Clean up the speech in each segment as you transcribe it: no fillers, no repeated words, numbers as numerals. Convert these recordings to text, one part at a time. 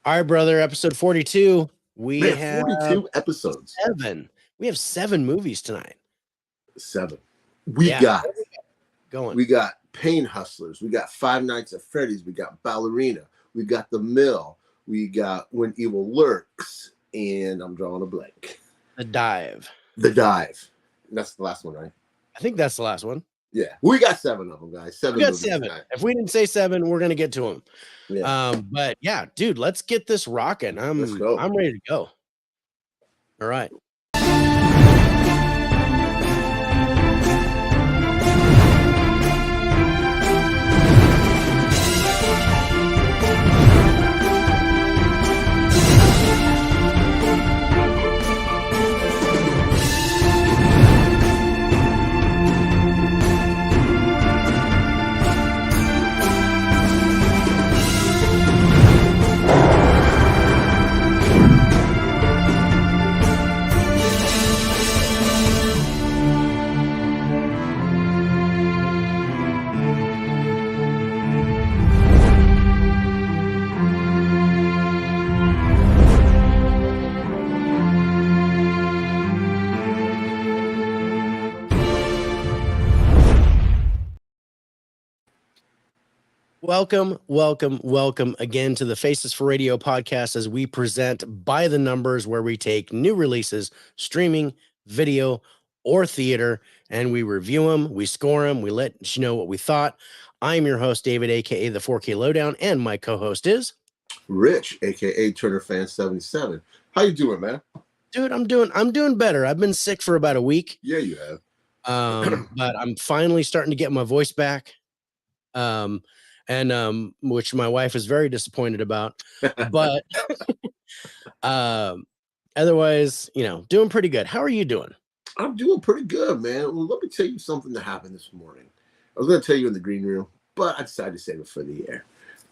All right, brother. Episode 42. We Man, have 42 episodes. seven. We have 7 movies tonight. 7. We Yeah. got Going. we got Pain Hustlers. We got Five Nights at Freddy's. We got Ballerina. We got The Mill. We got When Evil Lurks. And I'm drawing a blank. The Dive. The Dive. That's the last one, right? I think that's the last one. Yeah. We got 7 of them, guys. 7 We got movies 7. tonight. If we didn't say 7, we're gonna get to them. Yeah. But yeah, dude, let's get this rocking. Let's go. I'm ready to go. All right. Welcome again to the Faces for Radio podcast as we present By the Numbers, where we take new releases, streaming, video, or theater, and we review them, we score them, we let you know what we thought. I'm your host, David, aka the 4K Lowdown, and my co-host is Rich, aka Turner Fan 77. How you doing, man? Dude, I'm doing better. I've been sick for about a week. Yeah, you have. But I'm finally starting to get my voice back. Which my wife is very disappointed about, but otherwise, doing pretty good. How are you doing? I'm doing pretty good, man. Well, let me tell you something that happened this morning. I was going to tell you in the green room, but I decided to save it for the air.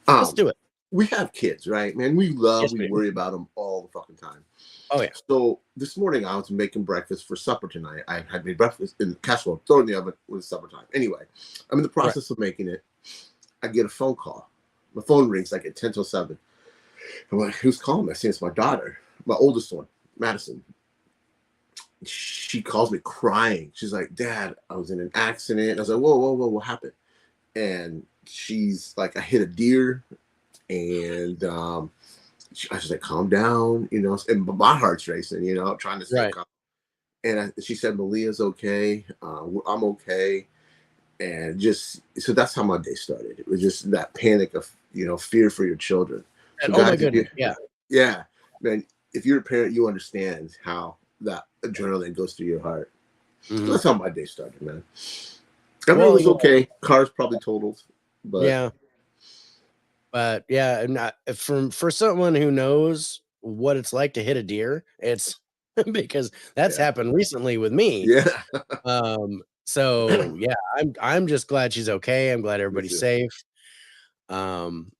Let's do it. We have kids, right, man? We worry about them all the fucking time. Oh, yeah. So this morning I was making breakfast for supper tonight. I had made breakfast in the casserole, throw it in the oven when it's supper time. Anyway, I'm in the process of making it. I get a phone call. My phone rings like at 10 till 7. I'm like, who's calling me? I say it's my daughter, my oldest one, Madison. She calls me crying. She's like, Dad, I was in an accident. I was like, whoa, what happened? And she's like, I hit a deer. And I was like, calm down, and my heart's racing, trying to stay calm. And she said, Malia's okay. I'm okay. And so that's how my day started. It was just that panic of, fear for your children. So oh my goodness. Yeah. Man, if you're a parent, you understand how that adrenaline goes through your heart. Mm-hmm. So that's how my day started, man. Everything was okay. Car's probably totaled. But yeah. But yeah, not for someone who knows what it's like to hit a deer, it's because that's happened recently with me. Yeah. So yeah, I'm just glad she's okay. I'm glad everybody's safe. And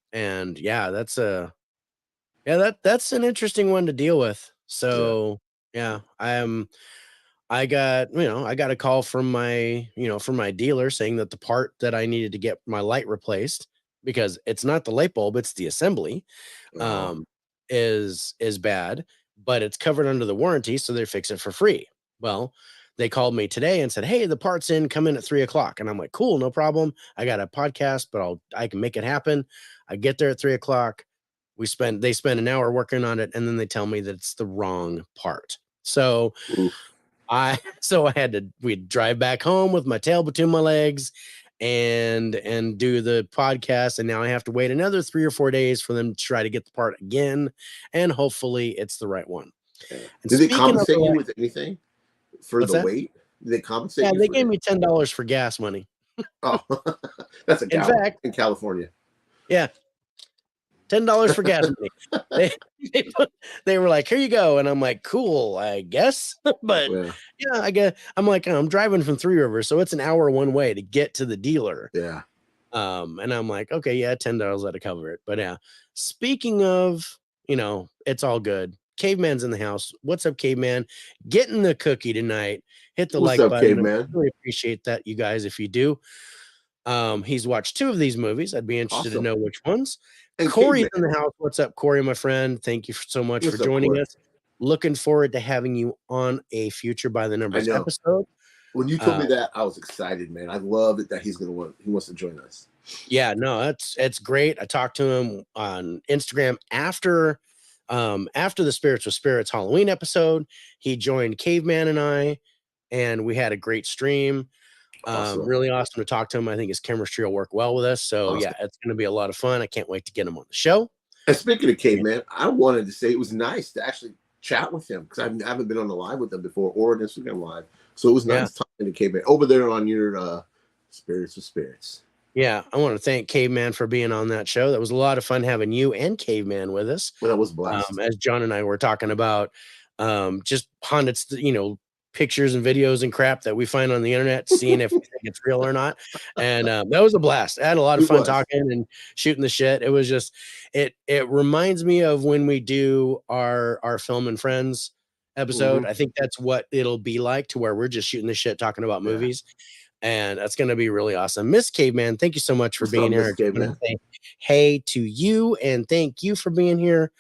yeah, that's an interesting one to deal with. So yeah, I got a call from my dealer saying that the part that I needed to get my light replaced, because it's not the light bulb, it's the assembly, is bad, but it's covered under the warranty, so they fix it for free. Well, they called me today and said, hey, the part's in, come in at 3:00. And I'm like, cool, no problem. I got a podcast, but I can make it happen. I get there at 3:00. They spend an hour working on it, and then they tell me that it's the wrong part. So we'd drive back home with my tail between my legs and do the podcast. And now I have to wait another 3 or 4 days for them to try to get the part again. And hopefully it's the right one. Did they compensate you with anything for the wait? Did they compensate you? Yeah, they gave me $10 for gas money. Oh, that's in California. Yeah. $10 for gas money. They were like, here you go. And I'm like, cool, I guess. But yeah, I guess I'm driving from Three Rivers, so it's an hour one way to get to the dealer. Yeah. And I'm like, okay, yeah, $10 let it cover it. But yeah, speaking of, it's all good. Caveman's in the house. What's up, Caveman? Getting the cookie tonight. Hit the like button. Caveman? I really appreciate that, you guys, if you do. He's watched 2 of these movies. I'd be interested to Awesome. know which ones. And Corey's in Caveman. the house. What's up, Corey, my friend? Thank you so much for What's up, joining Corey? us. Looking forward to having you on a future By the I Numbers know. episode. When you told me that, I was excited, man. I love it that he wants to join us. Yeah, no, it's great. I talked to him on Instagram after the Spirits with Spirits Halloween episode. He joined Caveman and we had a great stream. Awesome. Really awesome to talk to him. I think his chemistry will work well with us. So Awesome. yeah, it's going to be a lot of fun. I can't wait to get him on the show. And speaking of Caveman, I wanted to say it was nice to actually chat with him because I haven't been on the live with him before or an Instagram live. So it was nice talking to Caveman over there on your Spirits with Spirits. Yeah, I want to thank Caveman for being on that show. That was a lot of fun having you and Caveman with us. Well, that was blessed. As John and I were talking about just hundreds, pictures and videos and crap that we find on the internet, seeing if we think it's real or not. And that was a blast. I had a lot of fun talking and shooting the shit. It was just, it reminds me of when we do our Film and Friends episode. I think that's what it'll be like, to where we're just shooting the shit, talking about movies. And that's going to be really awesome. Miss Caveman, thank you so much for being here. Hey to you, and thank you for being here.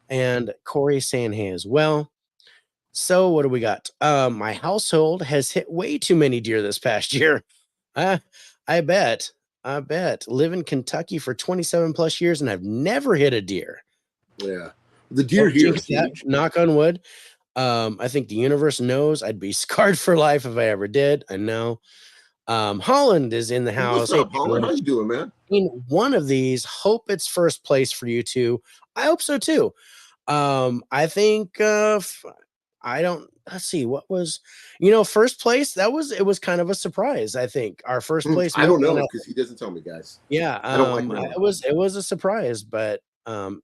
And Corey saying hey as well. So what do we got? My household has hit way too many deer this past year. I bet. Live in Kentucky for 27 plus years, and I've never hit a deer. Yeah. The deer here is huge. Knock on wood. I think the universe knows I'd be scarred for life if I ever did. I know. Holland is in the house. What's up, Holland? How you doing, man? In one of these, hope it's first place for you two. I hope so too. I think let's see, what was, first place. It was kind of a surprise. I think our first place. I don't know because he doesn't tell me, guys. Yeah. I don't like it was a surprise, but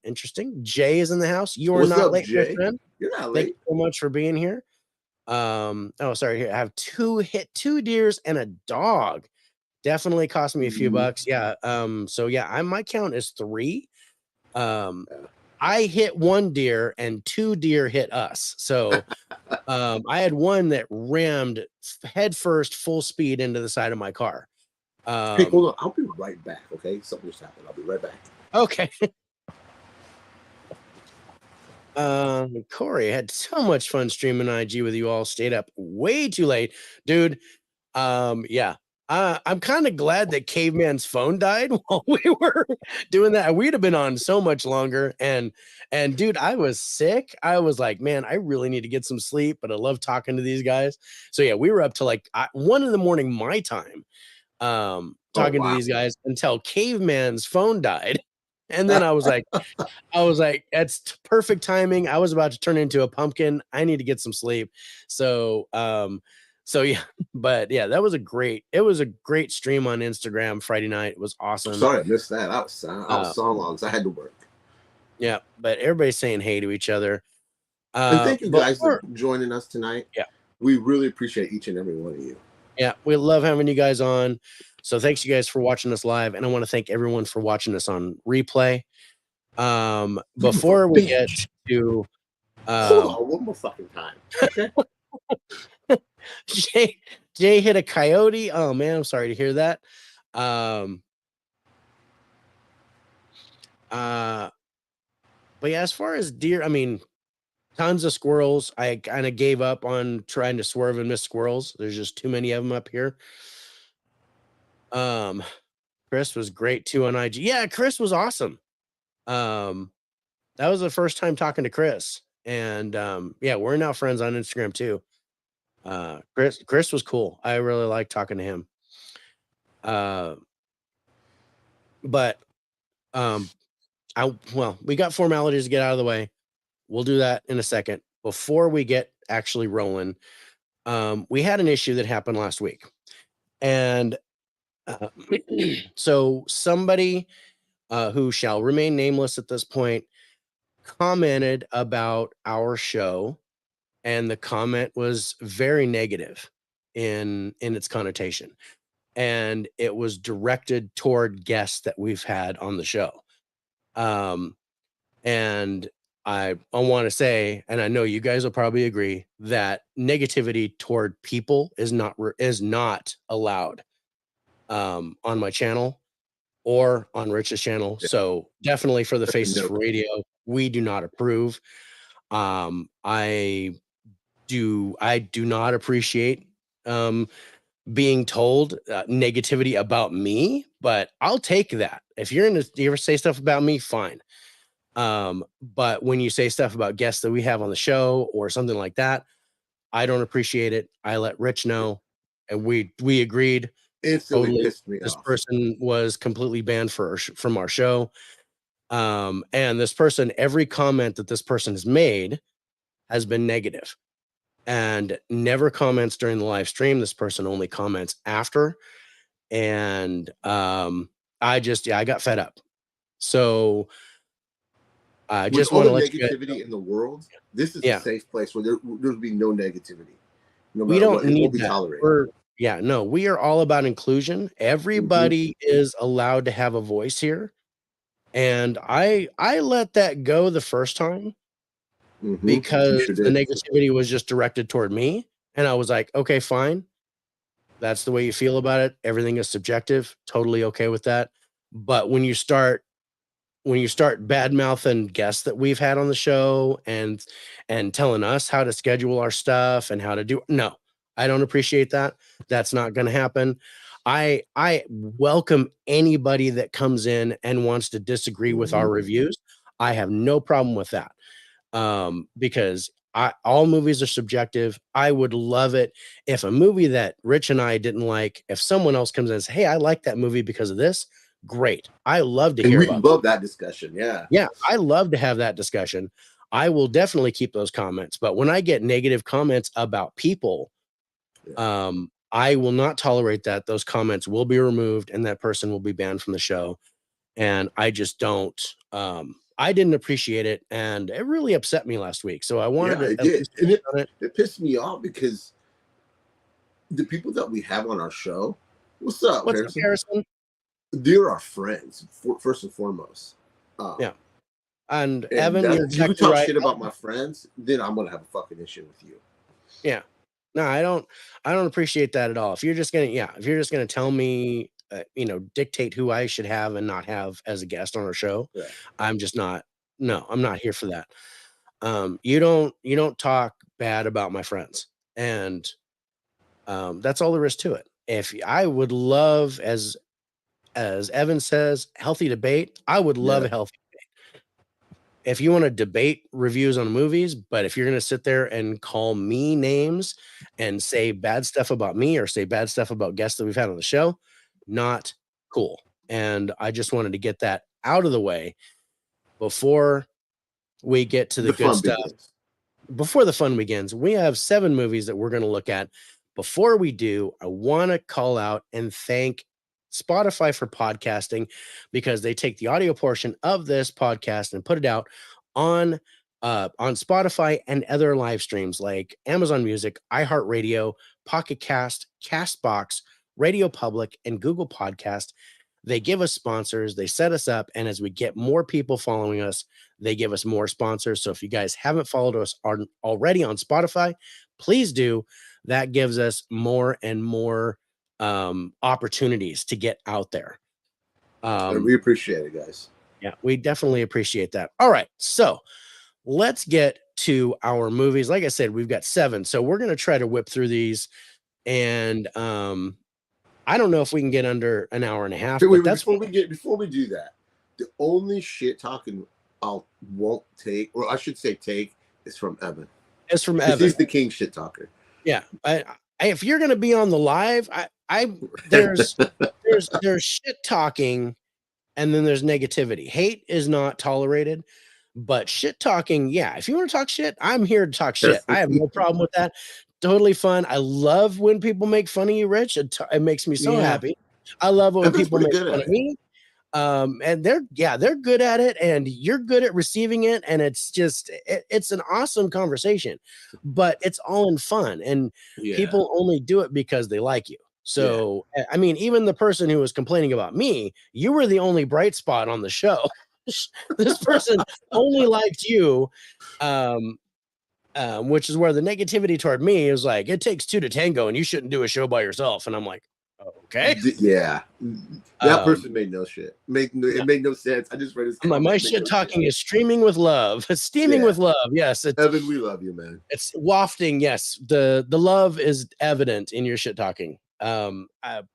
interesting. Jay is in the house. You are What's not up, late, Jay? my friend. You're not late. Thank you so much for being here. Sorry, here I have two deers and a dog. Definitely cost me a few bucks. Yeah. So yeah, my count is 3. I hit 1 deer and 2 deer hit us. So I had one that rammed headfirst full speed into the side of my car. Hey, hold on. I'll be right back. Okay. Something just happened. I'll be right back. Okay. Corey, had so much fun streaming IG with you all. Stayed up way too late, dude. Yeah. I'm kind of glad that Caveman's phone died while we were doing that. We'd have been on so much longer. And dude, I was sick. I was like, man, I really need to get some sleep, but I love talking to these guys. So yeah, we were up to like 1 a.m. my time, talking to these guys until Caveman's phone died. And then I was like, that's perfect timing. I was about to turn into a pumpkin. I need to get some sleep. So yeah, but yeah, it was a great stream on Instagram Friday night. It was awesome. Sorry, I missed that. I was so long, so I had to work. Yeah, but everybody's saying hey to each other. And thank you guys for joining us tonight. Yeah, we really appreciate each and every one of you. Yeah, we love having you guys on. So thanks you guys for watching us live, and I want to thank everyone for watching us on replay. Before we get to hold on one more fucking time. Okay. Jay hit a coyote. Oh man, I'm sorry to hear that. But yeah, as far as deer, I mean, tons of squirrels. I kind of gave up on trying to swerve and miss squirrels. There's just too many of them up here. Chris was great too on IG. Yeah, Chris was awesome. That was the first time talking to Chris, and yeah, we're now friends on Instagram too. Chris was cool. I really liked talking to him. But we got formalities to get out of the way. We'll do that in a second. Before we get actually rolling, we had an issue that happened last week, and so somebody who shall remain nameless at this point commented about our show, and the comment was very negative in its connotation, and it was directed toward guests that we've had on the show. And I want to say, and I know you guys will probably agree, that negativity toward people is not allowed. on my channel or on Rich's channel. Yeah. So definitely for the Faces No. for Radio, we do not approve. I do not appreciate being told negativity about me, but I'll take that. If you're gonna you ever say stuff about me, fine. But when you say stuff about guests that we have on the show or something like that, I don't appreciate it. I let Rich know, and we agreed Instantly totally. pissed me This off. person was completely banned from our show. And this person, every comment that this person has made has been negative and never comments during the live stream. This person only comments after. And I got fed up. So I With just all want the to let you guys negativity in the world, this is a yeah. safe place where there'll be no negativity. No We matter don't what, it won't need be that. tolerated. No, we are all about inclusion. Everybody is allowed to have a voice here. And I let that go the first time You because sure the did. negativity was just directed toward me. And I was like, okay, fine. That's the way you feel about it. Everything is subjective. Totally okay with that. But when you start bad mouthing guests that we've had on the show and telling us how to schedule our stuff and how to do no, I don't appreciate that. That's not going to happen. I welcome anybody that comes in and wants to disagree with our reviews. I have no problem with that. Because all movies are subjective. I would love it if a movie that Rich and I didn't like, if someone else comes in and says, "Hey, I like that movie because of this," great. I love to And hear we about love that discussion. Yeah. yeah, I love to have that discussion. I will definitely keep those comments, but when I get negative comments about people, I will not tolerate that. Those comments will be removed and that person will be banned from the show. And I just don't I didn't appreciate it and it really upset me last week. So I wanted Yeah, to it at did. least And touch on it. it pissed me off because the people that we have on our show, what's up, What's up, Harrison? Harrison? They're our friends, first and foremost. Yeah. And And Evan, you're if you exactly talk right. shit about my friends, then I'm gonna have a fucking issue with you. Yeah. No, I don't appreciate that at all. If you're just gonna tell me, dictate who I should have and not have as a guest on our show, Yeah. I'm just not. No, I'm not here for that. You don't talk bad about my friends, and that's all there is to it. If I would love, as Evan says, healthy debate. I would love Yeah. a healthy. If you want to debate reviews on movies, but if you're going to sit there and call me names and say bad stuff about me or say bad stuff about guests that we've had on the show, not cool. And I just wanted to get that out of the way before we get to the good fun stuff. begins. Before the fun begins, we have 7 movies that we're going to look at. Before we do, I want to call out and thank Spotify for podcasting because they take the audio portion of this podcast and put it out on Spotify and other live streams like Amazon Music, iHeartRadio, Pocket Cast, Castbox, Radio Public, and Google Podcast. They give us sponsors, they set us up, and as we get more people following us, they give us more sponsors. So if you guys haven't followed us already on Spotify, please do. That gives us more and more opportunities to get out there. We appreciate it, guys. Yeah, we definitely appreciate that. All right, so let's get to our movies. Like I said, we've got 7, so we're going to try to whip through these. And I don't know if we can get under an hour and a half. Before we do that, the only shit talking I won't take, or I should say take, is from Evan. It's from Evan. He's the king shit talker. Yeah, if you're going to be on the live, there's shit talking, and then there's negativity. Hate is not tolerated, but shit talking, yeah. If you want to talk shit, I'm here to talk shit. I have no problem with that. Totally fun. I love when people make fun of you, Rich. It makes me so happy. I love when people make fun of me. And they're good at it, and you're good at receiving it, and it's just it's an awesome conversation, but it's all in fun, and people only do it because they like you. So I mean, even the person who was complaining about me, you were the only bright spot on the show. This person only liked you, which is where the negativity toward me is like, it takes 2 to tango, and you shouldn't do a show by yourself. And I'm like, Okay. Yeah, that Um, person made no shit. It made no sense. I just read his I'm like, my comment. It made shit no talking sense. is streaming with love. It's steaming Yeah, with love. Yes, Evan, we love you, man. it's wafting. Yes, the love is evident in your shit talking.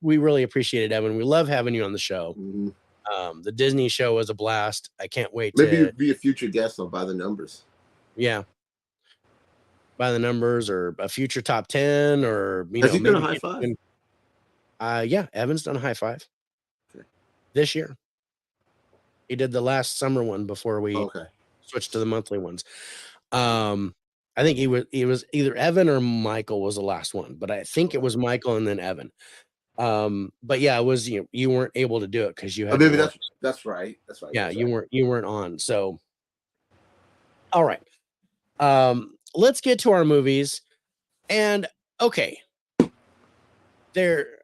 We really appreciate it, Evan. We love having you on the show. Mhm. The Disney show was a blast. I can't wait Maybe to you'd be a future guest on By the Numbers. yeah, by the numbers or a future top 10 or Has he done a maybe high five? even, yeah, Evan's done a high five Okay. this year. He did the last summer one before we Okay. switched to the monthly ones. I think he was either Evan or Michael was the last one, but I think it was Michael and then Evan. But yeah, it was you weren't able to do it because you Oh, had to maybe work. that's right. That's right. Yeah, That's you weren't on. So all right. Let's get to our movies. And okay, there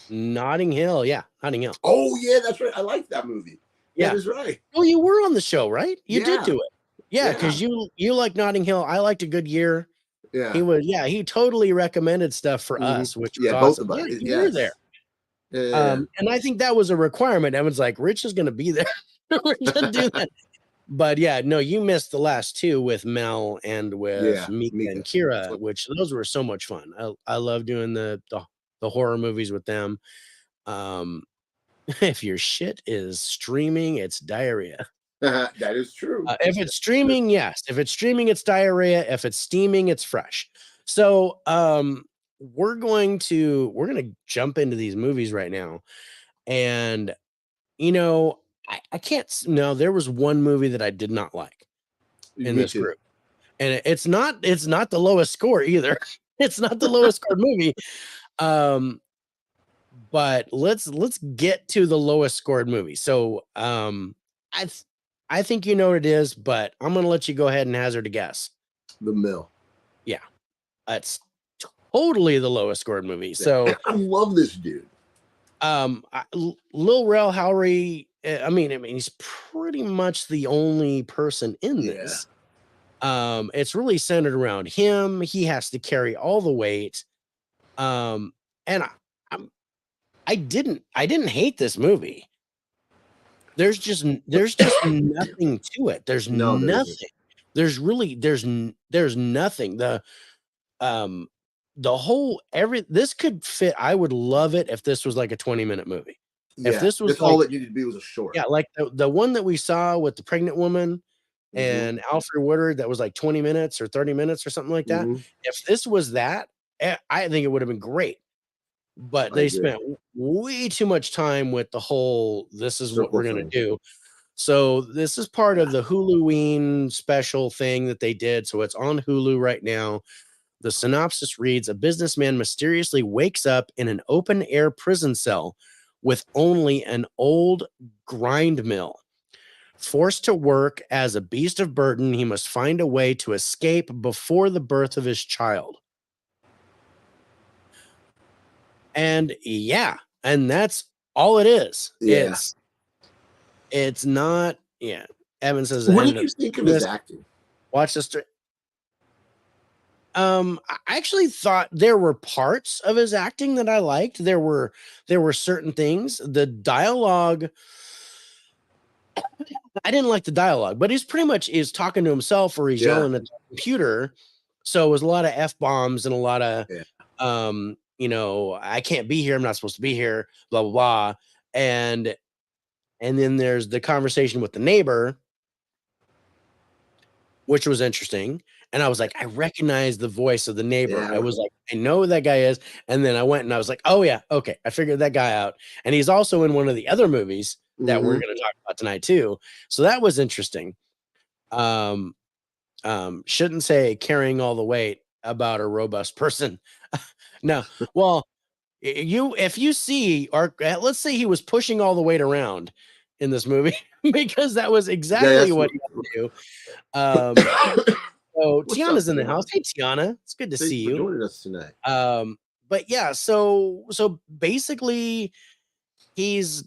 Notting Hill. Yeah, Notting Hill. Oh yeah, that's right. I like that movie. That Yeah. is right. Oh, you were on the show, right? You did Yeah. do it. Yeah, Yeah. because you like Notting Hill. I liked A Good Year. Yeah. He totally recommended stuff for Mhm. us, which was Yeah, both awesome. of us. Yeah, you were there. Yes. Yeah. And I think that was a requirement. Evan's like, Rich is gonna be there. We're gonna do that. But yeah, no, you missed the last two with Mel and with Yeah, Mika and Kira, which those were so much fun. I love doing the horror movies with them. If your shit is streaming, it's diarrhea. That is true. If it's streaming, yes. If it's streaming, it's diarrhea. If it's steaming, it's fresh. So we're gonna jump into these movies right now. And I can't no, there was one movie that I did not like in Me this too. group. And it's not the lowest score either. It's not the lowest scored movie. But let's get to the lowest scored movie. So I think you know what it is, but I'm gonna let you go ahead and hazard a guess. The Mill. Yeah, it's totally the lowest scored movie. So I love this dude. Lil Rel Howery, I mean he's pretty much the only person in this. It's really centered around him. He has to carry all the weight. And I didn't hate this movie. There's just nothing to it. There's nothing. There's nothing. The whole this could fit. I would love it if this was like a 20-minute movie. Yeah, if this was all it needed to be was a short. Yeah, like the one that we saw with the pregnant woman and Alfred Woodard that was like 20 minutes or 30 minutes or something like that. If this was that, I think it would have been great. But they spent way too much time with the whole, this is what we're going to do. So this is part of the Huluween special thing that they did. So it's on Hulu right now. The synopsis reads, a businessman mysteriously wakes up in an open air prison cell with only an old grind mill. Forced to work as a beast of burden, he must find a way to escape before the birth of his child. And yeah, and that's all it is. Yeah. It's not, yeah. Evan says, what did you think of his acting? Watch this. I actually thought there were parts of his acting that I liked. There were certain things. The dialogue, I didn't like the dialogue, but he's pretty much is talking to himself or he's yelling at the computer. So it was a lot of F-bombs and a lot of I can't be here. I'm not supposed to be here, blah, blah, blah. And then there's the conversation with the neighbor, which was interesting. And I was like, I recognize the voice of the neighbor. I was like, I know who that guy is. And then I went and I was like, oh yeah, okay. I figured that guy out. And he's also in one of the other movies that we're going to talk about tonight too. So that was interesting. Shouldn't say carrying all the weight about a robust person. No, well, if you see, or let's say he was pushing all the weight around in this movie because that was exactly what he had to do. So Tiana's in the house. Hey, Tiana, it's good to see you. Joining us tonight. But yeah, so basically, he's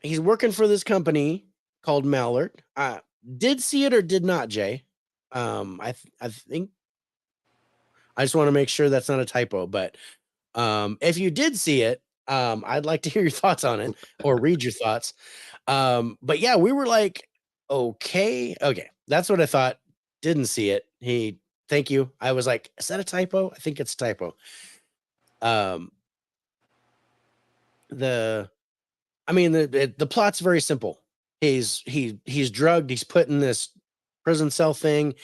working for this company called Mallard. Did see it or did not, Jay? I think I just want to make sure that's not a typo. But if you did see it, I'd like to hear your thoughts on it or read your thoughts. But yeah, we were like, okay, that's what I thought. Didn't see it. Thank you. I was like, is that a typo? I think it's a typo. The plot's very simple. He's drugged. He's put in this prison cell thing,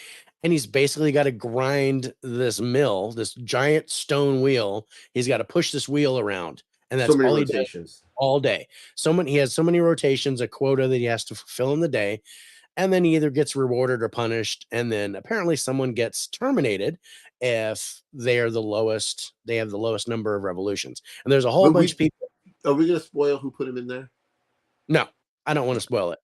and he's basically got to grind this mill, this giant stone wheel. He's got to push this wheel around, and that's So many all he does rotations. all day. He has so many rotations, a quota that he has to fulfill in the day, and then he either gets rewarded or punished. And then apparently someone gets terminated if they have the lowest number of revolutions. And there's a whole bunch of people. Are we gonna spoil who put him in there? No, I don't want to spoil it.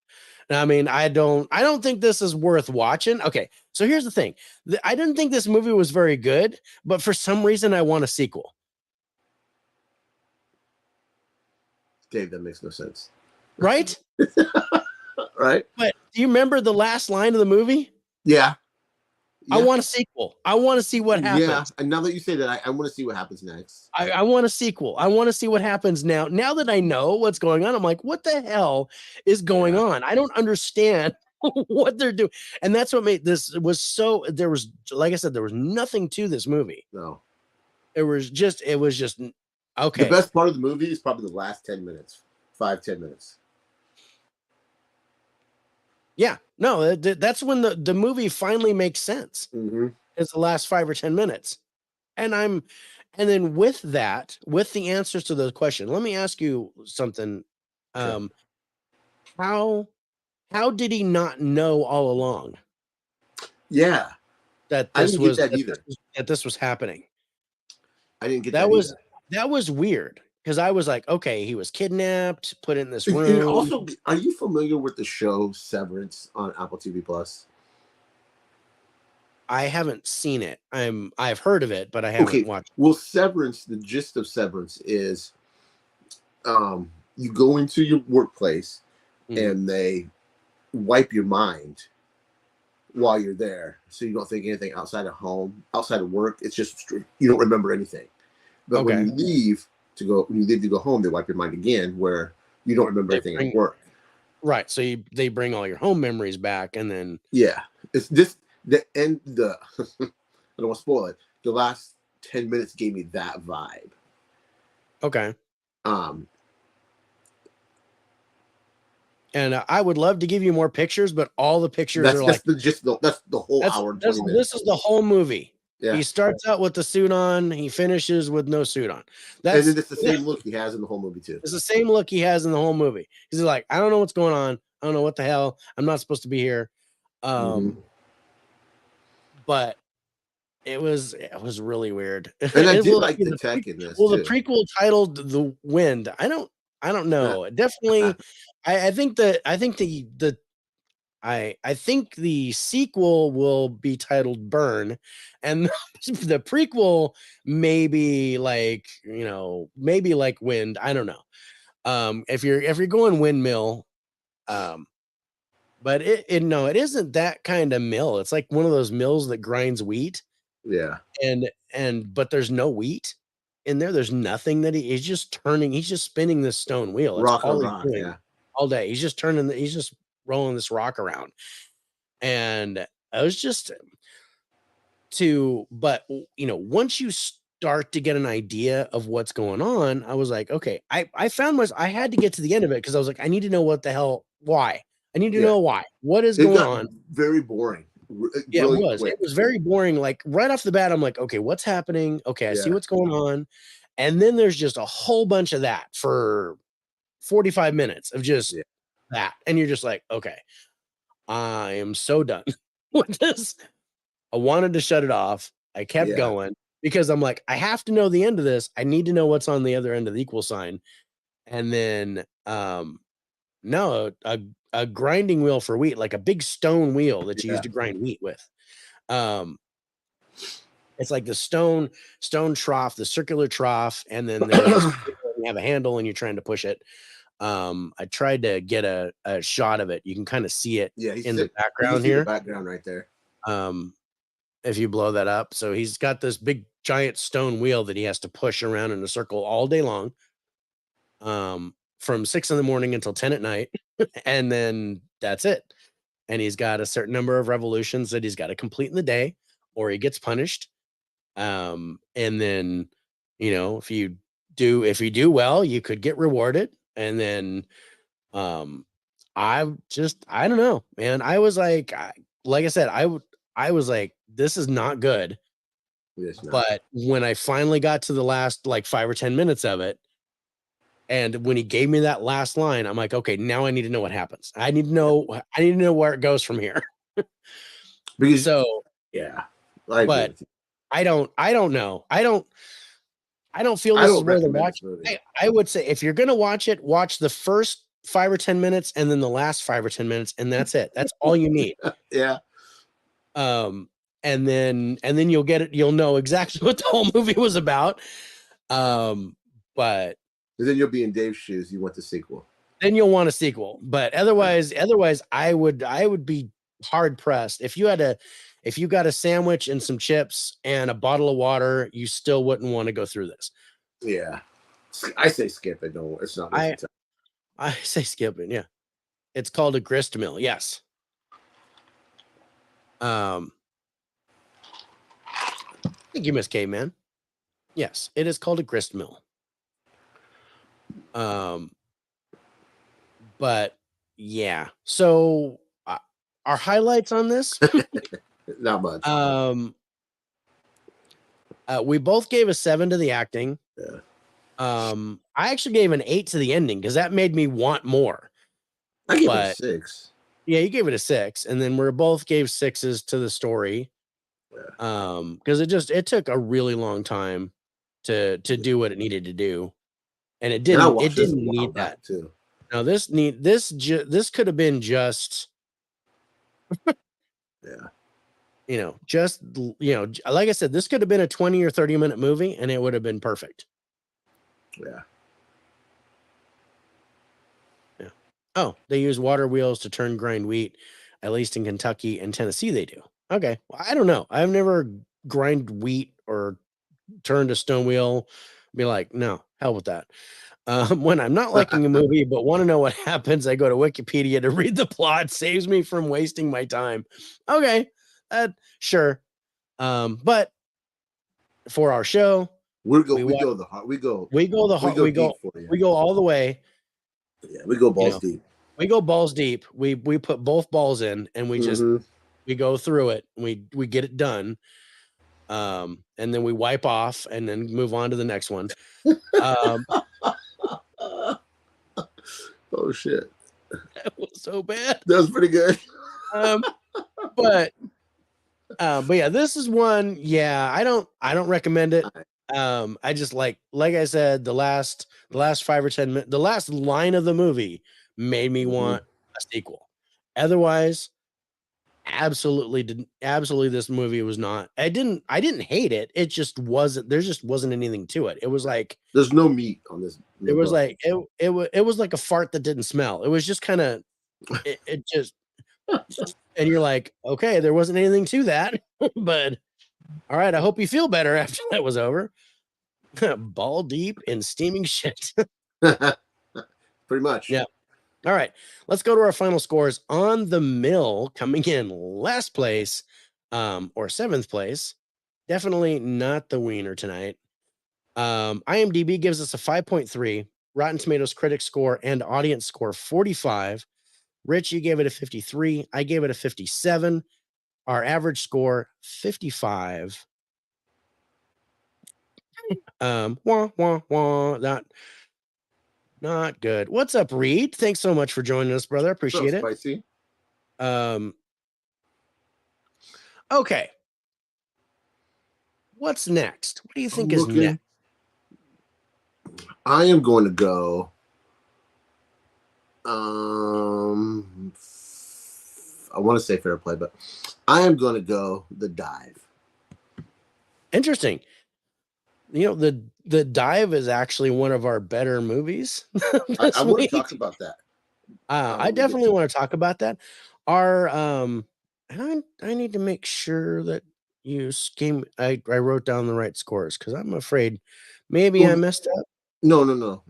I mean, I don't think this is worth watching. Okay, so here's the thing. I didn't think this movie was very good, but for some reason I want a sequel. Dave, that makes no sense. Right? Right? But do you remember the last line of the movie? Yeah. I want a sequel. I want to see what happens. Yeah, and now that you say that, I want to see what happens next. I want a sequel. I want to see what happens now. Now that I know what's going on, I'm like, what the hell is going on? I don't understand what they're doing. And that's what made this was so like I said, there was nothing to this movie. No. It was just okay. The best part of the movie is probably the last 10 minutes. 5-10 minutes. Yeah, no, that's when the movie finally makes sense. Mm-hmm. It's the last 5 or 10 minutes. And then with the answers to the question, let me ask you something. Sure. How did he not know all along? Yeah. That I this didn't was get that either. That this was happening. I didn't get that that was either. That was weird. Because I was like, okay, he was kidnapped, put in this room. And also, are you familiar with the show Severance on Apple TV Plus? I haven't seen it. I've heard of it, but I haven't watched it. Well, Severance, the gist of Severance is you go into your workplace and they wipe your mind while you're there. So you don't think anything outside of home, outside of work. It's just, you don't remember anything. But when you leave to go home, they wipe your mind again, where you don't remember anything at work. Right. So they bring all your home memories back, and then it's this the end. I don't want to spoil it. The last 10 minutes gave me that vibe. Okay. And I would love to give you more pictures, but all the pictures are that's the whole hour and 20 minutes. This is the whole movie. Yeah. He starts out with the suit on, he finishes with no suit on. And then it's the same look he has in the whole movie too. It's the same look he has in the whole movie. He's like, I don't know what's going on. I don't know what the hell. I'm not supposed to be here. But it was really weird. And I did like the tech in this. Well, the prequel titled The Wind. I don't know. Yeah. Definitely. I think the sequel will be titled Burn, and the prequel maybe like Wind. I don't know. If you're going windmill, but it isn't that kind of mill. It's like one of those mills that grinds wheat. Yeah. But there's no wheat in there. There's nothing that he's just spinning this stone wheel. That's rock all on rock, yeah. All day. He's just rolling this rock around. And I was just but once you start to get an idea of what's going on, I was like, okay, I found I had to get to the end of it because I was like, I need to know what the hell, why. I need to know why. What is going on? Very boring. Yeah, really it was very boring. Like right off the bat, I'm like, okay, what's happening? Okay, I see what's going on. And then there's just a whole bunch of that for 45 minutes of just that. And you're just like, okay, I am so done with this. I wanted to shut it off. I kept going because I'm like, I have to know the end of this. I need to know what's on the other end of the equal sign. And then, no, a grinding wheel for wheat, like a big stone wheel that you use to grind wheat with. It's like the stone trough, the circular trough, and then you have a handle and you're trying to push it. I tried to get a shot of it. You can kind of see it in the background here. The background right there. if you blow that up. So he's got this big giant stone wheel that he has to push around in a circle all day long. From 6 a.m. until 10 p.m. and then that's it. And he's got a certain number of revolutions that he's got to complete in the day, or he gets punished. And then, if you do well, you could get rewarded. And then, I don't know, man. I was like I said, I was like, this is not good. It's not. But when I finally got to the last like 5 or 10 minutes of it, and when he gave me that last line, I'm like, okay, now I need to know what happens. I need to know where it goes from here. Because So yeah, but I don't know. I don't feel this is where the watch. I would say if you're gonna watch it, watch the first 5 or 10 minutes and then the last 5 or 10 minutes, and that's it. That's all you need. Yeah. And then you'll get it. You'll know exactly what the whole movie was about. But then you'll be in Dave's shoes. You want the sequel. Then you'll want a sequel. But otherwise, I would be hard pressed if you got a sandwich and some chips and a bottle of water. You still wouldn't want to go through this. Yeah, I say skip it. No, it's not. I say skip it. Yeah, it's called a grist mill. Yes. Thank you, Miss Caveman. Yes, it is called a grist mill. But yeah, so our highlights on this, not much. We both gave a 7 to the acting. Yeah. I actually gave an 8 to the ending because that made me want more. I gave it a 6. Yeah, you gave it a 6, and then we both gave 6s to the story. Yeah. Because it took a really long time to do what it needed to do, and it didn't need that too. Now this could have been just yeah. Just like I said, this could have been a 20 or 30-minute movie and it would have been perfect. Yeah. Yeah. Oh, they use water wheels to grind wheat. At least in Kentucky and Tennessee they do. Okay. Well, I don't know. I've never grind wheat or turned a stone wheel. Be like, no, hell with that. When I'm not liking a movie but want to know what happens, I go to Wikipedia to read the plot. Saves me from wasting my time. Okay, sure. But for our show, we go all the way. Yeah, we go balls deep. We go balls deep. We put both balls in, and we just we go through it. We get it done. And then we wipe off and then move on to the next one. Oh shit. That was so bad. That was pretty good. But yeah, this is one. Yeah, I don't recommend it. I just like I said, the last 5 or 10 minutes, the last line of the movie made me want a sequel. Otherwise, absolutely this movie was not. I didn't hate it. It just wasn't. There just wasn't anything to it. It was like there's no meat on this. It was like it was like a fart that didn't smell. It was just kind of it just and you're like, okay, there wasn't anything to that. But all right, I hope you feel better after that was over. Ball deep in steaming shit. Pretty much. Yeah. All right, let's go to our final scores. On the Mill, coming in last place, or 7th place. Definitely not the wiener tonight. IMDb gives us a 5.3. Rotten Tomatoes critic score and audience score 45. Rich, you gave it a 53. I gave it a 57. Our average score 55. Not good. What's up, Reed? Thanks so much for joining us, brother. Appreciate it. Spicy. Okay. What's next? What do you think is next? I am going to go. I want to say Fair Play, but I am going to go The Dive. Interesting. The Dive is actually one of our better movies. I want to talk about that. I definitely want to talk about that. Our I need to make sure that you scheme. I wrote down the right scores because I'm afraid maybe I Well, messed up, no.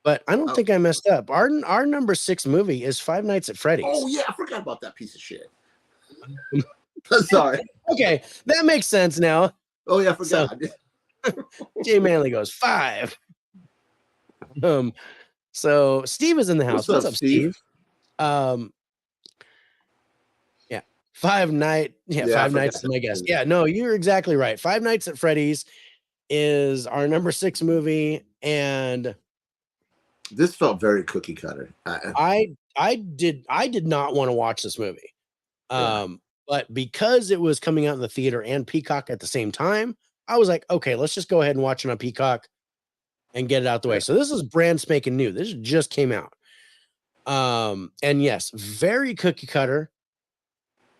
but I don't Oh, think I messed up. Our number 6 movie is Five Nights at Freddy's. oh yeah, I forgot about that piece of shit. Sorry. Okay, that makes sense now. Oh yeah, I So forgot. Jay Manley goes 5. So Steve is in the house. What's up, Steve? Um, yeah, Five Yeah, I Five forgot. Nights is my guess. Yeah, no, you're exactly right. Five Nights at Freddy's is our number 6 movie, and This felt very cookie cutter. I did not want to watch this movie. Yeah. But because it was coming out in the theater and Peacock at the same time, I was like, okay, let's just go ahead and watch it on Peacock and get it out the way. Yeah. So this is brand spanking new. This just came out. And yes, very cookie cutter.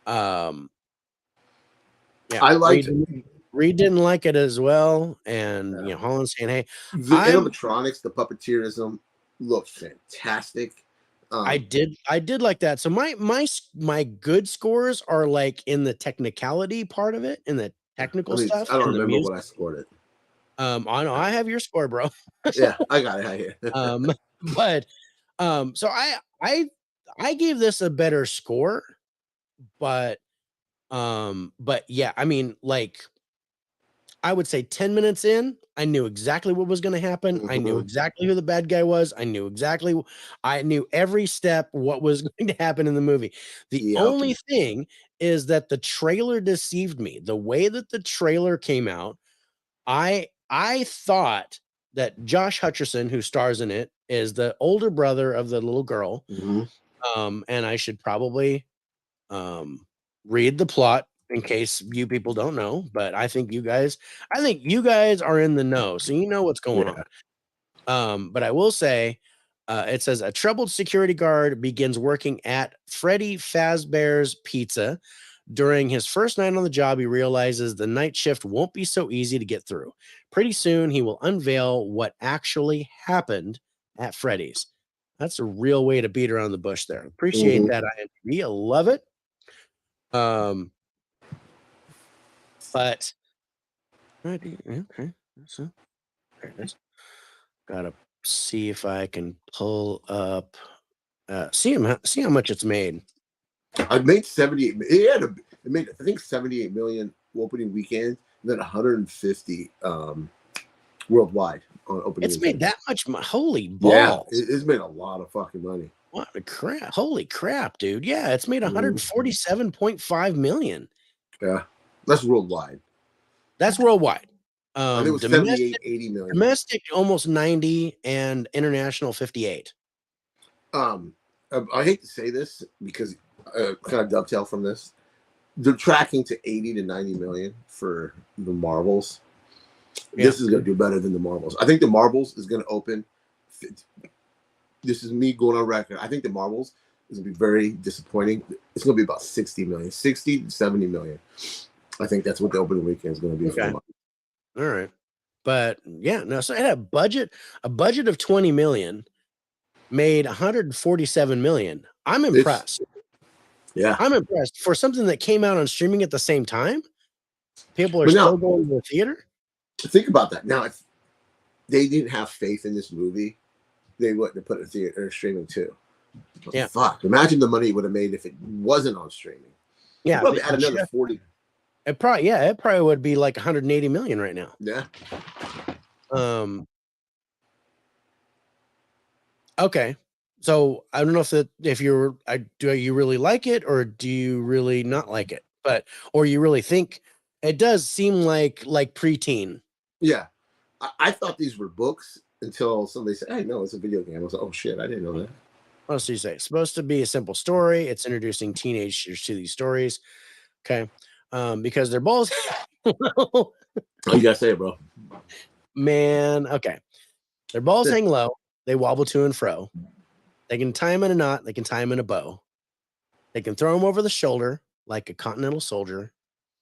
Yeah, I liked Reed didn't like it as well, and Yeah. you know, Holland saying, "Hey, the animatronics, the puppeteerism looked fantastic. I did like that." So my good scores are like in the technicality part of it, in the technical stuff, I don't and the remember music. what I scored it. I know I have your score, bro. Yeah, I got it right here. But so I gave this a better score, but yeah, I mean, like I would say 10 minutes in, I knew exactly what was going to happen. I knew exactly who the bad guy was. I knew every step what was going to happen in the movie. The only thing is that the trailer deceived me. The way that the trailer came out, I thought that Josh Hutcherson, who stars in it, is the older brother of the little girl. And I should probably read the plot in case you people don't know, but I think you guys are in the know, so you know what's going on. But I will say, it says a troubled security guard begins working at Freddy Fazbear's Pizza. During his first night on the job, he realizes the night shift won't be so easy to get through. Pretty soon, he will unveil what actually happened at Freddy's. That's a real way to beat around the bush there. Appreciate that, IMDb. I love it. But okay, so there it is. Gotta see if I can pull up. See how much it's made. I made 78. It made I think 78 million opening weekend, and then 150 worldwide on opening. It's made that much. Holy balls! Yeah, it's made a lot of fucking money. What a crap! Holy crap, dude! Yeah, it's made 147.5 million. Yeah, that's worldwide. That's worldwide. I think it was domestic, 80 million. Domestic almost 90, and international 58. I hate to say this because kind of dovetail from this. They're tracking to 80 to 90 million for the Marvels. Yeah. This is going to do better than the Marvels. I think the Marvels is going to open. This is me going on record. I think the Marvels is going to be very disappointing. It's going to be about 60 million, 60 to 70 million. I think that's what the opening weekend is going to be. Okay. All right. But yeah, no, so it had a budget of 20 million, made 147 million. I'm impressed. I'm impressed for something that came out on streaming at the same time. People are still going to the theater. Think about that. Now, if they didn't have faith in this movie, they wouldn't have put it in theater or streaming too. Yeah. Fuck. Imagine the money it would have made if it wasn't on streaming. Yeah. Probably add another 40. It probably would be like 180 million right now. Yeah. Okay. So I don't know if do you really like it or do you really not like it? Or you really think it does seem like preteen. Yeah. I thought these were books until somebody said, "Hey, no, it's a video game." I was like, "Oh shit, I didn't know that." What else do you say? It's supposed to be a simple story. It's introducing teenagers to these stories. Okay. Because their balls. You gotta say it, bro. Man, okay. Their balls hang low. They wobble to and fro. They can tie them in a knot. They can tie them in a bow. They can throw them over the shoulder like a continental soldier.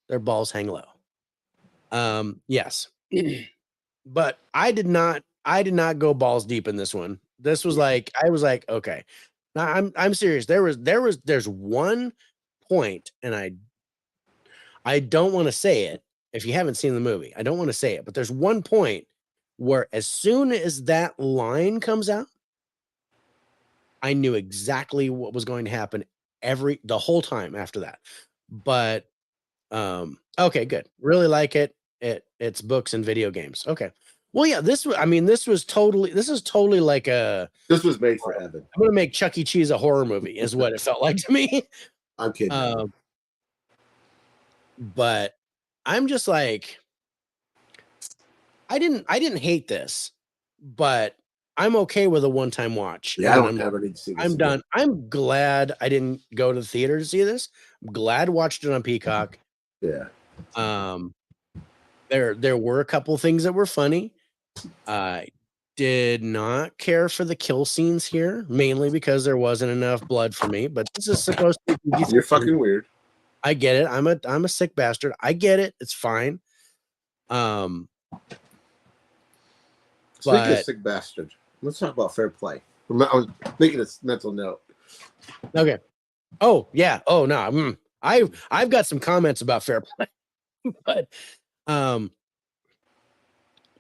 Their balls hang low. Yes. But I did not go balls deep in this one. This was like, I was like, okay. Now I'm serious. There's one point, and I don't want to say it, if you haven't seen the movie, I don't want to say it, but there's one point where as soon as that line comes out, I knew exactly what was going to happen the whole time after that. But okay, good. Really like it. It's books and video games. Okay. Well, yeah, this is totally like This was made for Evan. I'm gonna make Chuck E. Cheese a horror movie, is what it felt like to me. I'm kidding. But I'm just like, I didn't hate this, but I'm okay with a one-time watch. Yeah, I don't ever need to see this. I'm done. I'm glad I didn't go to the theater to see this. I'm glad I watched it on Peacock. Yeah. There were a couple things that were funny. I did not care for the kill scenes here, mainly because there wasn't enough blood for me. But this is supposed to be. You're fucking weird. I get it. I'm a sick bastard. I get it. It's fine. Speaking of sick bastard, let's talk about fair play. I'm making a mental note. Okay. Oh yeah. Oh no. I've got some comments about fair play,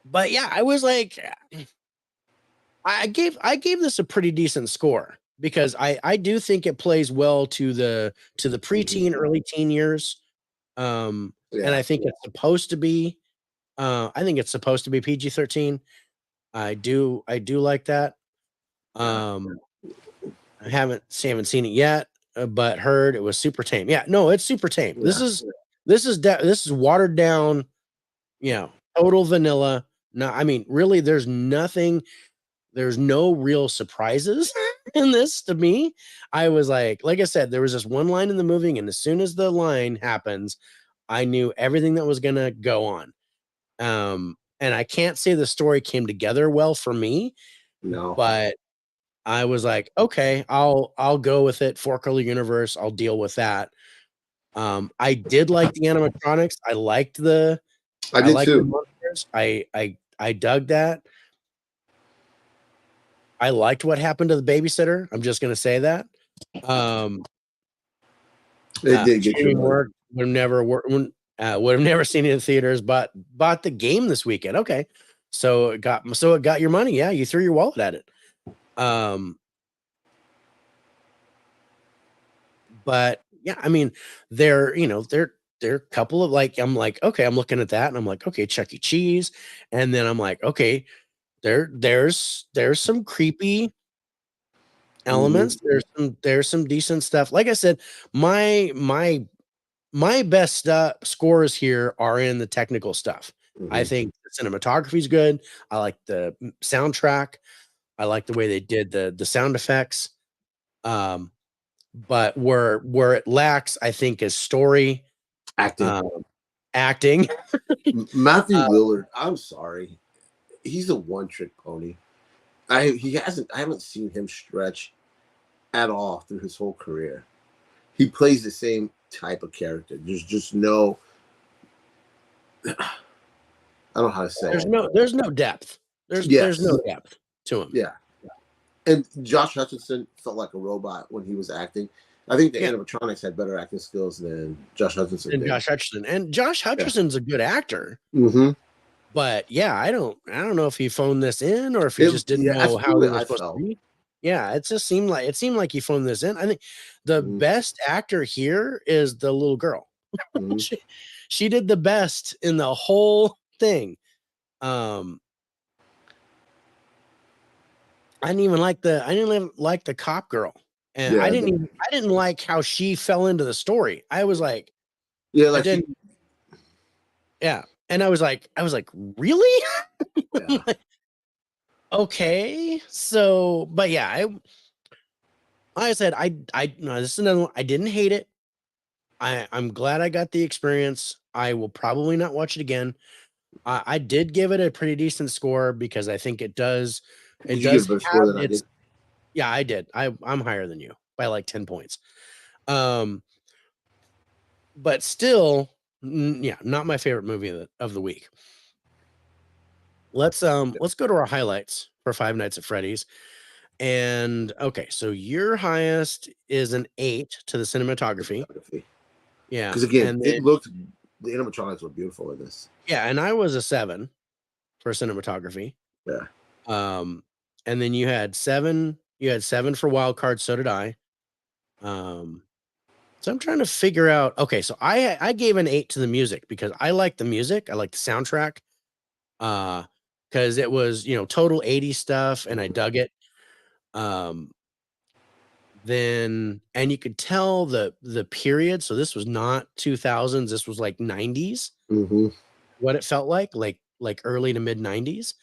but yeah, I was like, I gave this a pretty decent score because I do think it plays well to the preteen, early teen years. And I think it's supposed to be. I think it's supposed to be PG-13. I do like that. I haven't seen it yet, but heard it was super tame. Yeah, no, it's super tame. Yeah. This is watered down, total vanilla. No, I mean, really, there's no real surprises in this to me. I was like I said, there was this one line in the movie, and as soon as the line happens, I knew everything that was gonna go on. And I can't say the story came together well for me. No. But I was like, okay, I'll go with it. Fork of the Universe, I'll deal with that. I did like the animatronics. I liked the monsters. I dug that. I liked what happened to the babysitter. I'm just gonna say that. It did get you work. Would have never seen it in theaters, but bought the game this weekend. Okay. So it got your money. Yeah, you threw your wallet at it. But yeah, I mean, they're a couple of I'm like, okay, I'm looking at that and I'm like, okay, Chuck E. Cheese. And then I'm like, okay, there's some creepy elements. There's some decent stuff. Like I said, my best scores here are in the technical stuff. I think the cinematography is good. I like the soundtrack. I like the way they did the sound effects. But where it lacks, I think, is story, acting. Matthew Lillard, I'm sorry, he's a one-trick pony. I haven't seen him stretch at all through his whole career. He plays the same type of character. There's just no. I don't know how to say. There's no depth. There's no depth to him. Yeah. And Josh Hutcherson felt like a robot when he was acting. I think the animatronics had better acting skills than Josh Hutcherson. And Josh Hutcherson's a good actor. Mm-hmm. But yeah, I don't know if he phoned this in or if he just didn't know how it was supposed to be. Yeah, it seemed like he phoned this in. I think the best actor here is the little girl. She did the best in the whole thing. I didn't even like the cop girl, and I didn't like how she fell into the story. I was like, and I was like, really? Yeah. Okay, so, but yeah, I said, no, this is another one. I didn't hate it. I'm glad I got the experience. I will probably not watch it again. I did give it a pretty decent score because I think it does. It does. Yeah, I did. I'm higher than you by like 10 points. But still, not my favorite movie of the week. Let's go to our highlights for Five Nights at Freddy's. And okay, so your highest is an 8 to the cinematography. Yeah, because again, it looked The animatronics were beautiful in this. Yeah, and I was a 7 for cinematography. Yeah. And then you had 7 for wild card, so did I. So I'm trying to figure out. Okay, so I gave an 8 to the music because I like the music. I like the soundtrack. Because it was, total 80s stuff and I dug it. Then and you could tell the period. So this was not 2000s, this was like 90s. Mm-hmm. What it felt like early to mid 90s.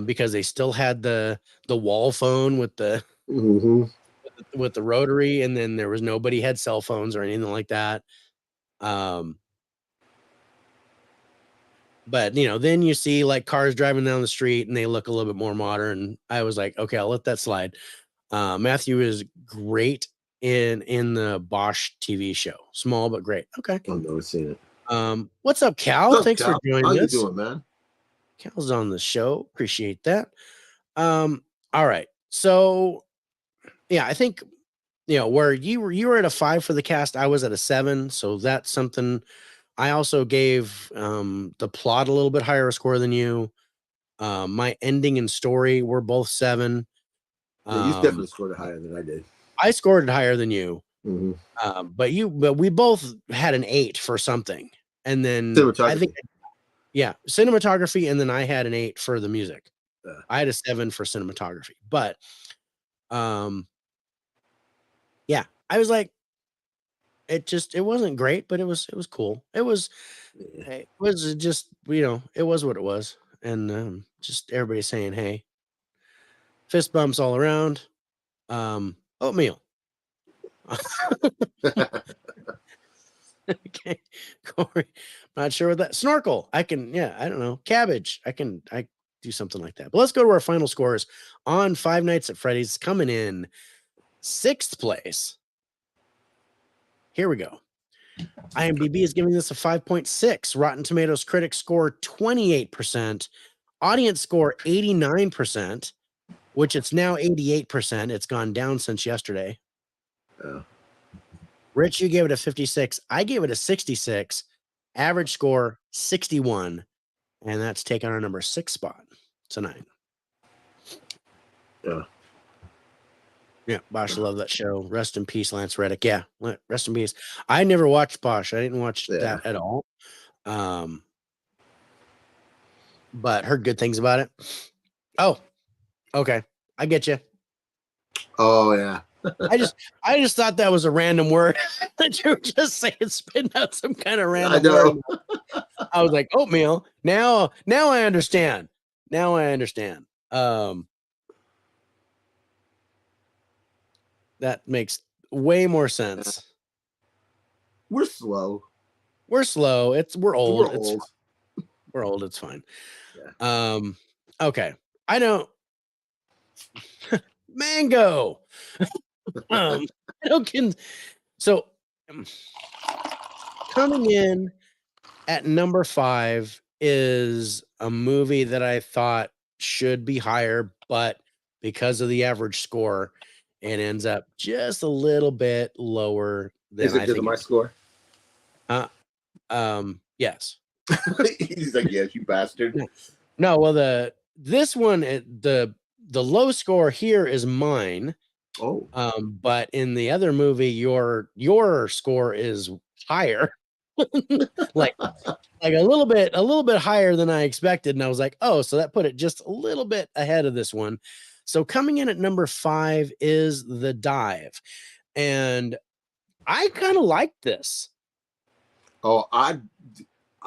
Because they still had the wall phone with the Mm-hmm. with the rotary, and then there was nobody had cell phones or anything like that. But then you see like cars driving down the street and they look a little bit more modern. I was like, okay, I'll let that slide. Matthew is great in the Bosch TV show. Small but great. Okay. I've never seen it. What's up, Cal? What's up, Thanks Cal? for joining How us. you doing, man? Cal's on the show. Appreciate that. All right. So yeah, I think where you were at a 5 for the cast, I was at a 7. So that's something. I also gave the plot a little bit higher a score than you. My ending and story were both 7. Yeah, you definitely scored it higher than I did. I scored it higher than you. Mm-hmm. But we both had an 8 for something. And then I think, cinematography, and then I had an 8 for the music. I had a 7 for cinematography. But yeah, I was like, it wasn't great, but it was cool. It was just, it was what it was. And just everybody saying, hey, fist bumps all around. Oatmeal. Okay, Corey, not sure what that snorkel. I don't know. Cabbage. I do something like that. But let's go to our final scores on Five Nights at Freddy's. Coming in 6th place. Here we go. IMDb is giving this a 5.6. Rotten Tomatoes critics score 28%. Audience score 89%, which it's now 88%. It's gone down since yesterday. Yeah. Rich, you gave it a 56. I gave it a 66. Average score 61. And that's taken our number 6 spot tonight. Yeah. Yeah, Bosch, love that show. Rest in peace, Lance Reddick. Yeah, rest in peace. I never watched Bosch. I didn't watch that at all. But heard good things about it. Oh, okay. I get you. Oh yeah. I just thought that was a random word that you were just saying, spitting out some kind of random word. I was like, oatmeal. Now I understand. That makes way more sense. We're slow. We're slow. We're old. We're old. We're old. It's fine. Yeah. Okay. I don't. Mango. I don't. So coming in at number 5 is a movie that I thought should be higher, but because of the average score, it ends up just a little bit lower than I think. My score? Yes. He's like, yes, you bastard. No, well, this one, the low score here is mine. Oh. But in the other movie, your score is higher. like a little bit higher than I expected. And I was like, oh, so that put it just a little bit ahead of this one. So coming in at number 5 is The Dive. And I kind of liked this. Oh, I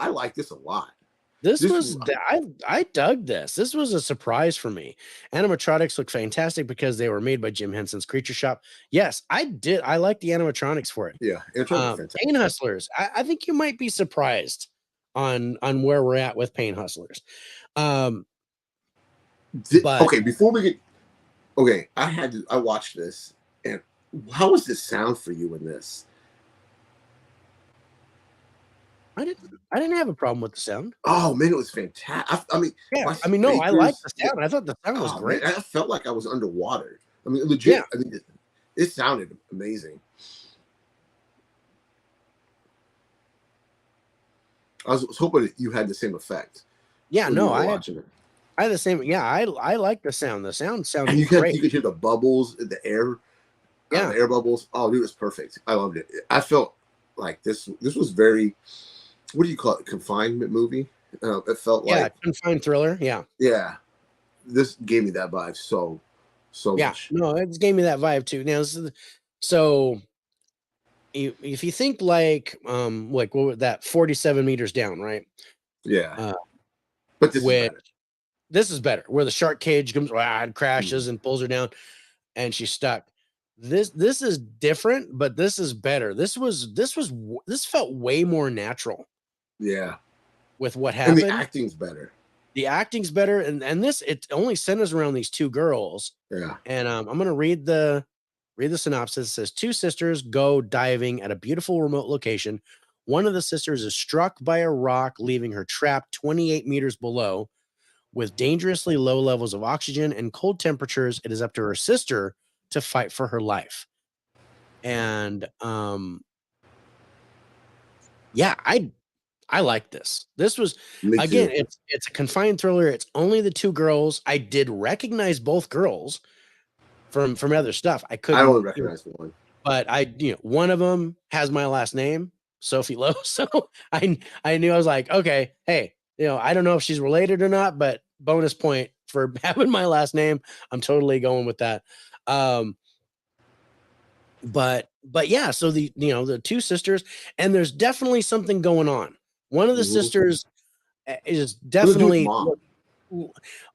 like this a lot. I dug this. This was a surprise for me. Animatronics look fantastic because they were made by Jim Henson's Creature Shop. Yes, I did. I like the animatronics for it. Yeah, Pain Hustlers. I think you might be surprised on where we're at with Pain Hustlers. Okay, before we get I watched this, and how was the sound for you in this? I didn't have a problem with the sound. Oh man, it was fantastic. I mean, I liked the sound. I thought the sound was great. Man, I felt like I was underwater. I mean, legit. Yeah. I mean, it sounded amazing. I was hoping that you had the same effect Yeah, when you no, were watching it. I had the same. Yeah, I like the sound. The sound And sounded great. you could hear the bubbles in the Yeah, air bubbles. Oh, dude, it was perfect. I loved it. I felt like this was very, what do you call it? Confinement movie. It felt yeah, like, confined thriller. Yeah, yeah, this gave me that vibe so yeah. much. No, it gave me that vibe too. Now, so if you think like what was that 47 meters down, right? Yeah, Uh, but this is with better. this is better, where the shark cage comes, and crashes Mhm. and pulls her down, and she's stuck. This is different, but this is better. This felt way more natural Yeah, with what and the happened. acting's better. The acting's better, and this it only centers around these two girls. Yeah, And I'm gonna read the synopsis. It says two sisters go diving at a beautiful remote location. One of the sisters is struck by a rock, leaving her trapped 28 meters below. With dangerously low levels of oxygen and cold temperatures, it is up to her sister to fight for her life. And yeah, I like this. This was, me again, too. it's a confined thriller. It's only the two girls. I did recognize both girls from other stuff. I I only couldn't, recognize one. but one of them has my last name, Sophie Lowe. So I knew. I was like, okay, hey, I don't know if she's related or not, but bonus point for having my last name. I'm totally going with that. Um, but yeah, so the two sisters, and there's definitely something going on. One of the Mhm. sisters is It was dude's definitely mom.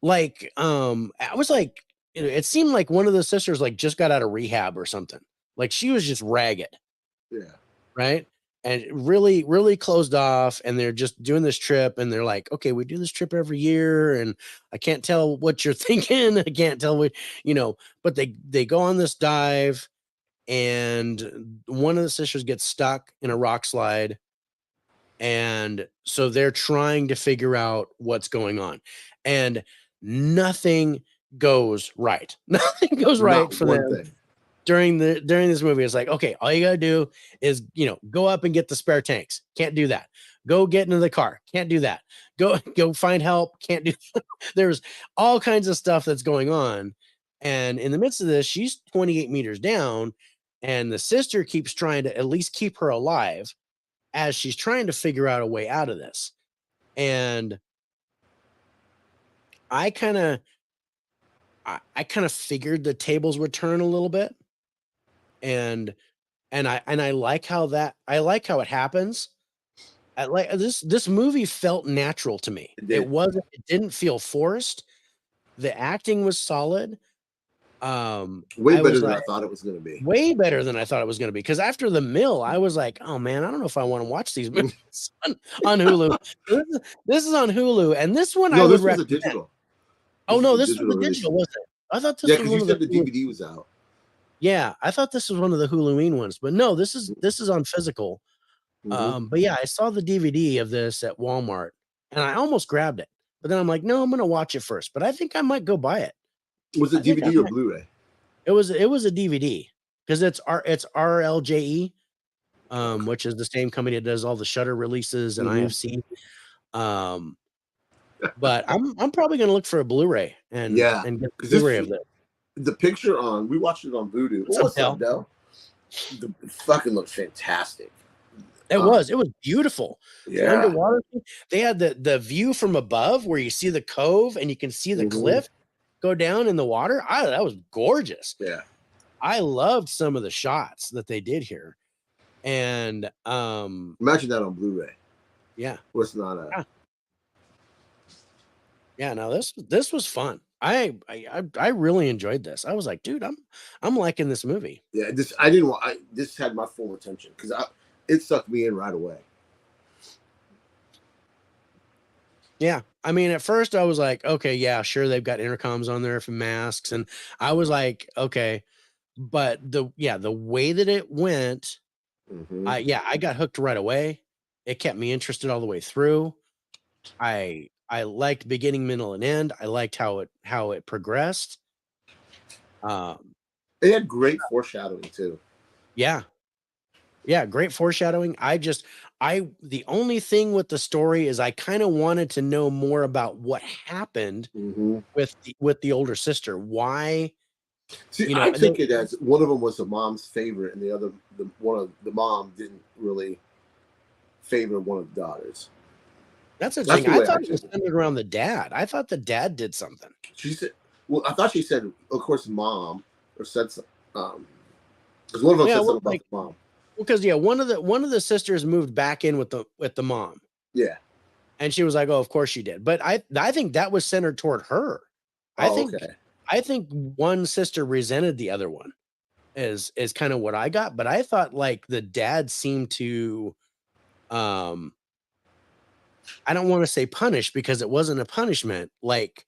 like I was like, it seemed like one of the sisters like just got out of rehab or something. Like she was just ragged, Yeah, right? And really, really closed off. And they're just doing this trip. And they're like, okay, we do this trip every year. And I can't tell what you're thinking. I can't tell but they go on this dive, and one of the sisters gets stuck in a rock slide. And so they're trying to figure out what's going on. And nothing goes right. Nothing goes right not for one them thing. during this movie. It's like, okay, all you gotta do is go up and get the spare tanks. Can't do that. Go get into the car. Can't do that. Go find help. Can't do there's all kinds of stuff that's going on. And in the midst of this, she's 28 meters down, and the sister keeps trying to at least keep her alive as she's trying to figure out a way out of this. And I kind of I kind of figured the tables would turn a little bit. And I like how it happens. I like this movie felt natural to me. It did. It didn't feel forced. The acting was solid. Way I better was than like I thought it was going to be. way better than I thought it was going to be, because after The Mill, I was like, oh man, I don't know if I want to watch these movies on Hulu. This is on Hulu, and this one I No, would this was a recommend. digital. Oh This was no, a this was digital the release. digital, wasn't it? I thought Yeah, this was because one you of the said the Hulu. DVD was out. Yeah, I thought this was one of the Huluween ones, but no, this is on physical. Hmm. But yeah, I saw the DVD of this at Walmart, and I almost grabbed it, but then I'm like, no, I'm gonna watch it first. But I think I might go buy it. Was I it think I DVD or might. Blu-ray? It was a DVD, because it's RLJE, Okay. which is the same company that does all the Shutter releases and Hmm. IFC. Um, but I'm probably gonna look for a Blu-ray and Yeah, get the because Blu-ray this of this. the picture on we watched it on Vudu. What's Oh, up, what's up, Dell? Dell? It fucking looks fantastic. It Um, was. It was beautiful. The yeah. underwater thing, they had the view from above where you see the cove and you can see the Hmm. cliff go down in the water. That was gorgeous. Yeah. I loved some of the shots that they did here. And Imagine that on Blu-ray. yeah. Was not a. Yeah. Yeah, no, this was fun. I really enjoyed this. I was like, dude, I'm liking this movie. Yeah, this I didn't want. This had my full attention because it sucked me in right away. Yeah. I mean, at first I was like, okay, yeah, sure, they've got intercoms on there for masks. And I was like, okay. But the way that it went, Hmm. I got hooked right away. It kept me interested all the way through. I liked beginning, middle, and end. I liked how it progressed. Um, It had great foreshadowing too. yeah, yeah, great foreshadowing. the only thing with the story is I kind of wanted to know more about what happened Mm-hmm. with the older sister. Why, See, you know, I took it as one of them was the mom's favorite, and the other, one of the mom didn't really favor one of the daughters. that's That's interesting. the I way I thought it was took it. centered around the dad. I thought the dad did something. She said, "Well, I thought she said, of course, mom, or said, because one of them Yeah, said well, something about like, the mom. because yeah, one of the sisters moved back in with the mom, Yeah. and she was like, "Oh, of course she did." But I think that was centered toward her. I Oh, think okay. I think one sister resented the other one. Is kind of what I got, but I thought like the dad seemed to um I don't want to say punish because it wasn't a punishment, like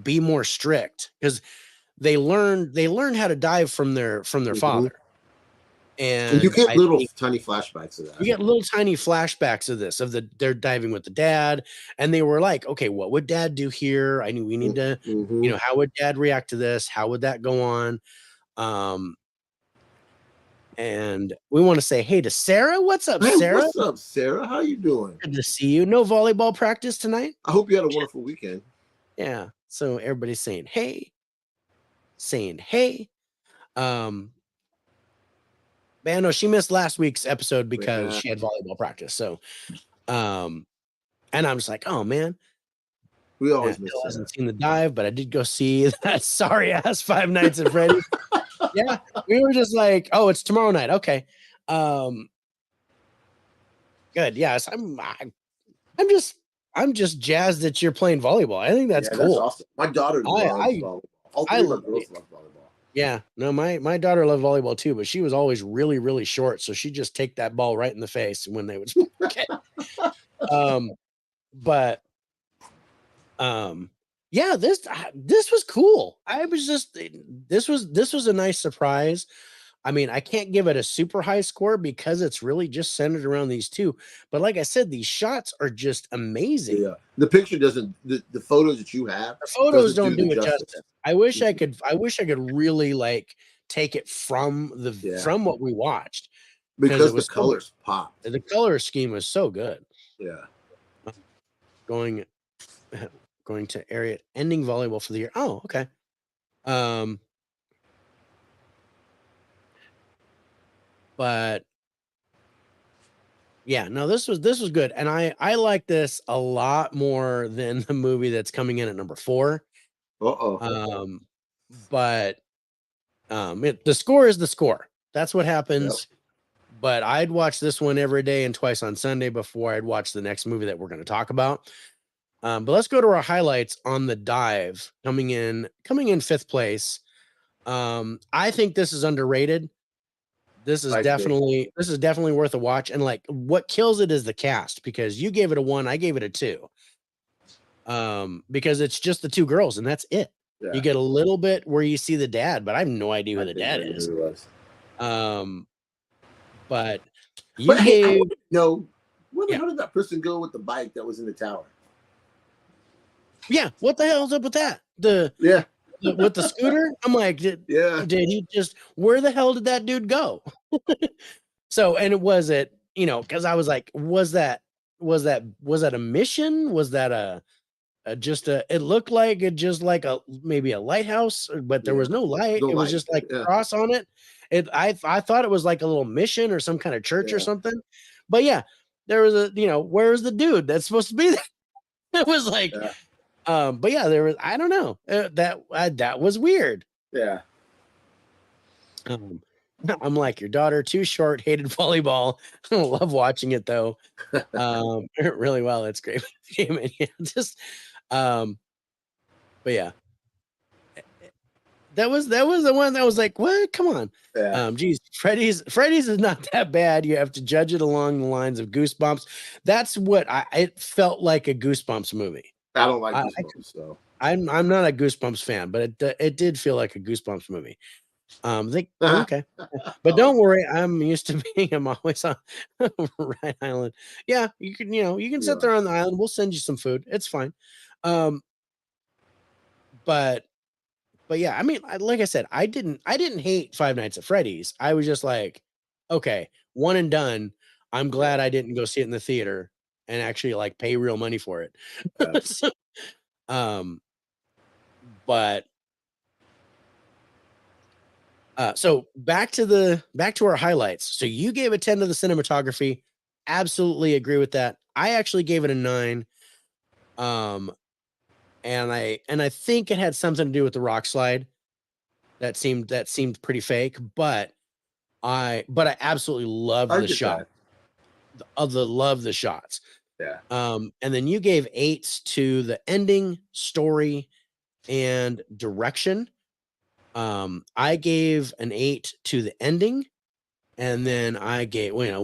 be more strict because they learned how to dive from their Mm-hmm. father. And you And get I little think tiny flashbacks of you that. get little tiny flashbacks of this, of they're diving with the dad, and they were like, okay, what would dad do here? I knew we need to, Mm-hmm. how would dad react to this? How would that go on? Um, and we want to say hey to Sarah. What's up, Hey, Sarah? what's up, Sarah? How you doing? Good to see you. No volleyball practice tonight? I hope you had a wonderful weekend. Yeah. So everybody's saying hey, saying hey. Um, man, no, she missed last week's episode because Yeah, she had volleyball practice. So, um, and I'm just like, oh man, we yeah, always miss Bill Sarah. hasn't seen the dive, but I did go see that sorry ass Five Nights at Freddy's. Yeah, we were just like, oh, it's tomorrow night. Okay. Um, good. Yes, I'm just jazzed that you're playing volleyball. I think that's Yeah, that's cool. awesome. My daughter I loves I volleyball. All I three of my girls love volleyball. Yeah, no, my daughter loved volleyball too, but she was always really, really short, so she'd just take that ball right in the face when they would okay. Um, but yeah, this was cool. I was just this was a nice surprise. I mean, I can't give it a super high score because it's really just centered around these two. But like I said, these shots are just amazing. Yeah, the picture doesn't. The photos that you have The photos doesn't don't do the do it justice. justice. I wish I could really like take it Yeah, from what we watched because it because the was so good. colors pop. The color scheme was so good. Yeah. Going going to area ending volleyball for the year. Oh, okay. Um, but yeah, no, this was good, and I like this a lot more than the movie that's coming in at number 4. Uh-oh. Um, but the score is the score. That's what Yep. happens. But I'd watch this one every day and twice on Sunday before I'd watch the next movie that we're going to talk about. But let's go to our highlights on the dive coming in fifth place. I think this is underrated. I agree. This is definitely worth a watch. And like what kills it is the cast because you gave it a 1, I gave it a 2. Because it's just the two girls and that's it. Yeah. You get a little bit where you see the dad, but I have no idea who the dad is. Who it was. But you But hey, I gave want to know where the yeah. hell did that person go with the bike that was in the tower? Yeah, what the hell's up with that? Yeah. With the scooter? I'm like, did Yeah. he just where the hell did that dude go? So, and it was it, because I was like, was that a mission? Was that just it looked like it just like a maybe a lighthouse, but there Yeah. was no light. No It was light. just like a Yeah. cross on it. I thought it was like a little mission or some kind of church or Yeah. something. But yeah, there was where's the dude that's supposed to be there? It was like, Yeah. but yeah, there was I don't know that was weird. Yeah. Um, I'm like your daughter, too short, hated volleyball. I love watching it though. Really well. It's great. Yeah, just but yeah, that was the one that was like, what? Come on. Yeah. Geez, Freddy's is not that bad. You have to judge it along the lines of Goosebumps. That's what it felt like a Goosebumps movie. I don't like I, Goosebumps, so I'm not a Goosebumps fan, but it did feel like a Goosebumps movie. Okay, but don't worry, I'm used to I'm always on Rhode Island. Yeah, you can sit there on the island. We'll send you some food. It's fine. Um, but yeah, I mean, like I said, I didn't hate Five Nights at Freddy's. I was just like, okay, one and done. I'm glad I didn't go see it in the theater and actually like pay real money for it. Yeah. So, but so back to our highlights. So you gave a 10 to the cinematography. Absolutely agree with that. I actually gave it a 9. And I think it had something to do with the rock slide. That seemed pretty fake, but I absolutely loved I the get shot. that. Love the shots. Yeah. And then you gave 8s to the ending, story, and direction. I gave an 8 to the ending, and then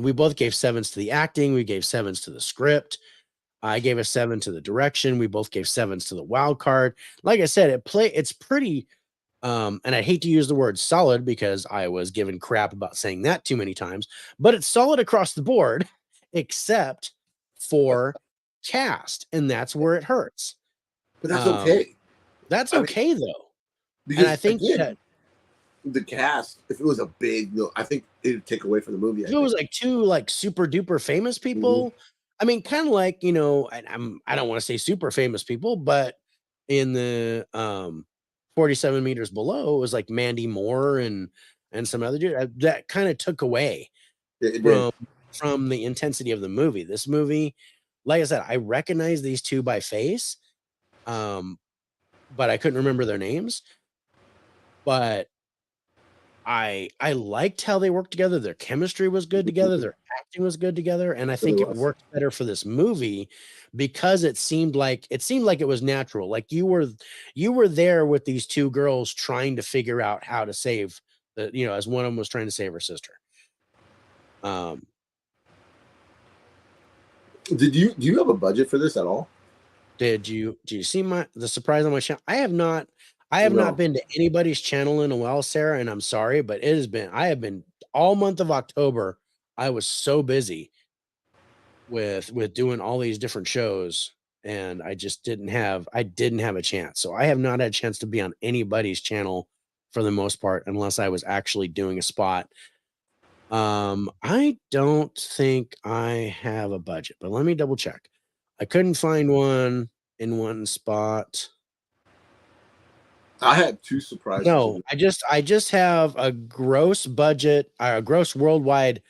we both gave 7s to the acting, we gave 7s to the script. I gave a 7 to the direction, we both gave 7s to the wild card. Like I said, it's pretty and I hate to use the word solid because I was given crap about saying that too many times, but it's solid across the board except for cast, and that's where it hurts. But that's okay. That's I mean, okay though. And I because think again, that the cast, if it was a big no, I think it'd take away from the movie. if it was like 2 like super duper famous Mhm. people, I mean, kind of like, I don't want to say super famous people, but in the 47 meters below, it was like Mandy Moore and some other dude that kind of took away It did. from the intensity of the movie. This movie, like I said, I recognize these two by face, um, but I couldn't remember their names. But I liked how they worked together. Their chemistry was good together. Their acting was good together, and I Really think it was. worked better for this movie because it seemed like it was natural. Like you were there with these two girls trying to figure out how to save as one of them was trying to save her sister. Um, Do you have a budget for this at all? do you see the surprise on my channel? I have not No. been to anybody's channel in a while, Sarah, and I'm sorry, but I have been all month of October. I was so busy with doing all these different shows, and I didn't have a chance. So I have not had a chance to be on anybody's channel for the most part unless I was actually doing a spot. I don't think I have a budget, but let me double check. I couldn't find one in one spot. I had two surprises. No, I just have a gross budget, a gross worldwide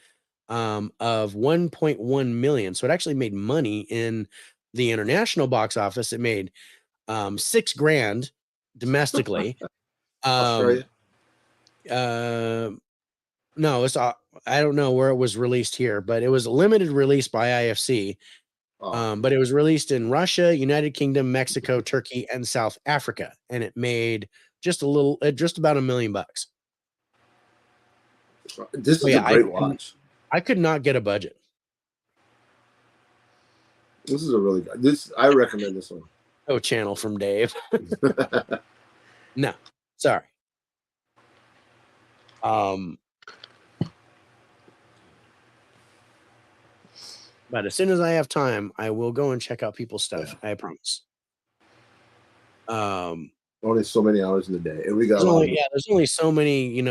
of 1.1 million. So it actually made money in the international box office. It made 6 grand domestically. Um, Australia. uh, no, I don't know where it was released here, but it was a limited release by IFC. Oh, But it was released in Russia, United Kingdom, Mexico, Turkey, and South Africa, and it made just about $1 million. this So is a yeah, great watch. I could not get a budget. This is a really good. This I recommend this one. Oh, channel from Dave. No, sorry. Um, but as soon as I have time, I will go and check out people's stuff. Yeah. I promise. Um, Only so many hours in the day, and we got a lot of. there's only so many,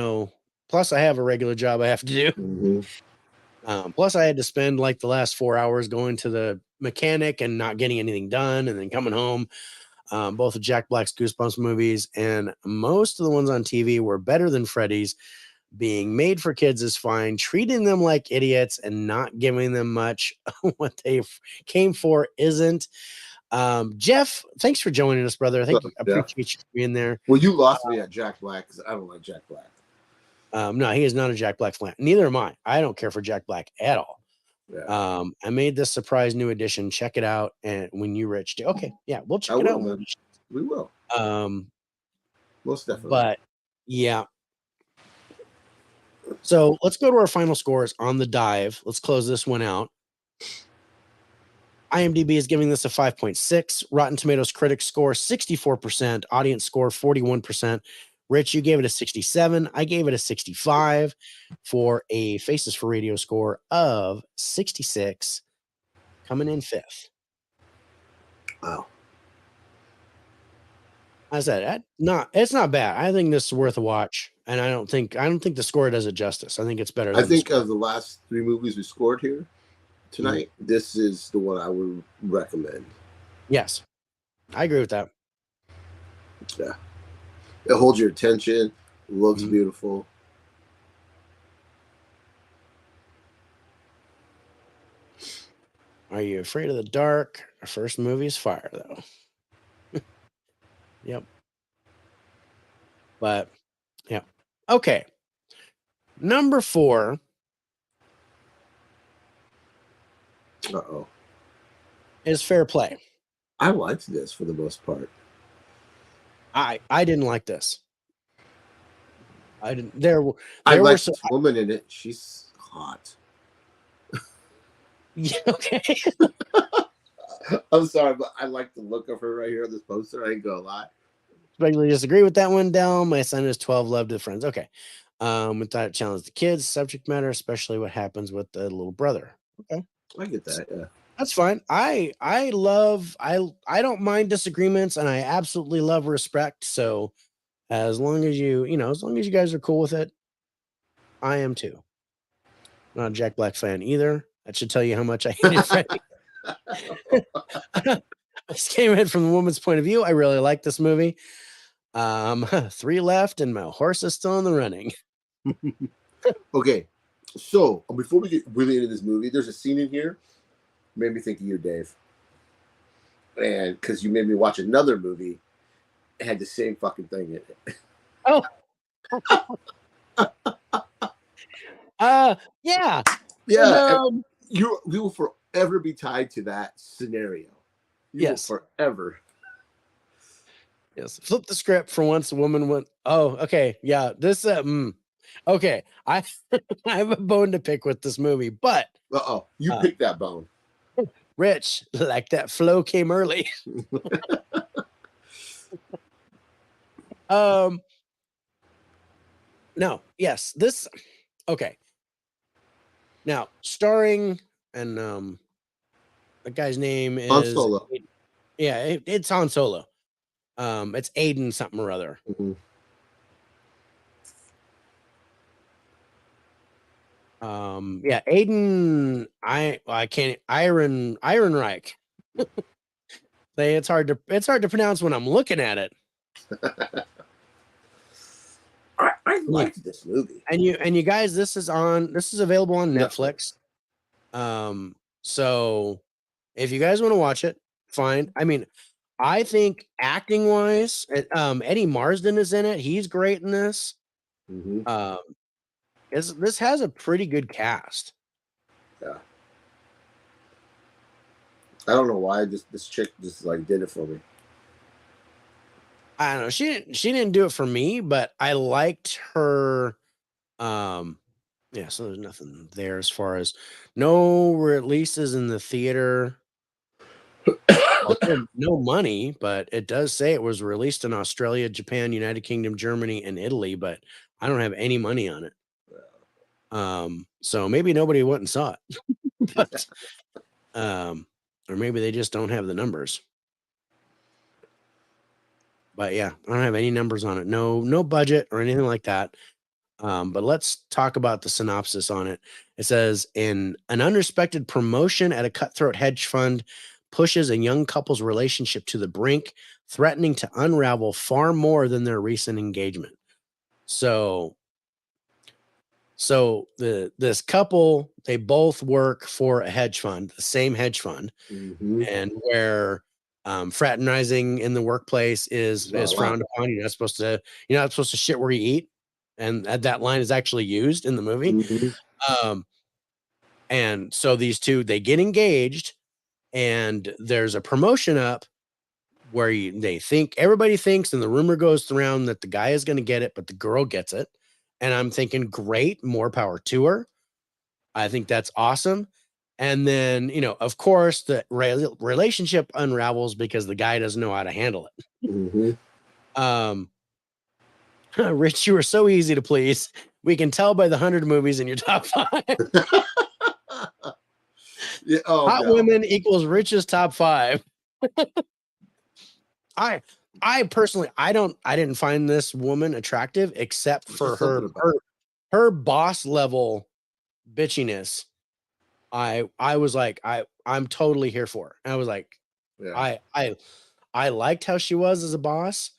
plus I have a regular job I have to do. Mm-hmm. Plus I had to spend like the last 4 hours going to the mechanic and not getting anything done and then coming home. Both of Jack Black's Goosebumps movies and most of the ones on TV were better than Freddy's. Being made for kids is fine. Treating them like idiots and not giving them much what they came for isn't. Jeff, thanks for joining us, brother. I appreciate you being there. Well, you lost me at Jack Black because I don't like Jack Black. No, he is not a Jack Black fan. Neither am I. I don't care for Jack Black at all. Yeah. I made this surprise new edition. Check it out, and when you Rich, okay, yeah, we'll check it out. Man. We will. Most definitely. But yeah. So let's go to our final scores on the dive. Let's close this one out. IMDb is giving this a 5.6. Rotten Tomatoes critics score 64%. Audience score 41%. Rich, you gave it a 67. I gave it a 65 for a Faces for Radio score of 66, coming in 5th. Wow. I said it's not bad. I think this is worth a watch, and I don't think the score does it justice. I think it's better. I think of the last 3 movies we scored here, tonight, this is the one I would recommend. Yes, I agree with that. Yeah, it holds your attention. Looks Mhm. beautiful. Are You Afraid of the Dark? Our first movie is Fire, though. Yep. But yeah. Okay. Number 4 Uh-oh. is Fair Play. I liked this for the most part. I didn't like this. I didn't. There I were like some. this woman in it. She's hot. Yeah, okay. I'm sorry, but I like the look of her right here on this poster. I ain't gonna lie. Respectfully disagree with that one, Dell. My son is 12. Love to friends. Okay. We thought it challenged the kids, subject matter, especially what happens with the little brother. Okay. I get that. Yeah. That's fine. I don't mind disagreements, and I absolutely love respect. So as long as as long as you guys are cool with it, I am too. Not a Jack Black fan either. That should tell you how much I hated Freddie. This came in from the woman's point of view. I really like this movie. 3 left, and my horse is still in the running. Okay, so before we get really into this movie, there's a scene in here made me think of you, Dave, and because you made me watch another movie, it had the same fucking thing in it. Oh, yeah, Yeah, and, you will forever be tied to that scenario. You yes, will forever. yes. Flip the script for once. A woman went, oh, okay, yeah. This, okay. I have a bone to pick with this movie, but You picked that bone. Rich, like that flow came early. No, yes, this okay. Now, starring and the guy's name Han is Solo. Yeah, it's Han Solo. It's Aiden something or other. Mm-hmm. Yeah, Aiden. I can't. Iron Reich. It's hard to pronounce when I'm looking at it. I liked this movie. And you guys, this is available on Netflix. So if you guys want to watch it, fine. I mean, I think acting wise, Eddie Marsden is in it. He's great in this. Mm-hmm. This has a pretty good cast. Yeah. I don't know why this chick just like did it for me. I don't know. She didn't do it for me, but I liked her. Yeah, so there's nothing there as far as no releases in the theater. No money, but it does say it was released in Australia, Japan, United Kingdom, Germany, and Italy, but I don't have any money on it. So maybe nobody went and saw it. But or maybe they just don't have the numbers. But yeah, I don't have any numbers on it. No budget or anything like that. But let's talk about the synopsis on it. It says, in an unexpected promotion at a cutthroat hedge fund pushes a young couple's relationship to the brink, threatening to unravel far more than their recent engagement. So this couple, they both work for a hedge fund, the same hedge fund, and where fraternizing in the workplace is frowned upon. You're not supposed to shit where you eat. And that line is actually used in the movie. Mm-hmm. And so these two, they get engaged, and there's a promotion up where everybody thinks, and the rumor goes around that the guy is going to get it, but the girl gets it. And I'm thinking, great, more power to her. I think that's awesome. And then, of course, the relationship unravels because the guy doesn't know how to handle it. Mm-hmm. Rich, you are so easy to please. We can tell by the 100 movies in your top 5. Yeah, Hot women equals Rich's top 5. I personally, I didn't find this woman attractive except for her boss level bitchiness. I was like, I'm totally here for it. And I was like, Yeah. I liked how she was as a boss.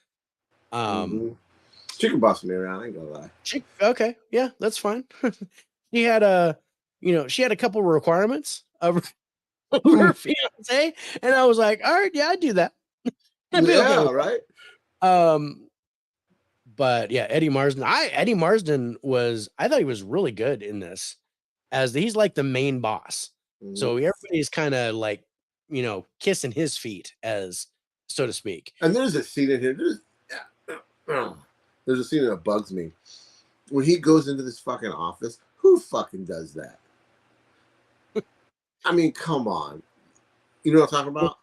Mm-hmm. She can boss me around. I ain't gonna lie. Okay, yeah, that's fine. She had she had a couple requirements of her fiance, and I was like, all right, yeah, I'd do that. I'd be okay Yeah, with right. that. But yeah, Eddie Marsden. Eddie Marsden I thought he was really good in this, as he's like the main boss. Mm-hmm. So everybody's kind of like, kissing his feet, as so to speak. And there's a scene in here. There's a scene that bugs me when he goes into this fucking office. Who fucking does that? I mean, come on. You know what I'm talking about?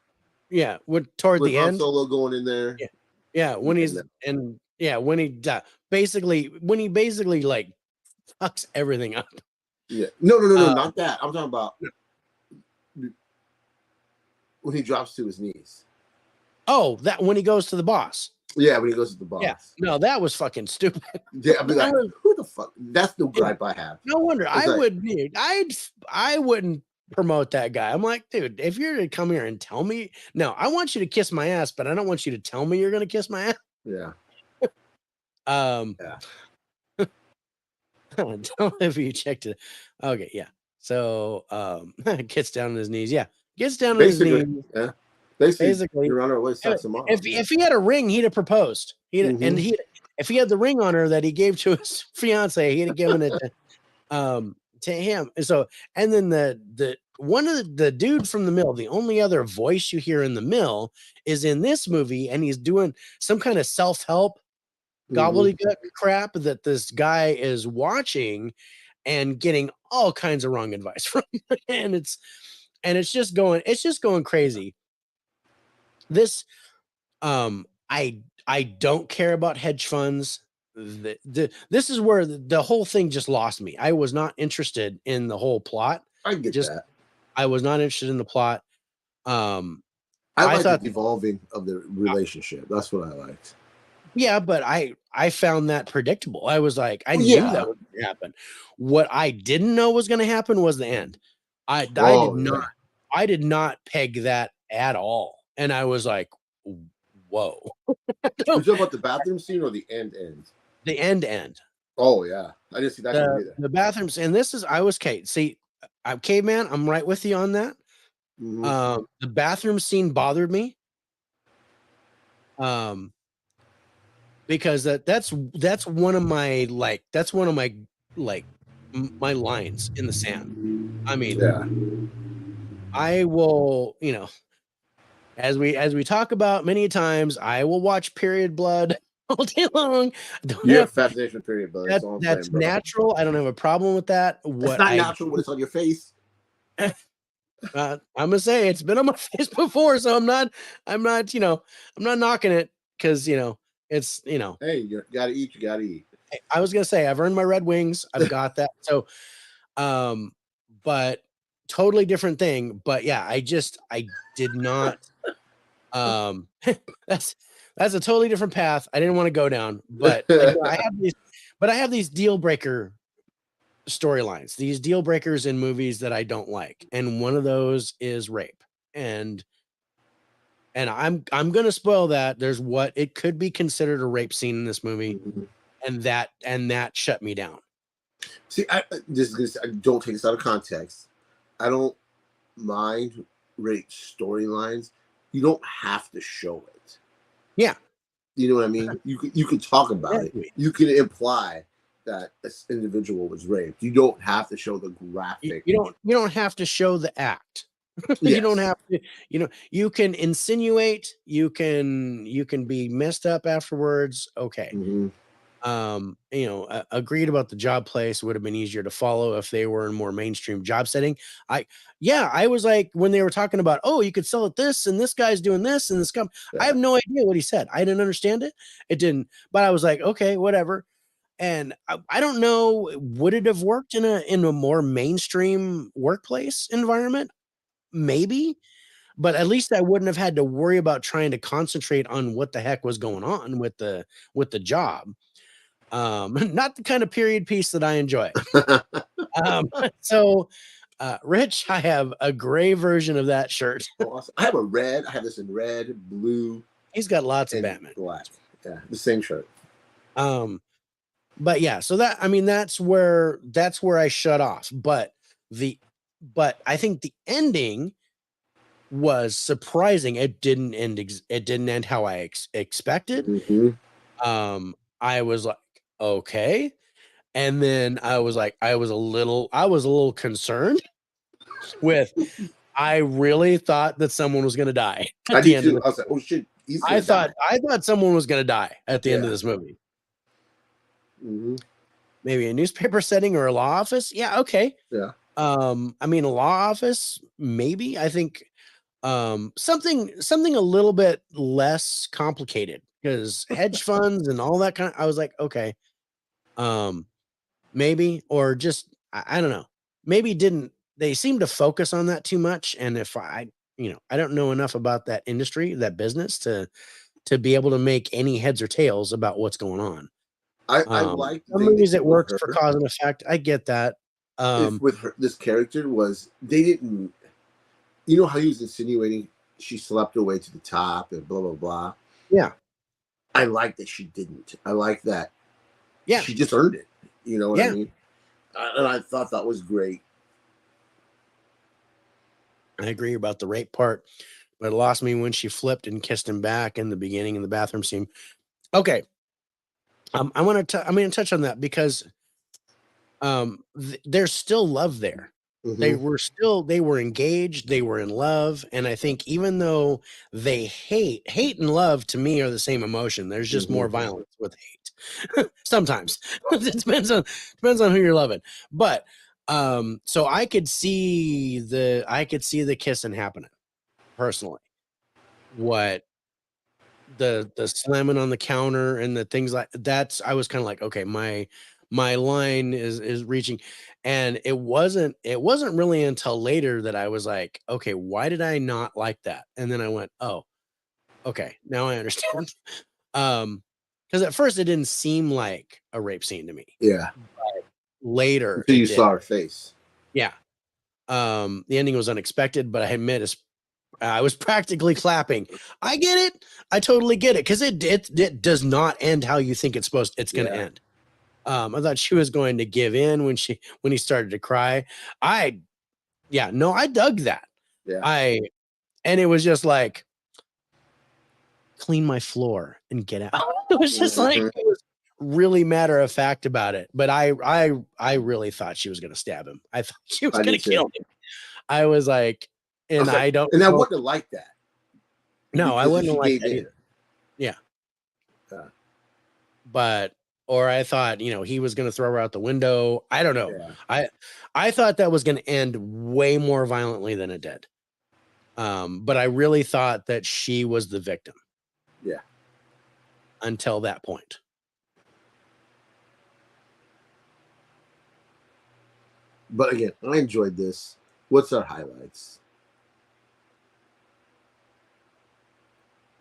Yeah, toward With the Han end. Solo going in there. Yeah, when he when he basically like fucks everything up. Yeah. No, not that. I'm talking about when he drops to his knees. Oh, that when he goes to the boss. Yeah, when he goes to the boss. Yeah, no, that was fucking stupid. Yeah, I'd be like, who the fuck? That's the gripe I have. No wonder. I wouldn't promote that guy. I'm like, dude, if you're to come here and tell me, no, I want you to kiss my ass, but I don't want you to tell me you're gonna kiss my ass. Yeah. Yeah. Don't know if you checked it. Okay, yeah. So gets down on his knees. Yeah, gets down on his knees. Yeah. Basically, Your Honor always sucks him off. If he had a ring, he'd have proposed. If he had the ring on her that he gave to his fiance, he'd have given it to him. And then the one of the dude from the mill, the only other voice you hear in the mill is in this movie, and he's doing some kind of self-help gobbledygook crap that this guy is watching and getting all kinds of wrong advice from. and it's just going crazy. This I don't care about hedge funds. This is where the whole thing just lost me. I was not interested in the whole plot. I get that. I was not interested in the plot. I liked the evolving of the relationship. That's what I liked. Yeah, but I found that predictable. I was like, I knew that was going to happen. What I didn't know was going to happen was the end. I did not peg that at all. And I was like, whoa. You talking about the bathroom scene or the end? The end. Oh yeah, I didn't see that either. The bathrooms, and I was Kate. See, I'm caveman. I'm right with you on that. The bathroom scene bothered me. Because that's one of my my lines in the sand. I mean, yeah. I will, as we talk about many times, I will watch period blood all day long. You have fascination with period blood. That's natural. I don't have a problem with that. It's not natural when it's on your face. I'm gonna say it's been on my face before, so I'm not knocking it because it's hey, you gotta eat. I was gonna say I've earned my Red Wings. I've got that. So, but totally different thing. But yeah, I did not. That's a totally different path. I didn't want to go down, but I have these deal breaker storylines, these deal breakers in movies that I don't like, and one of those is rape. And I'm gonna spoil that. There's what it could be considered a rape scene in this movie, and that shut me down. See, I don't take this out of context. I don't mind rape storylines. You don't have to show it. Yeah, you know what I mean. You can talk about it. You can imply that this individual was raped. You don't have to show the graphic. You don't have to show the act. You don't have to, you can insinuate, you can be messed up afterwards. Okay. Agreed about the job place would have been easier to follow if they were in more mainstream job setting. I was like, when they were talking about, oh, you could sell it this, and this guy's doing this, and this I have no idea what he said. I didn't understand it. It didn't, but I was like, okay, whatever. And I don't know, would it have worked in a more mainstream workplace environment? Maybe, but at least I wouldn't have had to worry about trying to concentrate on what the heck was going on with the job. Not the kind of period piece that I enjoy. So Rich, I have a gray version of that shirt. Oh, awesome. I have a red. I have this in red, blue, He's got lots of and Batman. black. Yeah, the same shirt. But yeah, so that, I mean, that's where I shut off. But I think the ending was surprising. It didn't end how I expected. Mm-hmm. I was like, okay. And then I was a little concerned with, I really thought that someone was going to die I at the did end of too. it. I was like, oh shit, he's I gonna die. thought someone was going to die at the end of Yeah. this movie. Mm-hmm. Maybe a newspaper setting or a law office. Yeah. Okay. Yeah. I mean, a law office, maybe. I think something a little bit less complicated, because hedge funds and all that kind of, I was like, okay. Maybe, or just, I don't know. Maybe didn't they seem to focus on that too much? And if I don't know enough about that industry, that business, to be able to make any heads or tails about what's going on. I like the Some thing they movies did it with works for her. cause and effect. I get that. If with her, this character was, they didn't, you know how he was insinuating she slept her way to the top and blah blah blah. Yeah. I like that she didn't. I like that. Yeah. She just earned it. You know what I Yeah. mean? And I thought that was great. I agree about the rape part, but it lost me when she flipped and kissed him back in the beginning in the bathroom scene. Okay. I'm going to touch on that because there's still love there. Mm-hmm. They were engaged, they were in love, and I think even though they hate and love, to me, are the same emotion. There's just more violence with hate. Sometimes it depends on who you're loving. But so I could see the kissing happening personally. What the slamming on the counter and the things like that's, I was kind of like, okay, my line is reaching. And it wasn't really until later that I was like, okay, why did I not like that? And then I went, oh, okay, now I understand. Because at first it didn't seem like a rape scene to me. Yeah. But later Until you saw her face. Yeah. The ending was unexpected, but I admit I was practically clapping. I get it. I totally get it, because it does not end how you think it's going to end. I thought she was going to give in when he started to cry. I dug that. Yeah. And it was just like, clean my floor and get out. It was just like, it was really matter of fact about it. But I really thought she was going to stab him. I thought she was going to kill him. I was like, and I don't. And I wouldn't have liked that. No, I wouldn't have liked that either. Yeah. But, or I thought, he was going to throw her out the window. I don't know. Yeah. I thought that was going to end way more violently than it did. But I really thought that she was the victim. Yeah. Until that point. But again, I enjoyed this. What's our highlights?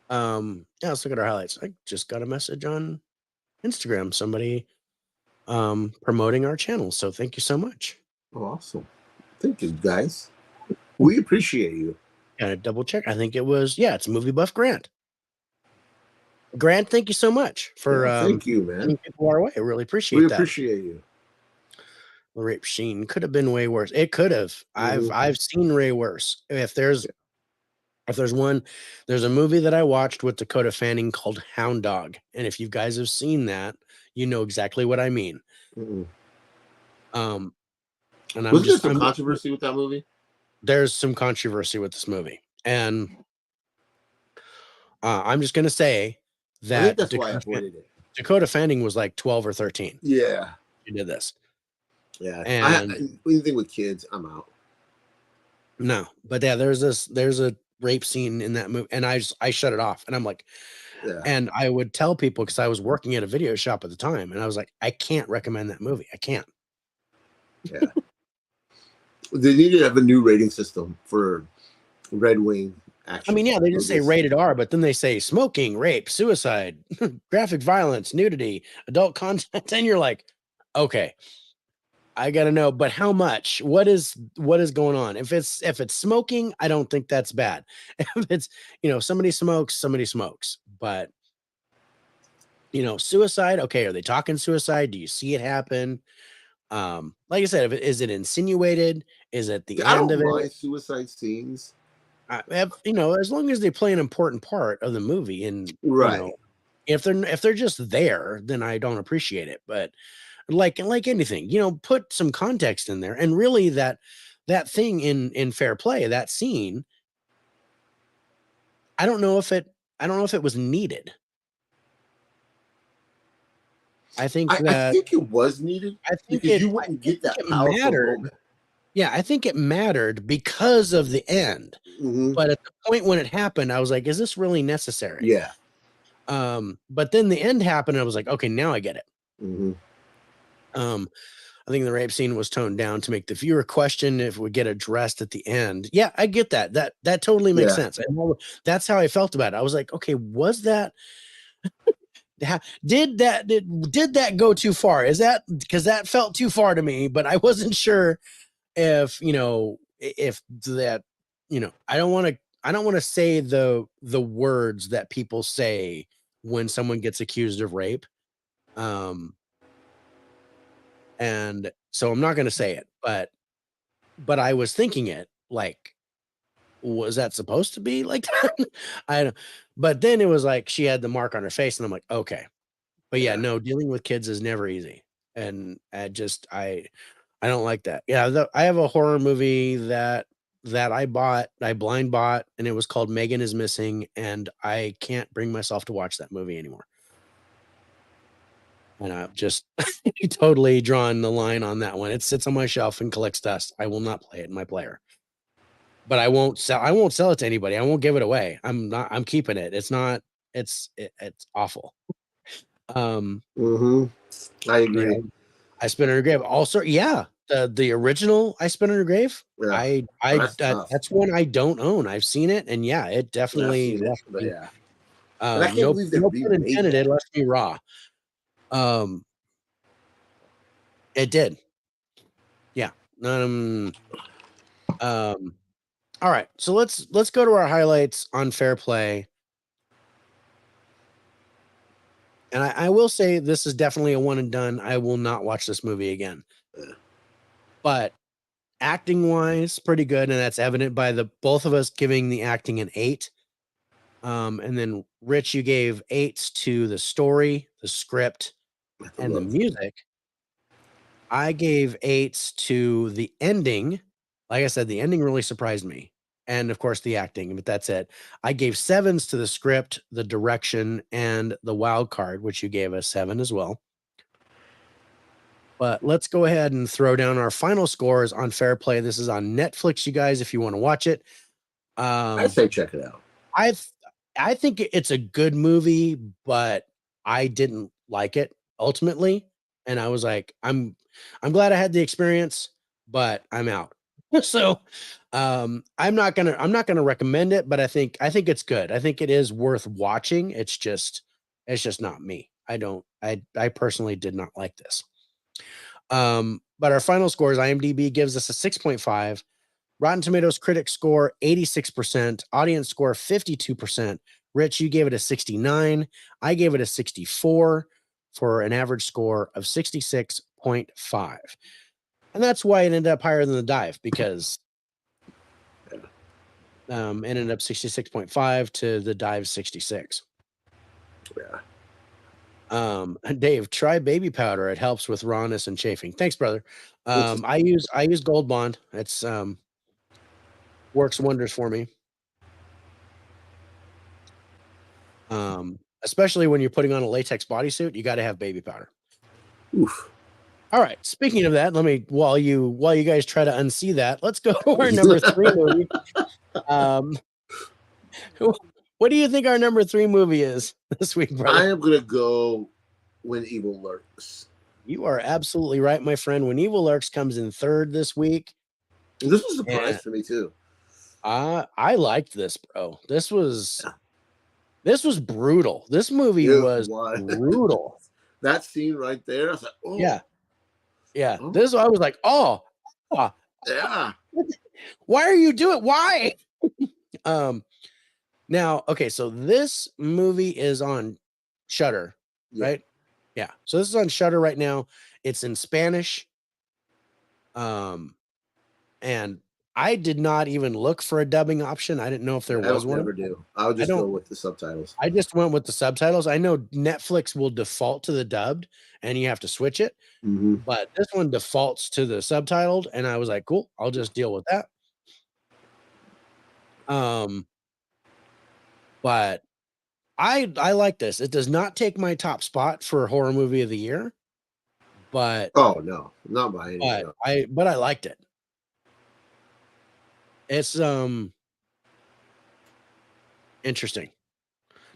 Let's look at our highlights. I just got a message on Instagram, somebody promoting our channel, so thank you so much. Awesome. Thank you, guys. We appreciate you. Gotta double check. I think it was, it's Movie Buff Grant. Grant, thank you so much for thank you, man. People our way. I really appreciate that. We appreciate you. The rape scene could have been way worse. It could have. I've seen way worse. If there's one, there's a movie that I watched with Dakota Fanning called Hound Dog, and if you guys have seen that, you know exactly what I mean. Mm-mm. And was there some controversy with that movie? There's some controversy with this movie, and I'm just gonna say that I think that's why I avoided it. Dakota Fanning was like 12 or 13. Yeah, she did this. Yeah, and anything with kids, I'm out. No, but yeah, there's a rape scene in that movie, and I shut it off, and I'm like, and I would tell people, because I was working at a video shop at the time, and I was like, I can't recommend that movie. I can't. Yeah. They need to have a new rating system for Red Wing action. I mean, they just say rated R, but then they say smoking, rape, suicide, graphic violence, nudity, adult content, and you're like, okay. I gotta know, but how much? What is going on? If it's smoking, I don't think that's bad. If it's somebody smokes, somebody smokes. But suicide, okay, are they talking suicide? Do you see it happen? Like I said, is it insinuated? Is it the I end don't of it? mind suicide scenes. As long as they play an important part of the movie, and Right. if they're just there, then I don't appreciate it. But like anything, put some context in there. And really, that thing in Fair Play, that scene, I don't know if it was needed. I think I that think it was needed I think because it you I wouldn't I get think that it powerful mattered. moment. Yeah, I think it mattered because of the end. Hmm. But at the point when it happened, I was like, is this really necessary? Yeah. But then the end happened, and I was like, okay, now I get it. Hmm. Um, I think the rape scene was toned down to make the viewer question if it would get addressed at the end. Yeah, I get that. That totally makes Yeah. sense. And that's how I felt about it. I was like, okay, was that did that go too far? Is that because that felt too far to me, but I wasn't sure if that, I don't want to say the words that people say when someone gets accused of rape. Um, and so I'm not going to say it, but I was thinking it like, was that supposed to be like that? I don't, but then it was like she had the mark on her face, and I'm like, okay. But yeah, Yeah. no, dealing with kids is never easy. And I don't like that. Yeah, I have a horror movie that I blind bought, and it was called Megan is Missing, and I can't bring myself to watch that movie anymore. And I've just totally drawn the line on that one. It sits on my shelf and collects dust. I will not play it in my player. But I won't sell it to anybody. I won't give it away. I'm keeping it. It's awful. Um, Hmm. I you agree. know, I Spit on Her Grave. Also, yeah, the original I Spit on Her Grave. Yeah. That's tough. That's one I don't own. I've seen it, and yeah, it Yeah, I've definitely seen it, left but me. yeah. And I can't No, believe they no pun remade intended. It that. left me raw. Um, it did. Yeah. Um. Um. All right. So let's go to our highlights on Fair Play. And I will say this is definitely a one and done. I will not watch this movie again. Yeah. But acting wise, pretty good, and that's evident by the both of us giving the acting an 8. And then Rich, you gave 8s to the story, the script, I and the love music. I gave 8s to the ending. Like I said, the ending really surprised me. And of course, the acting, but that's it. I gave 7s to the script, the direction, and the wild card, which you gave a 7 as well. But let's go ahead and throw down our final scores on Fair Play. This is on Netflix, you guys, if you want to watch it. I say check it out. I I think it's a good movie, but I didn't like it ultimately, and I was like, I'm glad I had the experience, but I'm out. So, I'm not gonna recommend it, but I think it's good. I think it is worth watching. It's just not me. I personally did not like this. But our final scores, IMDb gives us a 6.5. Rotten Tomatoes critic score 86%, audience score 52%. Rich, you gave it a 69. I gave it a 64 for an average score of 66.5. And that's why it ended up higher than the dive, because it ended up 66.5 to the dive 66. Yeah. Dave, try baby powder. It helps with rawness and chafing. Thanks, brother. Which is I use Gold Bond. It's works wonders for me. Especially when you're putting on a latex bodysuit, you got to have baby powder. oof. All right. Speaking of that, let me while you guys try to unsee that, let's go to our number 3 movie. Um, what do you think our number 3 movie is this week, brother? I am gonna go When Evil Lurks. You are absolutely right, my friend. When Evil Lurks comes in third this week, And this was a and surprise for me too. I liked this, bro. This was brutal. This movie It was was brutal. that scene right there. I was like, oh, Yeah. Yeah, Oh, this I was like, oh, yeah. why are you doing? Why? um, now, okay, so this movie is on Shutter, Yeah. right? Yeah, so this is on Shutter right now. It's in Spanish. And I did not even look for a dubbing option. I didn't know if there I was don't one. never do. I would I just go don't. with the subtitles. I just went with the subtitles. I know Netflix will default to the dubbed, and you have to switch it. Mm-hmm. But this one defaults to the subtitled, and I was like, cool, I'll just deal with that. Um, but I like this. It does not take my top spot for horror movie of the year, but Oh no, not by any. No. I liked it. It's interesting.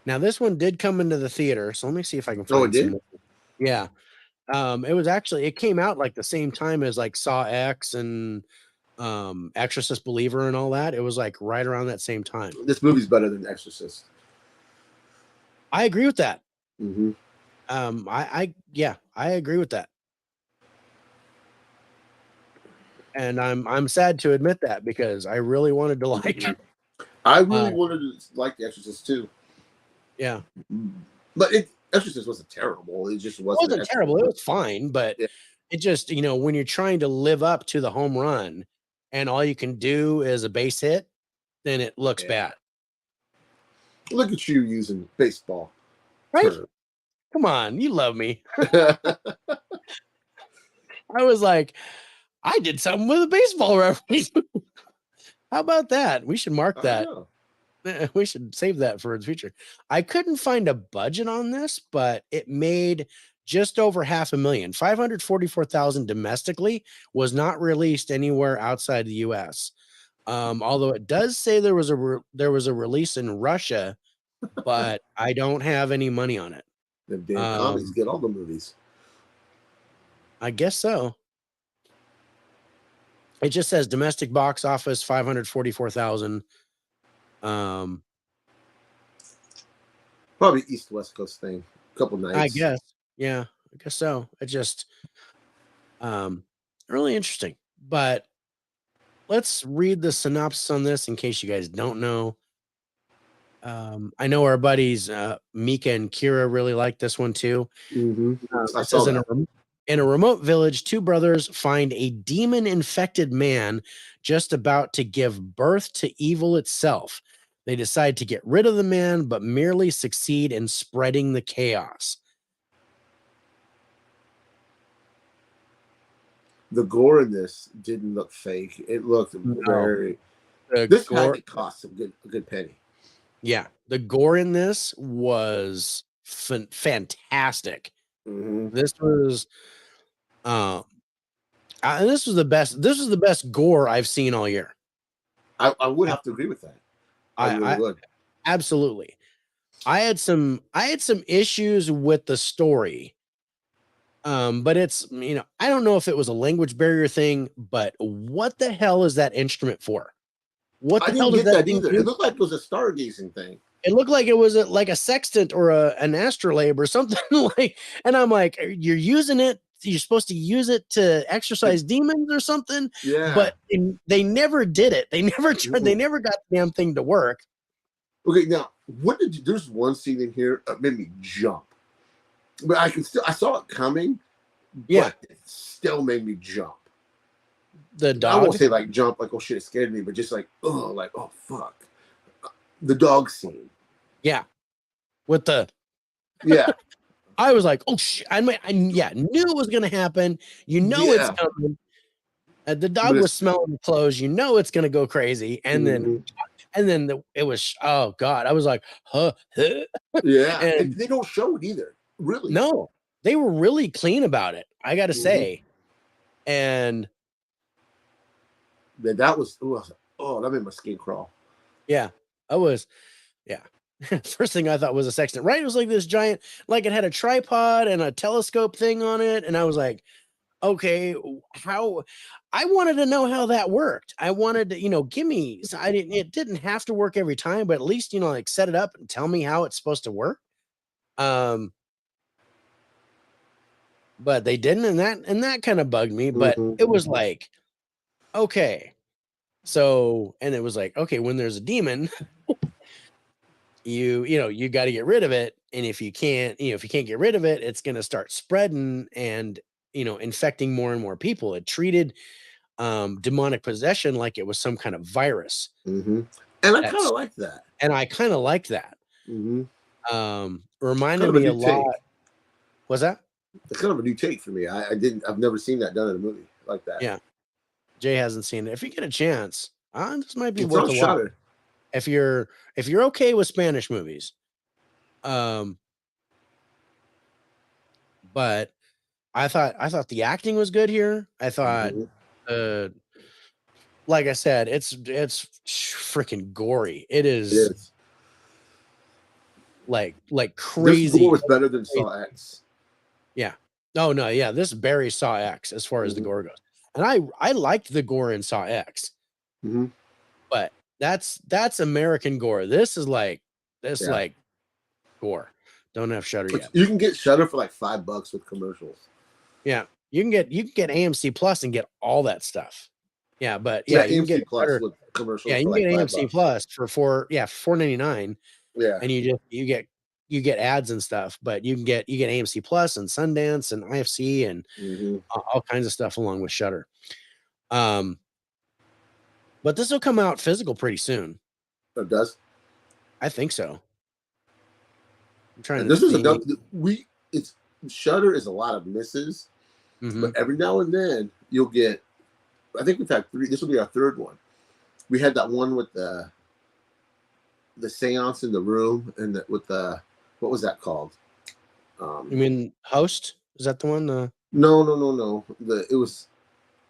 Now this one did come into the theater, so let me see if I can Oh, it find some did. more. Yeah. It was actually it came out like the same time as like Saw X and Exorcist Believer and all that. It was like right around that same time. This movie's better than Exorcist. I agree with that. Mm-hmm. I agree with that. And I'm sad to admit that because I really wanted to like it. I really wanted to like The Exorcist too. Yeah. But Exorcist wasn't terrible. It just Wasn't terrible. It was fine, but yeah. it just, when you're trying to live up to the home run and all you can do is a base hit, then it looks bad. Look at you using baseball. Right? Come on, you love me. I was like, I did something with a baseball reference. How about that? We should mark that. We should save that for the future. I couldn't find a budget on this, but it made just over $500,000. 544,000 domestically, was not released anywhere outside the US. Although it does say there was a release in Russia, but I don't have any money on it. The damn commies get all the movies. I guess so. It just says domestic box office 544,000. Probably East West Coast thing. A couple nights. I guess. Yeah, I guess so. It just really interesting. But let's read the synopsis on this in case you guys don't know. I know our buddies Mika and Kira really like this one too. Mm-hmm. It says in a remote village, two brothers find a demon-infected man just about to give birth to evil itself. They decide to get rid of the man, but merely succeed in spreading the chaos. The gore in this didn't look fake. It looked very. This had to cost a good penny. Yeah, the gore in this was fantastic. Mm-hmm. This was, this was the best. This was the best gore I've seen all year. I would have to agree with that. I really would. Absolutely. I had some issues with the story. But it's, I don't know if it was a language barrier thing, but what the hell is that instrument for? What the hell does that either? It looked like it was a stargazing thing. It looked like it was like a sextant or an astrolabe or something like. And I'm like, you're using it. You're supposed to use it to exorcise demons or something. Yeah. But they never did it. They never tried. They never got the damn thing to work. Okay, now there's one scene in here that made me jump. But I saw it coming. Yeah. But it still made me jump. The dog. I won't say like jump, like, oh shit, it scared me, but just like, oh fuck. The dog scene. Yeah. With the. Yeah. I was like, oh shit. I knew it was going to happen. It's coming. The dog was smelling the clothes. It's going to go crazy. And then it was, oh God. I was like, huh. Yeah. And they don't show it either. Really? No, they were really clean about it. I got to say. And that was, that made my skin crawl. Yeah, First thing I thought was a sextant, right? It was like this giant, like it had a tripod and a telescope thing on it. And I was like, okay, how? I wanted to know how that worked. I wanted to, it didn't have to work every time, but at least, like set it up and tell me how it's supposed to work. but they didn't, and that kind of bugged me. But Mhm. it was like, okay, so, and it was like, okay, when there's a demon, you got to get rid of it, and if you can't, if you can't get rid of it, it's going to start spreading and infecting more and more people. It treated demonic possession like it was some kind of virus. Mhm. And I kind That's of like that. and I kind of liked that. Mhm. Kind Reminded of a me a new lot. take. Was that? It's kind of a new take for me. I've never seen that done in a movie like that. Yeah. Jay hasn't seen it. If you get a chance, this might be It's on worth a watch. Shudder. If you're okay with Spanish movies. Um, but I thought the acting was good here. I thought Mhm. uh like I said, it's freaking gory. It It is is. like This crazy. gore is better than crazy. Saw X. Yeah. Oh no, yeah. This Barry Saw X as far as the Mhm. gore goes. And I liked the gore in Saw X, Mhm. but that's American gore. This Yeah. like gore. Don't have Shutter But yet. you can get Shudder for like $5 with commercials. Yeah. You can get AMC Plus and get all that stuff. Yeah, but yeah, Yeah, you can get AMC Plus Shutter. with Yeah, commercials you for can like get five AMC bucks. Plus for $4.99, Yeah. and you get ads and stuff, but you get AMC Plus and Sundance and IFC and Mhm. all kinds of stuff along with Shutter. Um, but this will come out physical pretty soon. It does. I think so. I'm trying And to this is see. another it's Shudder is a lot of misses, Hmm. but every now and then you'll get I think we've had three. This will be our third one. We had that one with the seance in the room and with the what was that called? You Um, mean Host? Is that the one? no. It was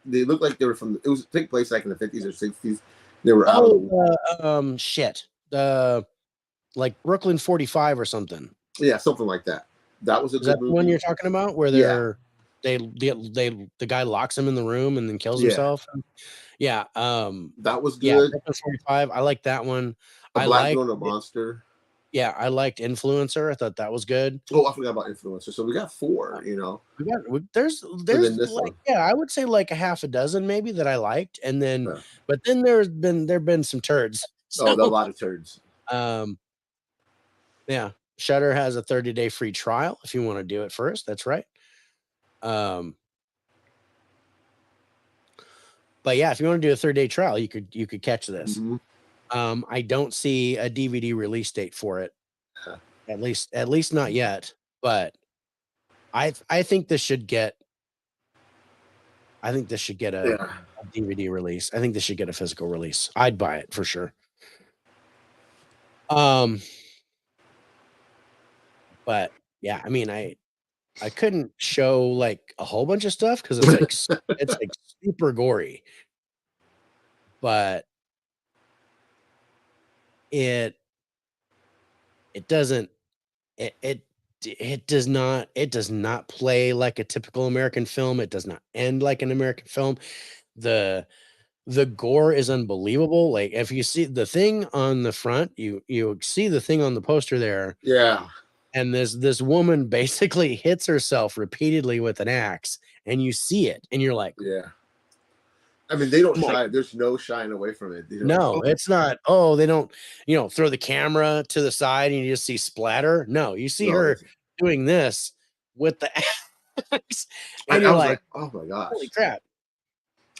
they looked like they were from it was take place like in the 50s or 60s. They were out Oh, on shit. The like Brooklyn 45 or something. yeah, something like that. That was a Is that good the one movie. you're talking about where Yeah, the guy locks him in the room and then kills yeah, himself? Yeah, that was yeah, good. Brooklyn 45. I like that one. A I Black Girl like and a Monster. Yeah, I liked Influencer. I thought that was good. Oh, I forgot about Influencer. So we got four, Uh, there's and then there's this like, one. yeah, I would say like a half a dozen maybe that I liked, and then Yeah. but then there've been some turds. Oh, a So, lot of turds. um, yeah, Shutter has a 30-day free trial if you want to do it first. That's right. Um, but yeah, if you want to do a 30-day trial, you could catch this. Mhm. I don't see a DVD release date for it, at least not yet. But I think this should get I think this should get Yeah. a DVD release. I think this should get a physical release. I'd buy it for sure. Um, but yeah, I mean, I couldn't show like a whole bunch of stuff because it's like super gory, but it it doesn't it it it does not play like a typical American film. It does not end like an American film. The the gore is unbelievable. Like if you see the thing on the front, you see the thing on the poster there, Yeah. and this woman basically hits herself repeatedly with an axe, and you see it, and you're like, Yeah. I mean, they don't oh my, shy. There's no shying away from it. You're like, no, oh it's not. Oh, they don't, throw the camera to the side and you just see splatter. No, you see no. her doing this with the axe, and I you're was like, like, oh my holy gosh. crap.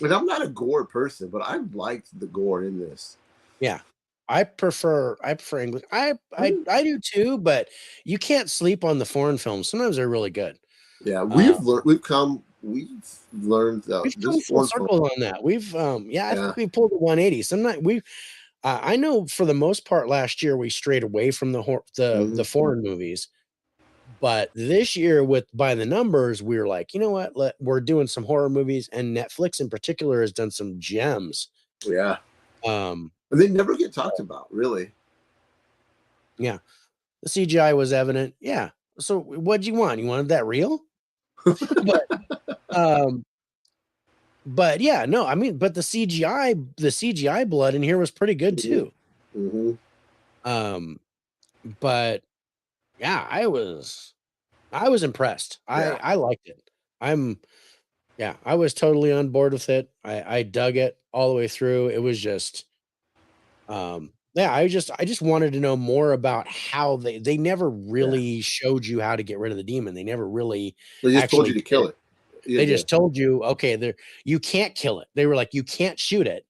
And I'm not a gore person, but I liked the gore in this. Yeah. I prefer English. I do too, but you can't sleep on the foreign films. Sometimes they're really good. Yeah, Uh, we've learned we've this come full one film. circle on that. I Yeah. think we pulled a 180. Sometimes I know for the most part last year we strayed away from the Mhm. foreign movies, but this year with By the Numbers, we were like, you know what? We're doing some horror movies, and Netflix in particular has done some gems. Yeah. Um, And they never get talked about, really. yeah, the CGI was evident. Yeah. So what'd you want? You wanted that real? But um, but yeah, no, I mean, but the CGI blood in here was pretty good Mhm. too. Mhm. Um, but yeah, I was impressed. I Yeah. I liked it. I was totally on board with it. I dug it all the way through. It was just, yeah, I just wanted to know more about how they never Yeah. really showed you how to get rid of the demon. They never really They just told you actually to did kill it. it. Yeah, They yeah. just told you, okay, you can't kill it. They were like, you can't shoot it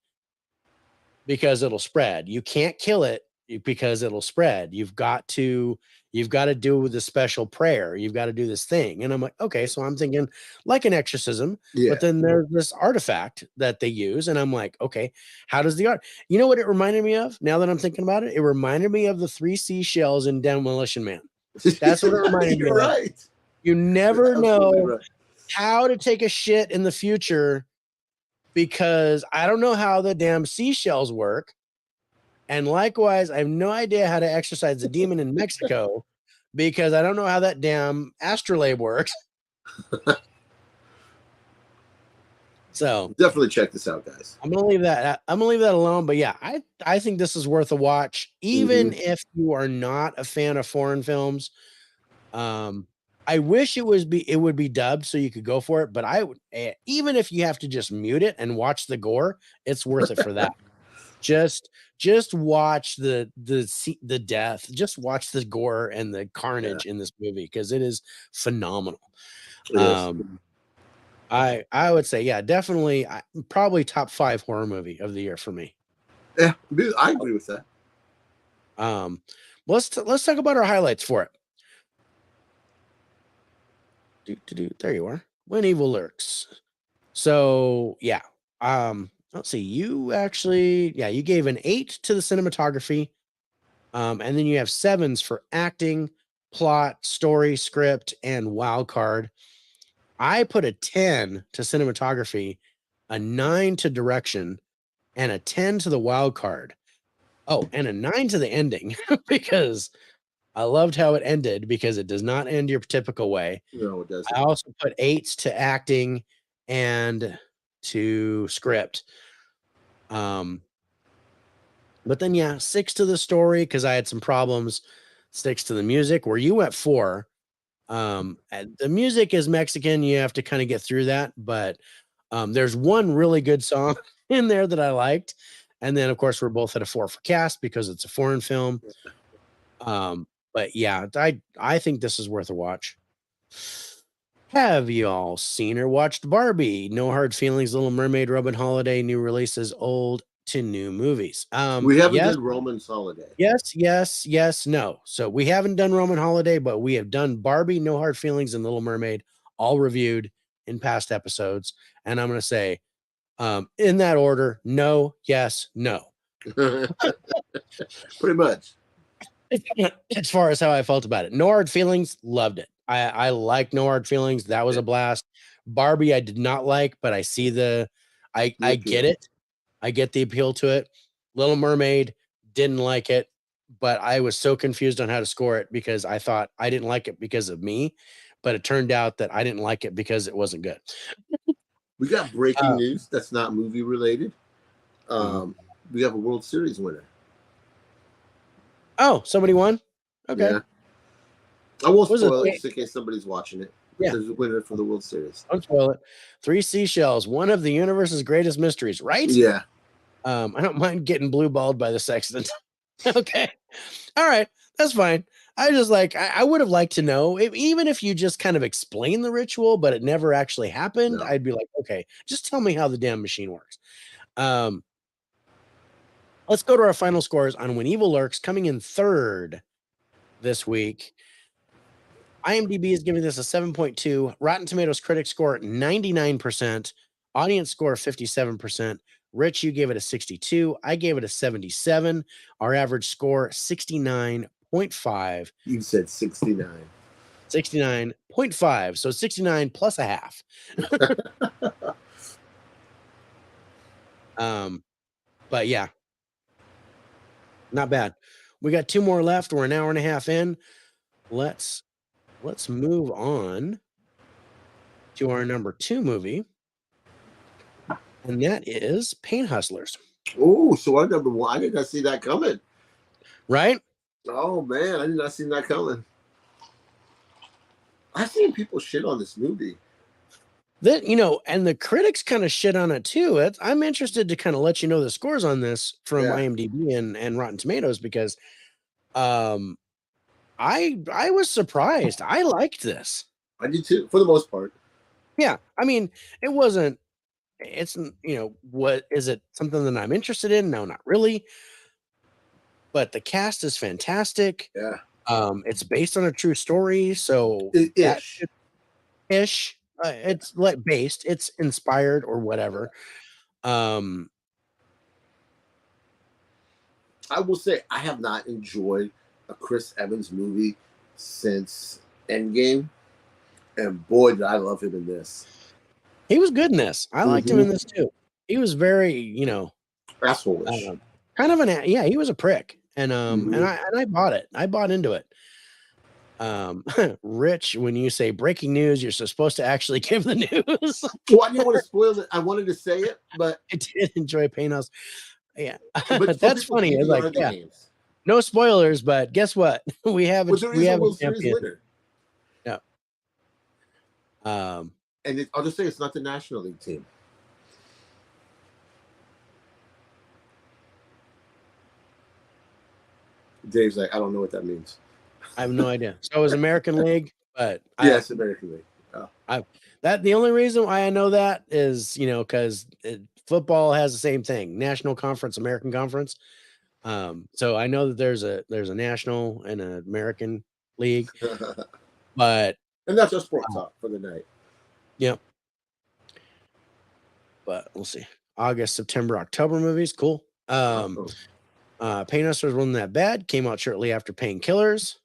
because it'll spread. You can't kill it because it'll spread. You've got to do the special prayer. You've got to do this thing. And I'm like, okay, so I'm thinking like an exorcism, but Yeah. then there's this artifact that they use. And I'm like, okay, how does the art, you know what it reminded me of now that I'm thinking about it? It reminded me of the 3 seashells in Demolition Man. That's what it reminded me You're of. right. You never You're absolutely know right. how to take a shit in the future because I don't know how the damn seashells work. And likewise, I have no idea how to exercise the demon in Mexico because I don't know how that damn astrolabe works. So Definitely check this out, guys. I'm gonna leave that. I'm gonna leave that alone. But yeah, I think this is worth a watch, even if you are not a fan of foreign films. I wish it would be dubbed so you could go for it, but I would even if you have to just mute it and watch the gore, it's worth it for that. Just watch the death. Just watch the gore and the carnage in this movie because it is phenomenal. Yes. I would say yeah, definitely probably top 5 horror movie of the year for me. Yeah, I agree with that. Let's talk about our highlights for it. There you are. When Evil Lurks. So yeah. Let's see. You actually, yeah, you gave an 8 to the cinematography. And then you have 7s for acting, plot, story, script, and wild card. I put a 10 to cinematography, a 9 to direction, and a 10 to the wild card. Oh, and a 9 to the ending because I loved how it ended because it does not end your typical way. No, it doesn't. I also put 8s to acting and to script. But then yeah, 6 to the story because I had some problems. 6 to the music, where you went 4. The music is Mexican. You have to kind of get through that, but there's one really good song in there that I liked, and then of course we're both at a 4 for cast because it's a foreign film. But yeah, I think this is worth a watch. Have you all seen or watched Barbie? No Hard Feelings, Little Mermaid, Robin Holiday, new releases, old to new movies. We haven't Yes, done Roman's Holiday. yes, no. So we haven't done Roman Holiday, but we have done Barbie, No Hard Feelings, and Little Mermaid, all reviewed in past episodes. And I'm going to say, in that order, no, yes, no. Pretty much. As far as how I felt about it, No Hard Feelings, loved it. I like No Hard Feelings. That was a blast. Barbie, I did not like, but I see I get it. I get the appeal to it. Little Mermaid, didn't like it, but I was so confused on how to score it because I thought I didn't like it because of me, but it turned out that I didn't like it because it wasn't good. We got breaking news that's not movie related. We have a World Series winner. Oh, somebody won? Okay. Yeah. I won't spoil it just in case somebody's watching it. Yeah. There's a winner for the World Series. Don't spoil it. 3 seashells, one of the universe's greatest mysteries, right? Yeah. I don't mind getting blue balled by the sextant. Okay. All right. That's fine. I just like, I would have liked to know, even if you just kind of explain the ritual, but it never actually happened, I'd be like, okay, just tell me how the damn machine works. Let's go to our final scores on When Evil Lurks, coming in 3rd this week. IMDb is giving this a 7.2. Rotten Tomatoes critic score 99%. Audience score 57%. Rich, you gave it a 62. I gave it a 77. Our average score 69.5. You said 69. 69.5. So 69 plus a half. But yeah, not bad. We got 2 more left. We're an hour and a half in. Let's move on to our number 2 movie, and that is Paint Hustlers. Oh, so our number 1. I did not see that coming. Right? Oh man, I did not see that coming. I've seen people shit on this movie. That and the critics kind of shit on it too. I'm interested to kind of let you know the scores on this from Yeah, IMDb and Rotten Tomatoes because um I was surprised. I liked this. I did too, for the most part. Yeah, I mean, it wasn't. What is it? Something that I'm interested in? No, not really. But the cast is fantastic. Yeah, It's based on a true story, so that ish. ish. It's like based. It's inspired or whatever. Um, I will say I have not enjoyed a Chris Evans movie since Endgame, and boy, did I love him in this. he was good in this. I liked him Mm-hmm. in this too. He was very, Asshole-ish. kind of yeah. He was a prick, and Mm-hmm. I bought it. I bought into it. Rich, when you say breaking news, you're supposed to actually give the news. Well, I didn't want to spoil it. I wanted to say it, but I did enjoy Painhouse. Yeah, some that's people funny. It's like, DVR the yeah, games. no spoilers, but guess what? we have a But there we is a have a World Series champion. winner, Yeah. Um. and I'll just say it's not the National League team. Dave's like, I don't know what that means. I have no idea. So it was American League, but Yes, American League. Oh. the only reason why I know that is because football has the same thing: National Conference, American Conference. So I know that there's a national and an American league, but And that's our sport talk for the night. yep. But we'll see. August, September, October movies, cool. Painkillers wasn't that bad. Came out shortly after Painkillers.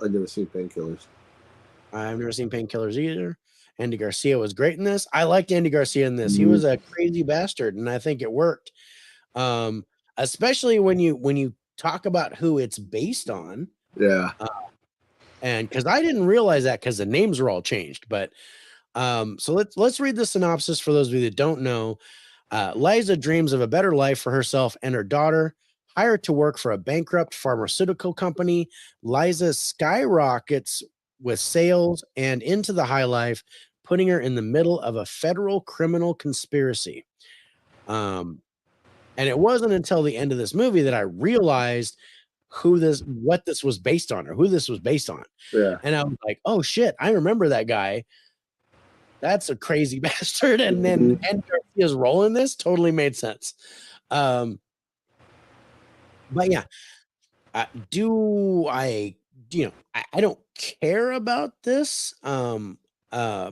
I've never seen Painkillers. I've never seen Painkillers either. Andy Garcia was great in this. I liked Andy Garcia in this. He was a crazy bastard, and I think it worked. Especially when you talk about who it's based on. Yeah. And because I didn't realize that because the names were all changed. But so let's read the synopsis for those of you that don't know. Liza dreams of a better life for herself and her daughter. Hired to work for a bankrupt pharmaceutical company, Liza skyrockets with sales and into the high life, putting her in the middle of a federal criminal conspiracy. And it wasn't until the end of this movie that I realized what this was based on or who this was based on. Yeah. And I was like, oh shit, I remember that guy. That's a crazy bastard. And then Andy Garcia's role in this totally made sense. But yeah, I don't care about this. Well, I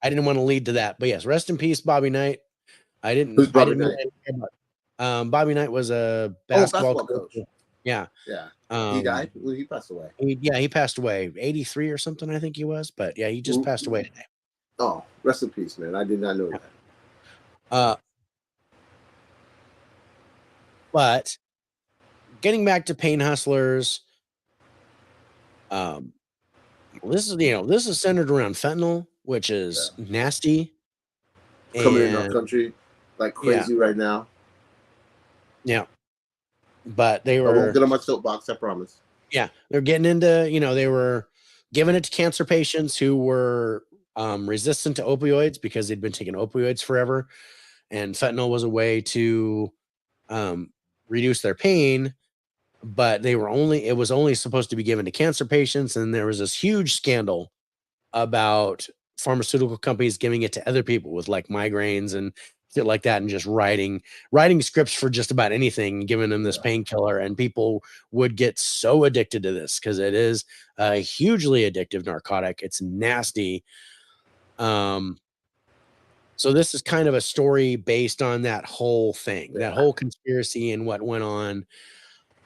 didn't want to lead to that, but yes, rest in peace, Bobby Knight. Who's Bobby Knight? Bobby Knight was a basketball coach. Yeah. Yeah. He died. He passed away. He passed away, 83 or something, I think he was. But yeah, he just passed away today. Oh, rest in peace, man. I did not know that. But getting back to Pain Hustlers, this is centered around fentanyl, which is nasty. Coming in our country like crazy right now. Yeah. But they I were won't get on my soapbox, I promise. Yeah, they're getting into, they were giving it to cancer patients who were resistant to opioids because they'd been taking opioids forever. And fentanyl was a way to reduce their pain, but it was only supposed to be given to cancer patients. And there was this huge scandal about pharmaceutical companies giving it to other people with like migraines and shit like that, and just writing scripts for just about anything, giving them this painkiller, and people would get so addicted to this because it is a hugely addictive narcotic. It's nasty. So this is kind of a story based on that whole thing, that whole conspiracy and what went on.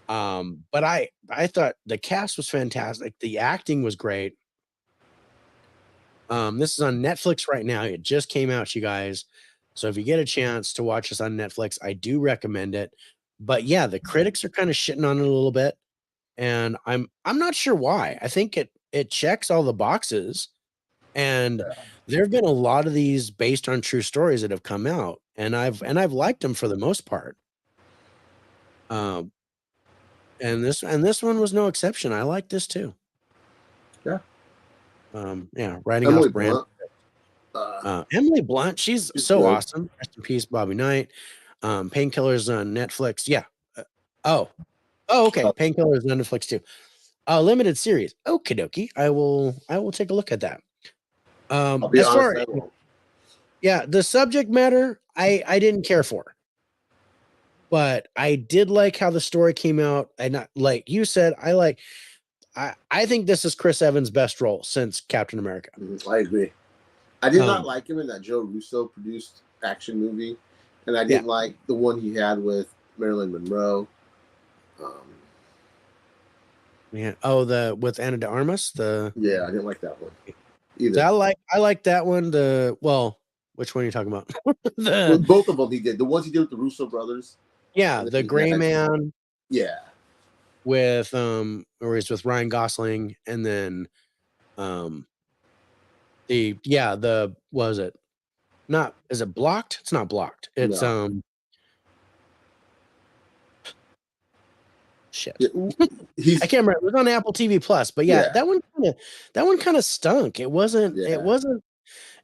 But I thought the cast was fantastic. The acting was great. This is on Netflix right now. It just came out, you guys. So if you get a chance to watch this on Netflix, I do recommend it. But yeah, the critics are kind of shitting on it a little bit, and I'm not sure why. I think it checks all the boxes, and there have been a lot of these based on true stories that have come out, and I've liked them for the most part. And this one was no exception. I like this too. Yeah. Writing off Brand. Emily Blunt, she's She's so good. awesome. Rest in peace, Bobby Knight. Painkillers on Netflix. Yeah. Oh, okay. Painkillers on Netflix too. Limited series. Okie dokie. I will take a look at that. I'll be As honest, far I won't. yeah, the subject matter I didn't care for, but I did like how the story came out. And not like you said, I think this is Chris Evans' best role since Captain America. I agree. I did not Um, like him in that Joe Russo produced action movie, and I Yeah. didn't like the one he had with Marilyn Monroe. Yeah. Oh, with Anna de Armas. Yeah, I didn't like that one So either. I like that one. Which one are you talking about? Well, both of them he did. The ones he did with the Russo brothers. Yeah, And the then Gray Man Yeah. with or he's with Ryan Gosling, and then the was it? Not is it Blocked? It's not Blocked. It's No. shit. Yeah, I can't remember. It was on Apple TV Plus, but yeah, that one kind of stunk. It wasn't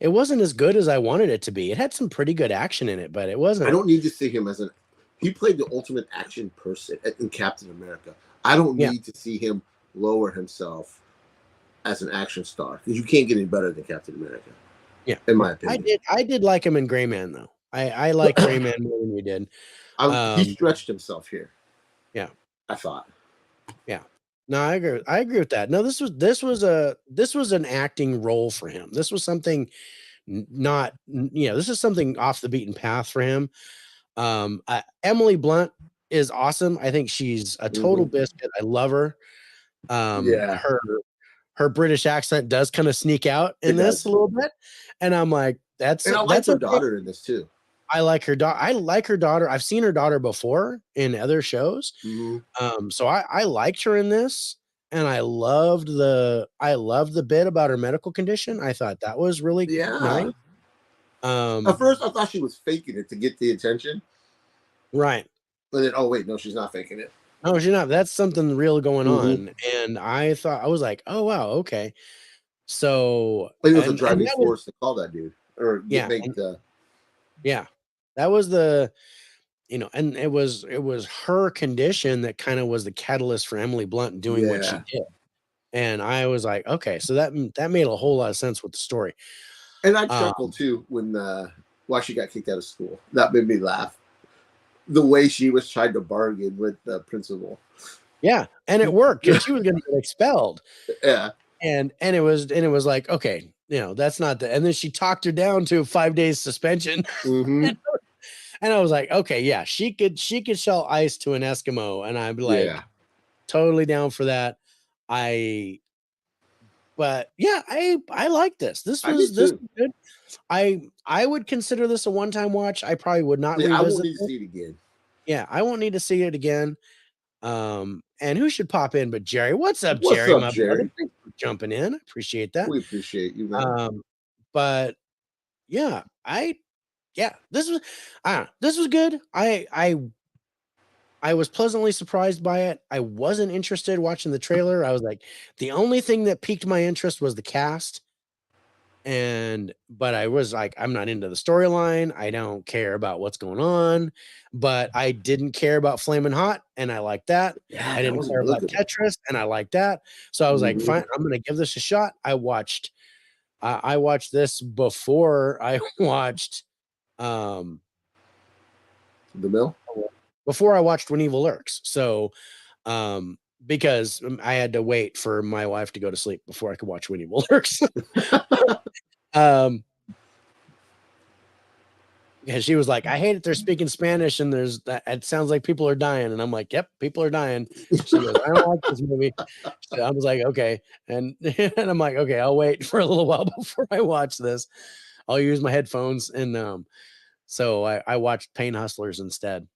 as good as I wanted it to be. It had some pretty good action in it, but it wasn't. I don't need to see him as he played the ultimate action person in Captain America. I don't need to see him lower himself as an action star because you can't get any better than Captain America. Yeah, in my opinion. I did like him in Gray Man though. I like Gray Man more than you did. He stretched himself here. Yeah, I thought. Yeah, no, I agree. I agree with that. No, this was an acting role for him. This was something not this is something off the beaten path for him. Emily Blunt is awesome. I think she's a total biscuit. I love her. Her British accent does kind of sneak out in this a little bit, and I'm like, I like her daughter in this too. I like her daughter. I like her daughter. I've seen her daughter before in other shows. So I liked her in this, and I loved the bit about her medical condition. I thought that was really nice. At first, I thought she was faking it to get the attention. Right. But then, oh wait, no, she's not faking it. No, she's not. That's something real going on. And I was like, oh wow, okay. So it was a driving force to call that dude or that was and it was her condition that kind of was the catalyst for Emily Blunt doing what she did. And I was like, okay, so that made a whole lot of sense with the story. And I chuckled too when why she got kicked out of school. That made me laugh. The way she was trying to bargain with the principal. Yeah, and it worked because she was going to get expelled. Yeah, and it was like, okay, that's not the. And then she talked her down to 5 days suspension. And I was like, okay, yeah, she could sell ice to an Eskimo, and I'd be like, totally down for that. I like this. This was good. I would consider this a one-time watch. I probably would not revisit I won't need to see it again. Yeah, I won't need to see it again. And who should pop in but Jerry? What's up, Jerry? What's up, Jerry? Thanks for jumping in. I appreciate that. We appreciate you, man. But yeah, this was good. I was pleasantly surprised by it. I wasn't interested watching the trailer. I was like, the only thing that piqued my interest was the cast. But I was like, I'm not into the storyline. I don't care about what's going on, but I didn't care about Flamin' Hot, and I like that. I didn't care about Tetris, and I like that. So I was like, fine, I'm gonna give this a shot. I watched this before I watched The Mill. Before I watched When Evil Lurks. So because I had to wait for my wife to go to sleep before I could watch When Evil Lurks. Yeah, she was like, I hate it. They're speaking Spanish and it sounds like people are dying. And I'm like, yep, people are dying. She goes, I don't like this movie. So I was like, okay. And I'm like, okay, I'll wait for a little while before I watch this. I'll use my headphones. And so I watched Pain Hustlers instead.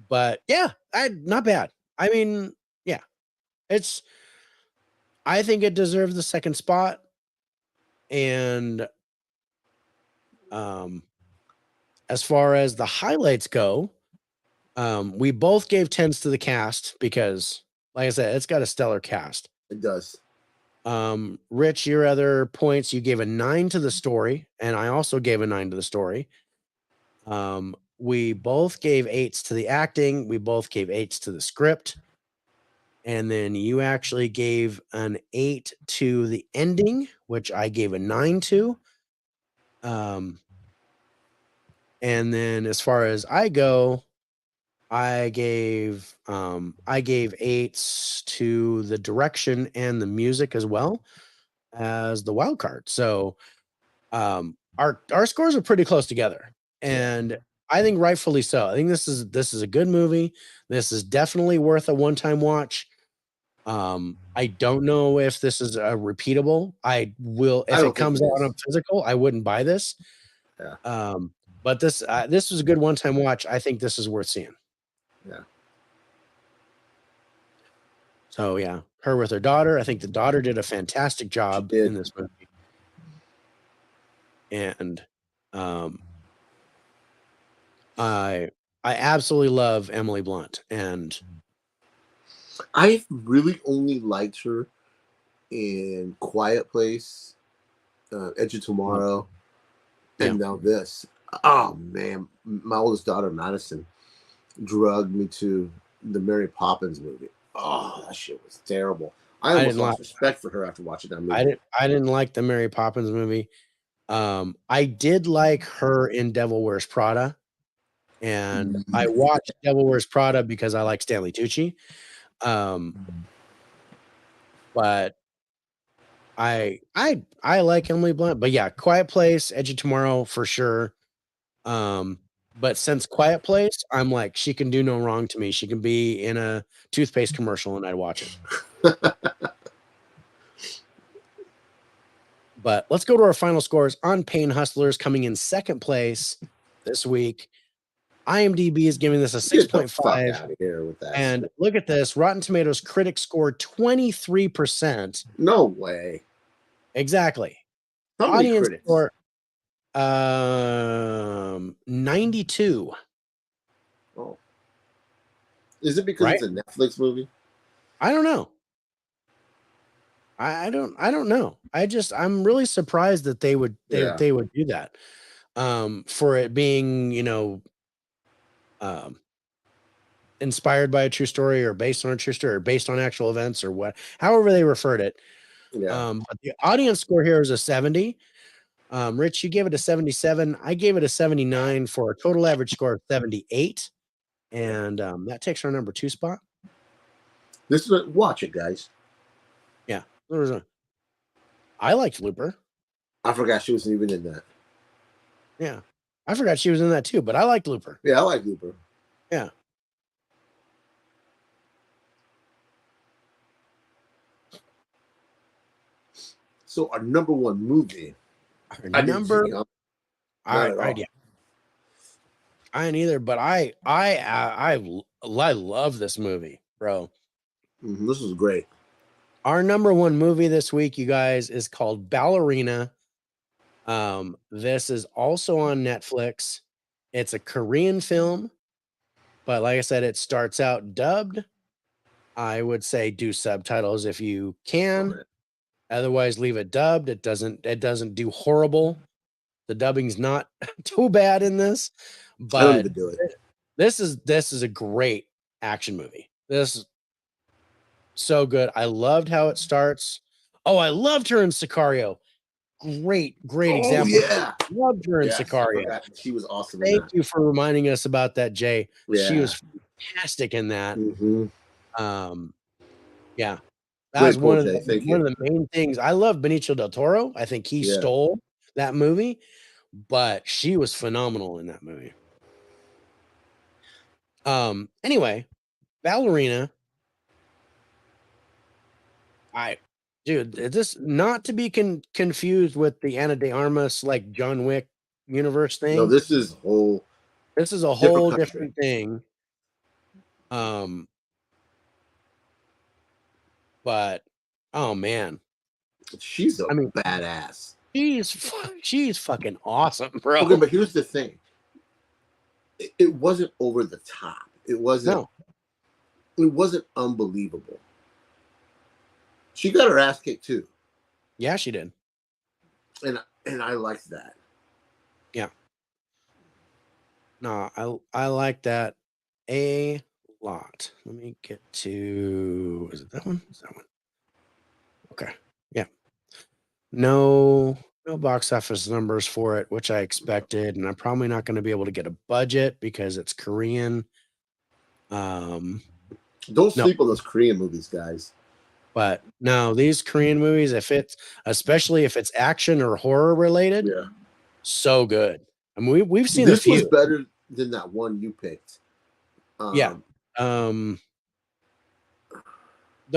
But yeah, not bad. I mean, yeah, I think it deserves the second spot. And as far as the highlights go, we both gave 10s to the cast because, like I said, it's got a stellar cast. It does. Rich, your other points, you gave a 9 to the story, and I also gave a 9 to the story. We both gave 8s to the acting. We both gave 8s to the script. And then you actually gave an 8 to the ending, which I gave a 9 to. And then as far as I go, I gave 8s to the direction and the music as well as the wild card. So our scores are pretty close together, and I think rightfully so. I think this is a good movie. This is definitely worth a one-time watch. I don't know if this is a repeatable. I will if it comes out on physical. I wouldn't buy this. Yeah. But this was a good one-time watch. I think this is worth seeing. Yeah. So yeah, Her with Her Daughter. I think the daughter did a fantastic job in this movie. And I absolutely love Emily Blunt, and I really only liked her in Quiet Place, Edge of Tomorrow, and now this. Oh man, my oldest daughter Madison drugged me to the Mary Poppins movie. Oh, that shit was terrible. I almost lost respect for her after watching that movie. I didn't like the Mary Poppins movie. I did like her in Devil Wears Prada, and I watched Devil Wears Prada because I like Stanley Tucci. But I like Emily Blunt, but yeah, Quiet Place, Edge of Tomorrow for sure. But since Quiet Place, I'm like, she can do no wrong to me. She can be in a toothpaste commercial and I'd watch it. But let's go to our final scores on Pain Hustlers, coming in second place this week. IMDb is giving this a 6.5. And look at this. Rotten Tomatoes critics scored 23%. No way. Exactly. Audience score 92. Oh. Is it because it's a Netflix movie? I don't know. I don't know. I'm really surprised that they would they would do that. For it being, inspired by a true story or based on a true story or based on actual events or however they referred it. But the audience score here is a 70. Rich, you gave it a 77. I gave it a 79 for a total average score of 78. And that takes our number 2 spot. This is watch it, guys. Yeah. I liked Looper. I forgot she wasn't even in that. Yeah. I forgot she was in that too, but I liked Looper. Yeah, I like Looper. Yeah. So our number 1 movie. I didn't either, but I love this movie, bro. This is great. Our number 1 movie this week, you guys, is called Ballerina. This is also on Netflix. It's a Korean film, but like I said, it starts out dubbed. I would say do subtitles if you can. Otherwise, leave it dubbed. It doesn't do horrible. The dubbing's not too bad in this, but I don't even do it. This is a great action movie. This is so good. I loved how it starts. Oh, I loved her in Sicario. Great example. Yeah. Loved her in Sicario. She was awesome. Thank you for reminding us about that, Jay. Yeah. She was fantastic in that. Yeah. That was one of the main things. I love Benicio del Toro. I think he stole that movie, but she was phenomenal in that movie. Anyway, Ballerina. This not to be confused with the Ana de Armas like John Wick universe thing. No, this is a whole different thing. But oh man, she's badass. She's fucking awesome, bro. Okay, but here's the thing. It wasn't over the top. It wasn't unbelievable. She got her ass kicked too. Yeah, she did. And I liked that. Yeah. No, I like that a lot. Let me get to, is it that one? Is that one? Okay. Yeah. No box office numbers for it, which I expected, and I'm probably not going to be able to get a budget because it's Korean. Don't No, sleep on those Korean movies, guys. but no, these Korean movies, if it's especially if it's action or horror related, Yeah. so good. I mean, we've seen a This was few. better than that one you picked. Yeah. The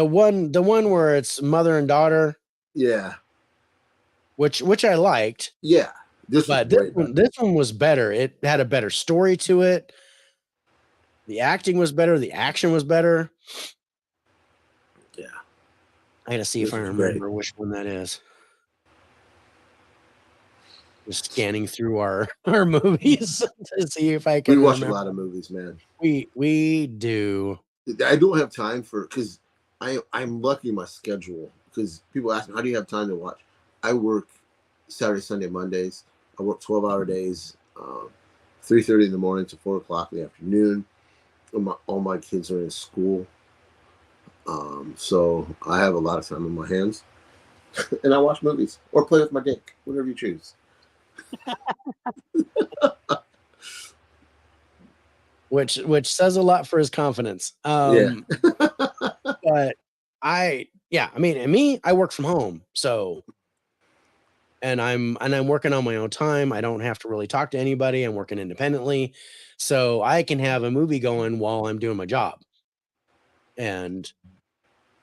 one where it's mother and daughter, Yeah. which I liked, Yeah. This was but way better. this one was better. It had a better story to it. The acting was better. The action was better. Yeah. I gotta see This if I was remember great. which one that is. Just scanning through our movies to see if I We can watch a remember. lot of movies, man. We do. I don't have time for because I'm lucky in my schedule because people ask me how do you have time to watch. I work Saturday, Sunday, Mondays. I work 12-hour days, 3:30 in the morning to 4 o'clock in the afternoon. All my kids are in school, so I have a lot of time on my hands, and I watch movies or play with my dick, whatever you choose. Which says a lot for his confidence. Yeah. But I mean, and me, I work from home, so and I'm working on my own time. I don't have to really talk to anybody. I'm working independently, so I can have a movie going while I'm doing my job, and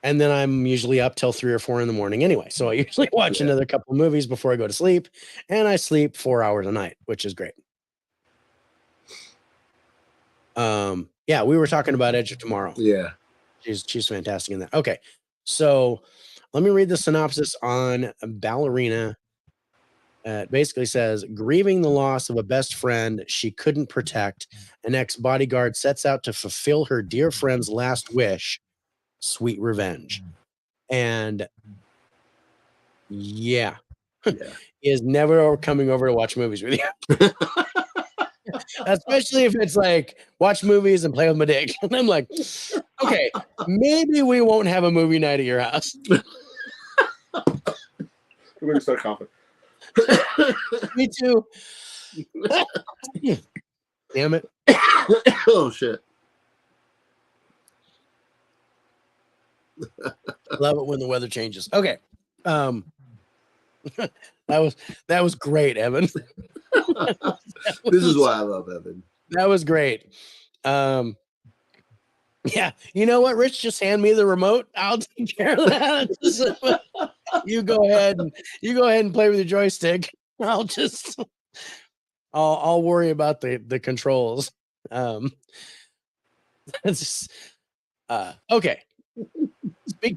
then I'm usually up till 3 or 4 in the morning anyway. So I usually watch Yeah. another couple of movies before I go to sleep, and I sleep 4 hours a night, which is great. Yeah, we were talking about Edge of Tomorrow. Yeah. She's fantastic in that. Okay, so let me read the synopsis on Ballerina. It basically says, grieving the loss of a best friend she couldn't protect, an ex-bodyguard sets out to fulfill her dear friend's last wish, sweet revenge. And yeah, Yeah. he is never coming over to watch movies with you. Especially if it's like watch movies and play with my dick. And I'm like, okay, maybe we won't have a movie night at your house. We're gonna start coughing. Me too. Damn it. Oh shit. Love it when the weather changes. Okay. That was great, Evan. This is why I love Evan. That was great. Yeah, you know what, Rich? Just hand me the remote. I'll take care of that. You go ahead and play with your joystick. I'll worry about the controls. That's okay.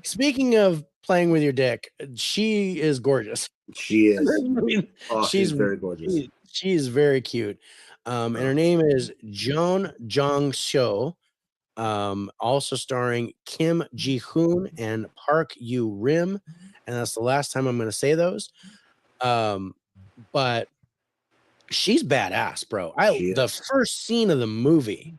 Speaking of playing with your dick, she is gorgeous. She is. I mean, she's very gorgeous. She is very cute. And her name is Joan Jong-seo. Also starring Kim Ji-hoon and Park Yu-rim. And that's the last time I'm going to say those. But she's badass, bro. The first scene of the movie,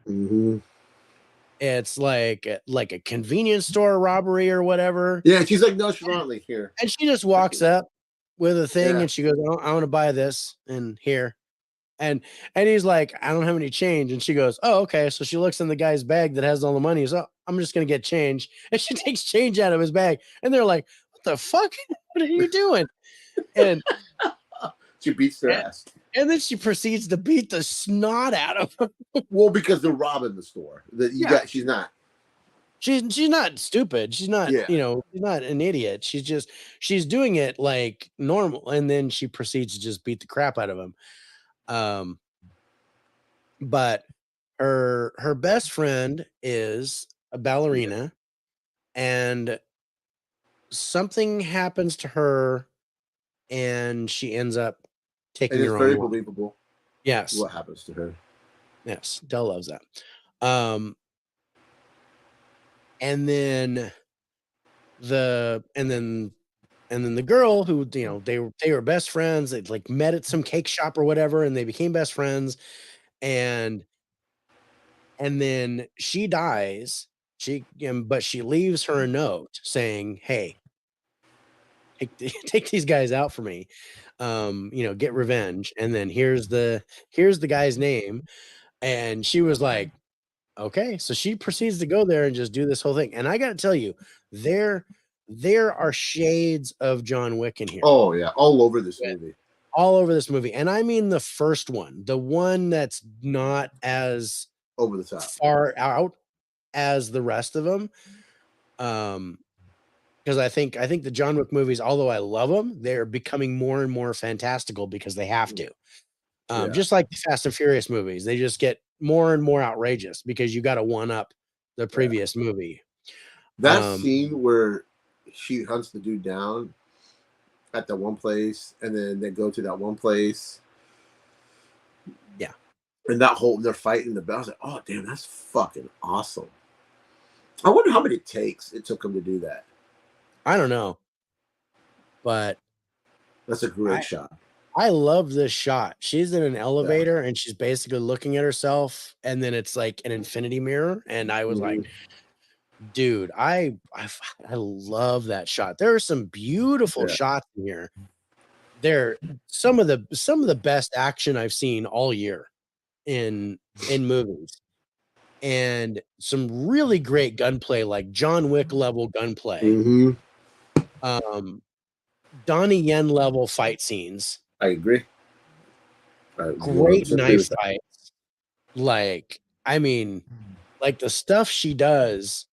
it's like a convenience store robbery or whatever. Yeah, she's like nonchalantly here. And she just walks up with a thing and she goes, oh, I want to buy this and here. And he's like, I don't have any change. And she goes, oh, okay. So she looks in the guy's bag that has all the money. So I'm just going to get change. And she takes change out of his bag. And they're like, what the fuck? What are you doing? And she beats their ass. And then she proceeds to beat the snot out of him. Well, because they're robbing the store. She's not. She's not stupid. She's not, she's not an idiot. She's doing it like normal. And then she proceeds to just beat the crap out of him. But her best friend is a ballerina, and something happens to her, and she ends up taking her own. It's very believable. Yes, what happens to her? Yes, Dell loves that. And then And then the girl who, you know, they were best friends. They like met at some cake shop or whatever, and they became best friends. And then she dies. But she leaves her a note saying, "Hey, take these guys out for me. You know, get revenge." And then here's the guy's name. And she was like, okay. So she proceeds to go there and just do this whole thing. And I got to tell you, there are shades of John Wick in here. Oh yeah, all over this movie. All over this movie. And I mean the first one, the one that's not as over the top, far out as the rest of them. Because I think the John Wick movies, although I love them, they're becoming more and more fantastical because they have to. Just like the Fast and Furious movies, they just get more and more outrageous because you got to one up the previous movie. That scene where she hunts the dude down at that one place, and then they go to that one place. Yeah. And that whole, they're fighting the bell. I was like, oh, damn, that's fucking awesome. I wonder how many takes it took him to do that. I don't know. But that's a great shot. I love this shot. She's in an elevator and she's basically looking at herself, and then it's like an infinity mirror. And I was like, dude, I love that shot. There are some beautiful shots in here. They're some of the best action I've seen all year in movies, and some really great gunplay, like John Wick level gunplay. Donnie Yen level fight scenes. I agree. Great knife fights. Like, I mean, like the stuff she does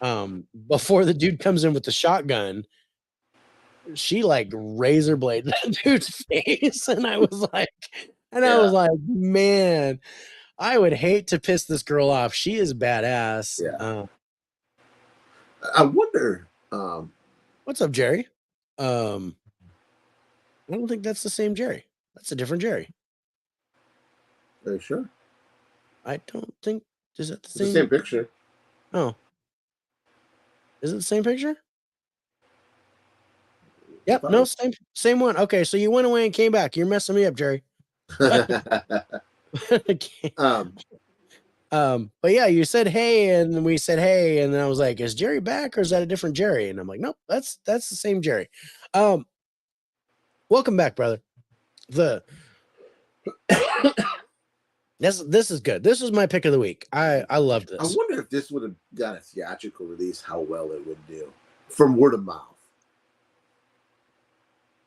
before the dude comes in with the shotgun, she like razor blade that dude's face. And I was like, man, I would hate to piss this girl off. She is badass. I wonder. What's up, Jerry? I don't think that's the same Jerry. That's a different Jerry. Are you sure? I don't think. Is it the same picture? Oh. Is it the same picture? Yep. No, same one. Okay, so you went away and came back. You're messing me up, Jerry. But yeah, you said hey, and we said hey, and then I was like, is Jerry back or is that a different Jerry? And I'm like, nope, that's the same Jerry. Welcome back, brother. This is good. This is my pick of the week. I love this. I wonder if this would have got a theatrical release, how well it would do from word of mouth.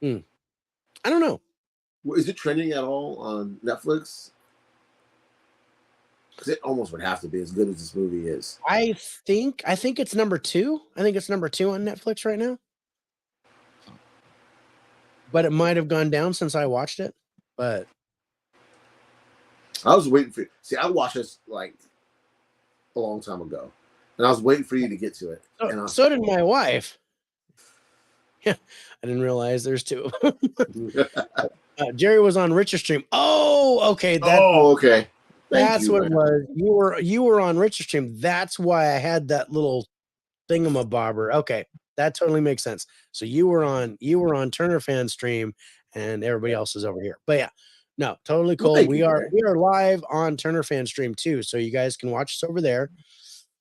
I don't know. Is it trending at all on Netflix? Because it almost would have to be, as good as this movie is. I think it's number 2. I think it's number 2 on Netflix right now. But it might have gone down since I watched it. But I was waiting for you. See, I watched this like a long time ago, and I was waiting for you to get to it. So did my wife. Yeah, I didn't realize there's 2 of them. Jerry was on Richard Stream. Oh, okay. Okay. That's what it was. You were on Richard Stream. That's why I had that little thingamabobber. Okay, that totally makes sense. So you were on Turner Fan Stream, and everybody else is over here. But yeah, no, totally cool. Well, we are live on Turner Fan Stream too, so you guys can watch us over there.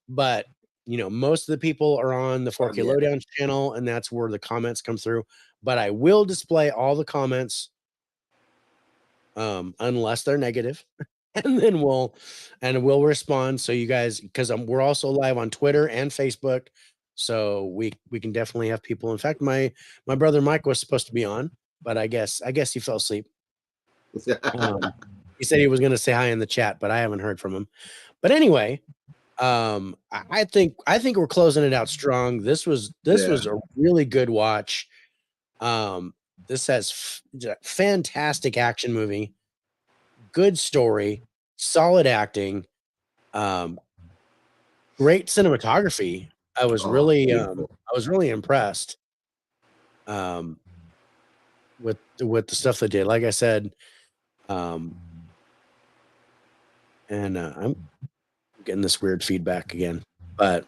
But most of the people are on the 4K Lowdown channel, and that's where the comments come through. But I will display all the comments, unless they're negative, and then we'll respond. So you guys, because we're also live on Twitter and Facebook, so we can definitely have people. In fact, my brother Mike was supposed to be on, but I guess he fell asleep. He said he was going to say hi in the chat, but I haven't heard from him. But anyway. I think we're closing it out strong. This was a really good watch. This has fantastic action movie, good story, solid acting, great cinematography. I was really impressed with the stuff they did. Like I said, and I'm getting this weird feedback again, but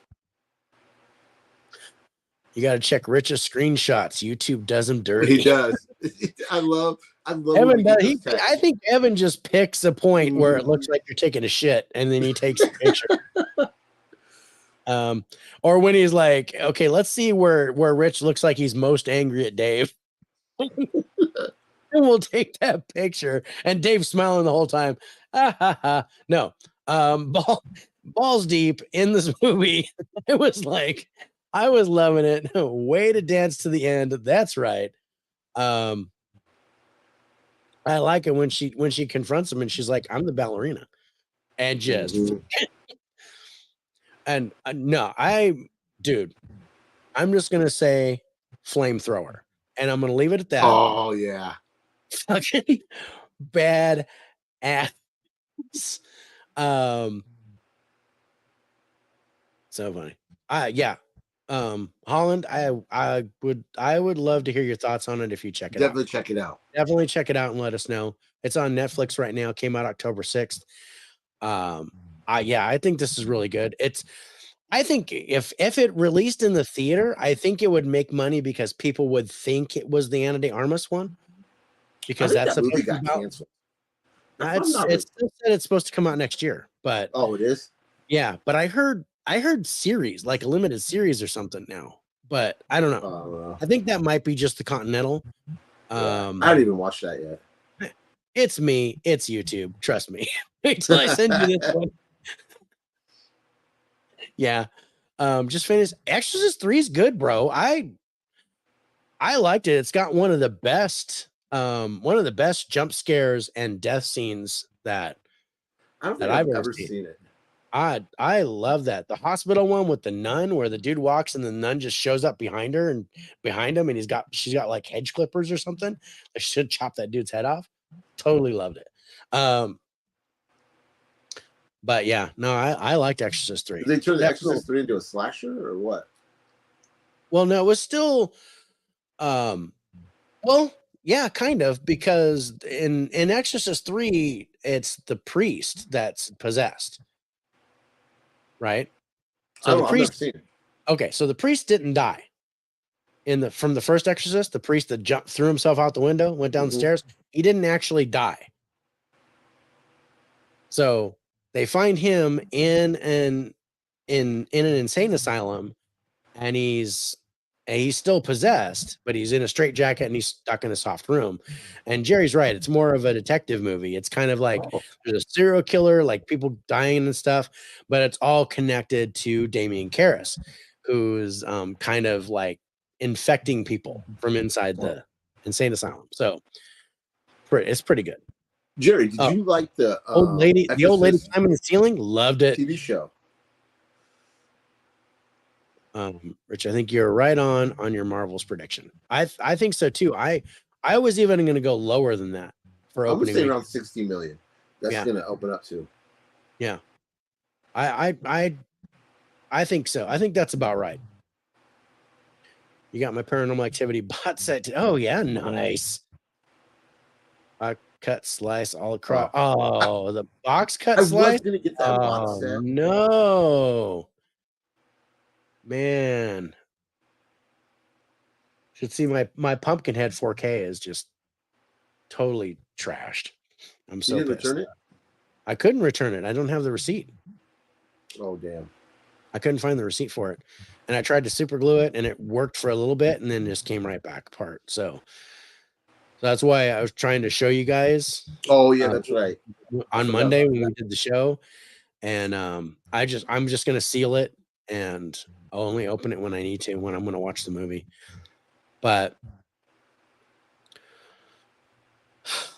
You got to check Rich's screenshots. YouTube does him He dirty. does. I love when Evan we does. get those texts. I think Evan just picks a point where it looks like you're taking a shit, and then he takes a picture. Or when he's like, okay, let's see where Rich looks like he's most angry at Dave. And we'll take that picture. And Dave's smiling the whole time. No. Balls deep in this movie. It was like, I was loving it. Way to dance to the end. That's right. I like it when she confronts him and she's like, I'm the ballerina. And just and no, dude, I'm just gonna say flamethrower. And I'm gonna leave it at that. Oh yeah. Fucking bad ass. So funny. Yeah. Holland, I would love to hear your thoughts on it if you check it Definitely out. check it out. Definitely check it out and let us know. It's on Netflix right now. Came out October 6th. I think this is really good. I think if it released in the theater, I think it would make money because people would think it was the Ana de Armas one. Because that's that movie supposed got to canceled. It's still said it's supposed to come out next year, but it is. Yeah, but I heard series, like a limited series or something now, but I don't know. I think that might be just the Continental. I haven't even watched that yet. It's me. It's YouTube. Trust me. Wait till I send you this one. Yeah. Just finished. Exorcist 3 is good, bro. I liked it. It's got one of the best jump scares and death scenes that I've ever seen it. I love that. The hospital one with the nun where the dude walks and the nun just shows up behind her and behind him and she's got like hedge clippers or something. I should chop that dude's head off. Totally loved it. But yeah, no, I liked Exorcist 3. Did they turn the Exorcist 3 into a slasher or what? Well, no, it was still well, yeah, kind of, because in Exorcist 3, it's the priest that's possessed. Right? So the priest, I've never seen it. Okay, so the priest didn't die. From the first Exorcist, the priest that threw himself out the window, went down the stairs, he didn't actually die. So they find him in an insane asylum, and he's still possessed, but he's in a straitjacket and he's stuck in a soft room. And Jerry's right; it's more of a detective movie. It's kind of like there's a serial killer, like people dying and stuff, but it's all connected to Damien Karras, who's kind of like infecting people from inside the insane asylum. So it's pretty good. Jerry, did you like the old lady climbing the ceiling? Loved it. TV show. Rich, I think you're right on your Marvel's prediction. I think so too. I was even going to go lower than that for opening. I'm going to say around 60 million. That's going to open up to. Yeah. I think so. I think that's about right. You got my Paranormal Activity bot set. Oh yeah, nice. Cut slice all across. The box cut slice. I was going to get that box set. No. Man. Should see my Pumpkinhead 4K is just totally trashed. I'm so pissed. Return it? I couldn't return it. I don't have the receipt. Oh damn. I couldn't find the receipt for it. And I tried to super glue it and it worked for a little bit and then just came right back apart. So that's why I was trying to show you guys. Oh yeah, that's right. On Monday when we did the show. And I'm just gonna seal it and I'll only open it when I need to, when I'm gonna watch the movie. But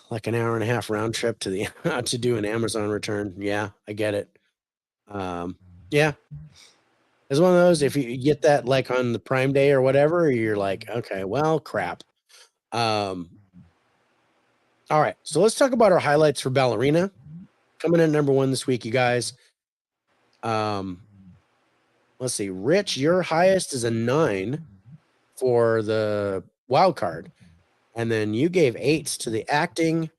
like an hour and a half round trip to to do an Amazon return. Yeah, I get it. Yeah. It's one of those, if you get that like on the Prime Day or whatever, you're like, okay, well, crap. All right, so let's talk about our highlights for Ballerina. Coming in number 1 this week, you guys. Let's see. Rich, your highest is a 9 for the wild card. And then you gave 8s to the acting,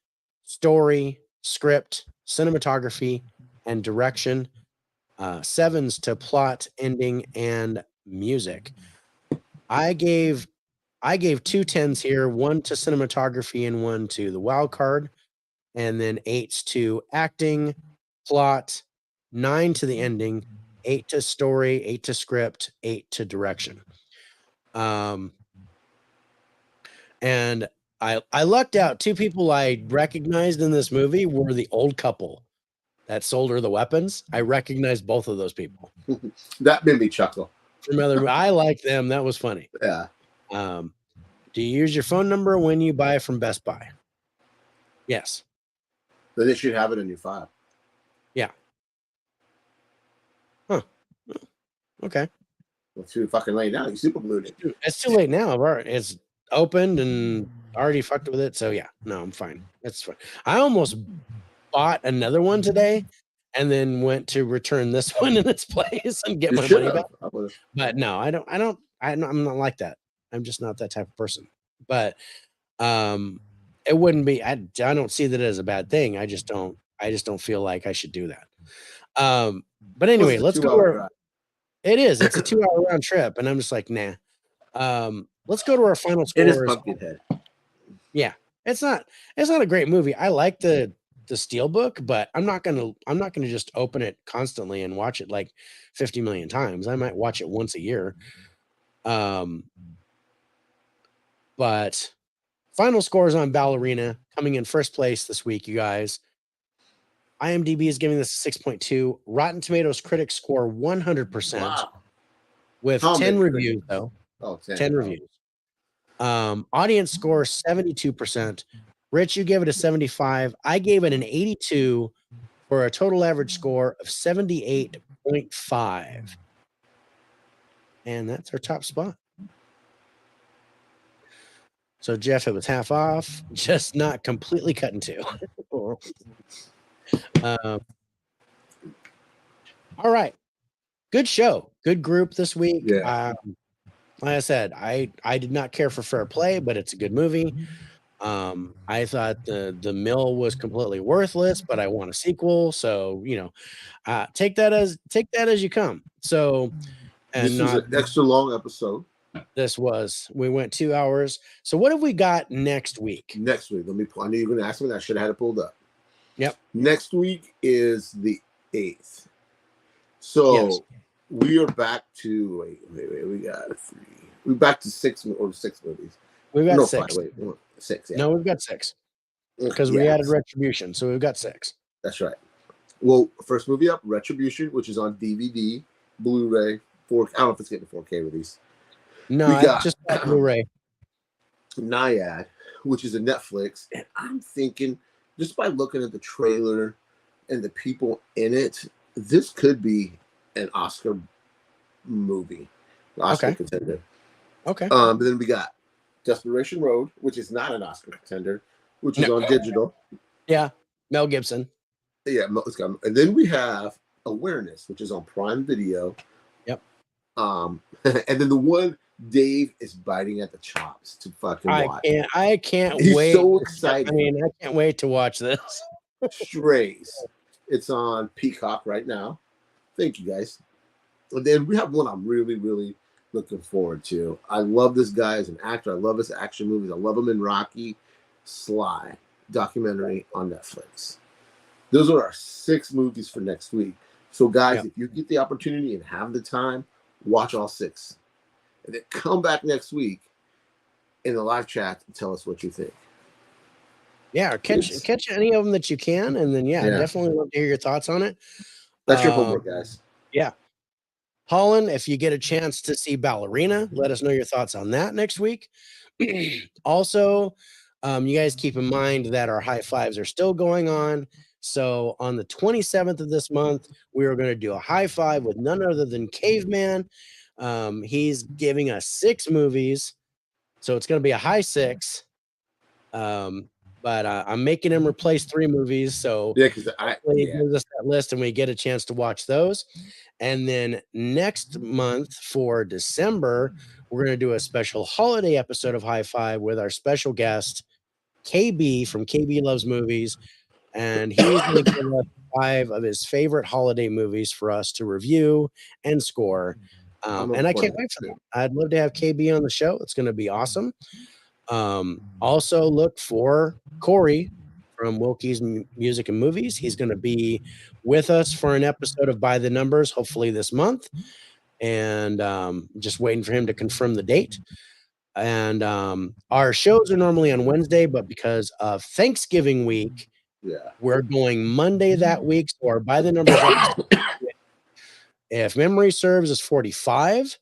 story, script, cinematography, and direction. 7s to plot, ending, and music. I gave 2 10s here, 1 to cinematography and 1 to the wild card, and then 8s to acting, plot, 9 to the ending, 8 to story, 8 to script, 8 to direction. And I lucked out. 2 people I recognized in this movie were the old couple that sold her the weapons. I recognized both of those people. That made me chuckle. I like them. That was funny. Yeah. Do you use your phone number when you buy from Best Buy? Yes. Then they should have it in your file. Yeah. Huh. Okay. Well, it's too fucking late now. You super glued it. It's too late now. It's opened and already fucked with it. So yeah, no, I'm fine. That's fine. I almost bought another one today and then went to return this one in its place and get my money back. But no, I'm not like that. I'm just not that type of person. But it wouldn't be. I don't see that as a bad thing. I just don't feel like I should do that. But anyway, let's go. It is. It's a 2-hour round trip, and I'm just like, nah. Let's go to our final scores. It is Pumpkinhead. Yeah, it's not a great movie. I like the Steelbook, but I'm not gonna just open it constantly and watch it like 50 million times. I might watch it once a year. But final scores on Ballerina coming in first place this week, you guys. IMDb is giving this a 6.2. Rotten Tomatoes critics score 100% with 10 reviews, though. Oh, 10 reviews. Audience score 72%. Rich, you gave it a 75. I gave it an 82 for a total average score of 78.5. And that's our top spot. So, Jeff, it was half off, just not completely cut in two. All right. Good show. Good group this week. Yeah. Like I said, I did not care for Fair Play, but it's a good movie. I thought the Mill was completely worthless, but I want a sequel. So, take that as you come. So, and this was an extra long episode. We went 2 hours. So what have we got next week? Next week, I knew you were going to ask me that. I should have had it pulled up. Yep. Next week is the 8th. So yes. We are back to we're back to 6 movies. We've got 6. 6. Yeah. No, we've got 6 because we added Retribution, so we've got 6. That's right. Well, first movie up, Retribution, which is on DVD, Blu-ray, 4K. I don't know if it's getting a 4K release. No, I just got Blu-ray. Nyad, which is a Netflix, and I'm thinking, just by looking at the trailer and the people in it, this could be an Oscar movie, Oscar contender. Okay. But then we got Desperation Road, which is not an Oscar contender, which is on digital. Yeah, Mel Gibson. Yeah, and then we have Awareness, which is on Prime Video. Yep. And then the one Dave is biting at the chops to fucking watch. I can't He's wait. He's so excited. I mean, I can't wait to watch this. Strays. It's on Peacock right now. Thank you, guys. And then we have one I'm really, really looking forward to. I love this guy as an actor. I love his action movies. I love him in Rocky. Sly documentary on Netflix. Those are our 6 movies for next week. So, guys, if you get the opportunity and have the time, watch all 6. And then come back next week in the live chat and tell us what you think. Yeah, or catch any of them that you can, and then definitely love to hear your thoughts on it. That's your homework, guys. Yeah. Holland, if you get a chance to see Ballerina, let us know your thoughts on that next week. Also, you guys keep in mind that our high fives are still going on. So on the 27th of this month, we are going to do a high five with none other than Caveman. He's giving us 6 movies, so it's going to be a high 6. But I'm making him replace 3 movies, so because he gives us that list and we get a chance to watch those. And then next month for December, we're going to do a special holiday episode of High Five with our special guest, KB from KB Loves Movies. And he's going to give us 5 of his favorite holiday movies for us to review and score. I'm And looking I forward can't to wait for that. that. I'd love to have KB on the show. It's going to be awesome. Also look for Corey from Wilkie's Music and Movies. He's going to be with us for an episode of By the Numbers, hopefully this month. And just waiting for him to confirm the date. And our shows are normally on Wednesday, but because of Thanksgiving week, Yeah. we're going Monday that week. So our By the Numbers episode, if memory serves, is 45,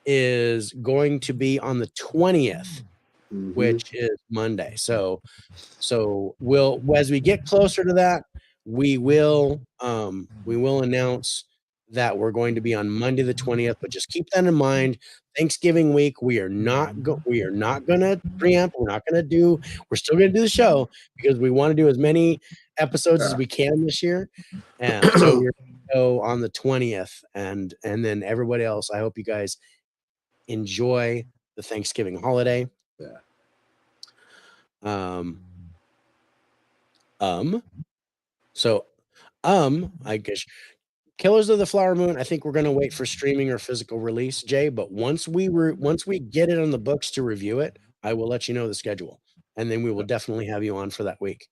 is going to be on the 20th, Mhm. which is Monday. So we'll, as we get closer to that, we will announce that we're going to be on Monday the 20th, but just keep that in mind. Thanksgiving week, we are not gonna preempt. We're still gonna do the show because we want to do as many episodes as we can this year. And so we're gonna go on the 20th, and then everybody else, I hope you guys enjoy the Thanksgiving holiday. Yeah. I guess Killers of the Flower Moon, I think we're going to wait for streaming or physical release, Jay, but once we get it on the books to review it, I will let you know the schedule, and then we will definitely have you on for that week.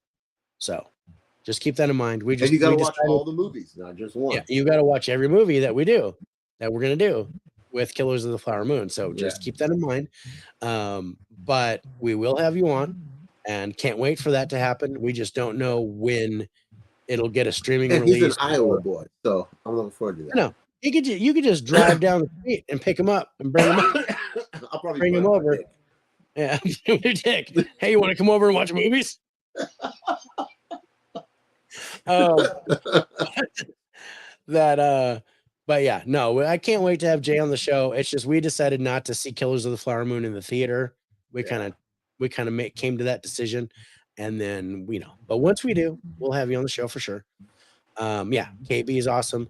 So just keep that in mind. And you got to watch all the movies, not just one. Yeah, you got to watch every movie that we're going to do with Killers of the Flower Moon. So just keep that in mind. But we will have you on, and can't wait for that to happen. We just don't know when it'll get a streaming And release. he's an Iowa boy, so I'm looking forward to that. No, you could just drive down the street and pick him up and bring him up. I'll probably bring him over. Yeah, your dick. Hey, you want to come over and watch movies? But yeah, no, I can't wait to have Jay on the show. It's just we decided not to see Killers of the Flower Moon in the theater. We kind of came to that decision, and then but once we do, we'll have you on the show for sure. KB is awesome.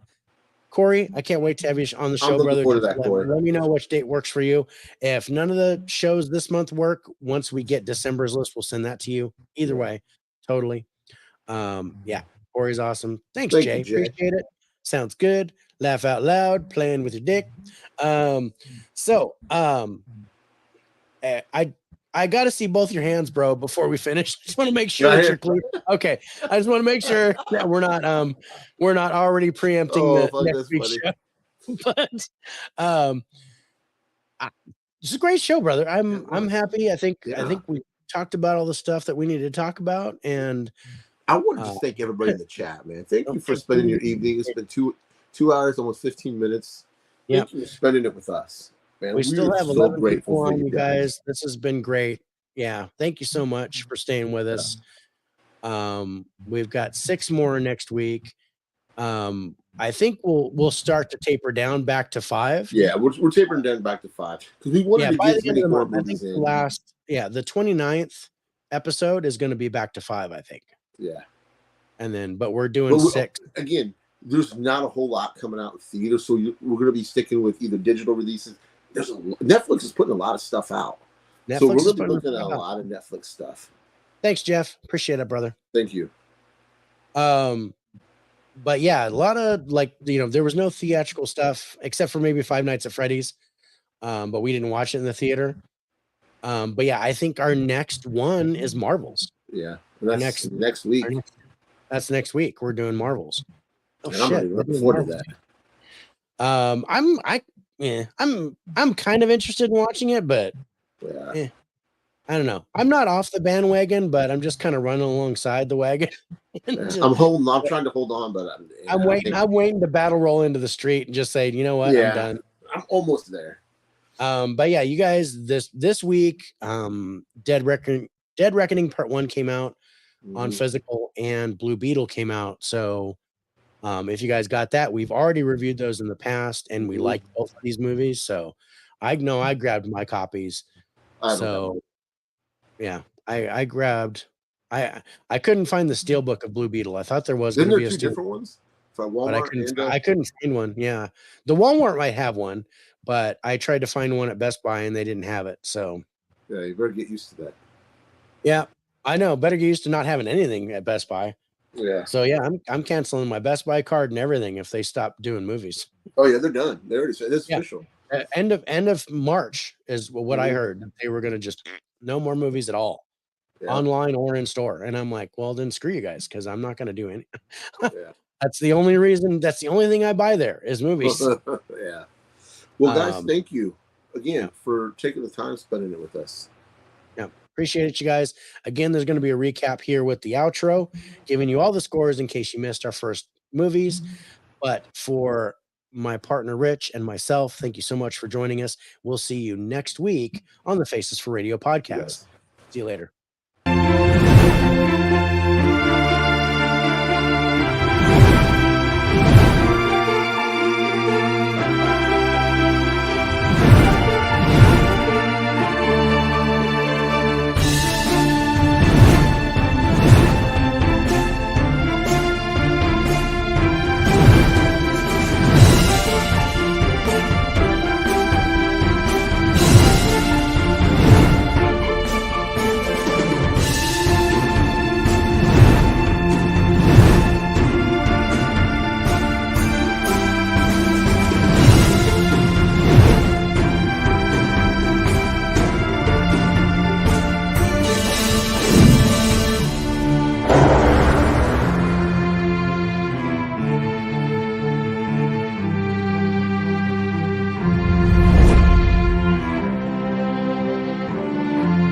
Corey, I can't wait to have you on the show, brother. Let me know which date works for you. If none of the shows this month work, once we get December's list, we'll send that to you. Either way, totally. Corey's awesome. Thanks, Jay. Appreciate it. Sounds good. Laugh out loud, playing with your dick. I got to see both your hands, bro, before we finish. I just want to make sure that you're clear. Okay. I just want to make sure that we're not already preempting the next week's show. But it's a great show, brother. I'm happy. I think we talked about all the stuff that we needed to talk about, and I wanted to thank everybody in the chat, man. Thank you for spending your evening. It's been 2 hours, almost 15 minutes. Thank you for spending it with us. Man, we still have 11 people on, you guys. This has been great. Yeah, thank you so much for staying with us. We've got 6 more next week. I think we'll start to taper down back to 5. Yeah, we're tapering down back to 5 because we wanted to get as many more movies in. The 29th episode is going to be back to 5, I think. Yeah, and then but we're doing 6 again. There's not a whole lot coming out in theater, so we're going to be sticking with either digital releases. Netflix is putting a lot of stuff out, so we're going to be looking at a lot of Netflix stuff. Thanks, Jeff. Appreciate it, brother. Thank you. But yeah, a lot of there was no theatrical stuff except for maybe Five Nights at Freddy's, but we didn't watch it in the theater. But yeah, I think our next one is Marvels. Yeah, that's next week. That's next week. We're doing Marvels. Oh shit! I'm looking forward to that. I'm kind of interested in watching it, but I don't know. I'm not off the bandwagon, but I'm just kind of running alongside the wagon. I'm trying to hold on, but I'm waiting. I'm waiting to battle roll into the street and just say, you know what, I'm done. I'm almost there. But yeah, you guys, this week, Dead Reckoning Part 1 came out on physical, and Blue Beetle came out. So if you guys got that, we've already reviewed those in the past, and we liked both of these movies. So I know I grabbed my copies. Yeah, I grabbed. I couldn't find the Steelbook of Blue Beetle. I thought there was going to be 2 different ones for Walmart, but I couldn't find one. Yeah, the Walmart might have one, but I tried to find one at Best Buy and they didn't have it. So yeah, you better get used to that. Yeah, I know. Better get used to not having anything at Best Buy. Yeah. So yeah, I'm canceling my Best Buy card and everything if they stop doing movies. Oh yeah, they're done. They already said it's Yeah. official. End of March is what I Mhm. heard. That they were going to just no more movies at all, Yeah. online or in store. And I'm like, well, then screw you guys, because I'm not going to do any. Yeah. That's the only reason. That's the only thing I buy there is movies. Yeah. Well, guys, Um, thank you again yeah. for taking the time spending it with us. Yeah, appreciate it, you guys. Again, there's going to be a recap here with the outro, giving you all the scores in case you missed our first movies. But for my partner Rich and myself, thank you so much for joining us. We'll see you next week on the Faces for Radio podcast. Yes. See you later.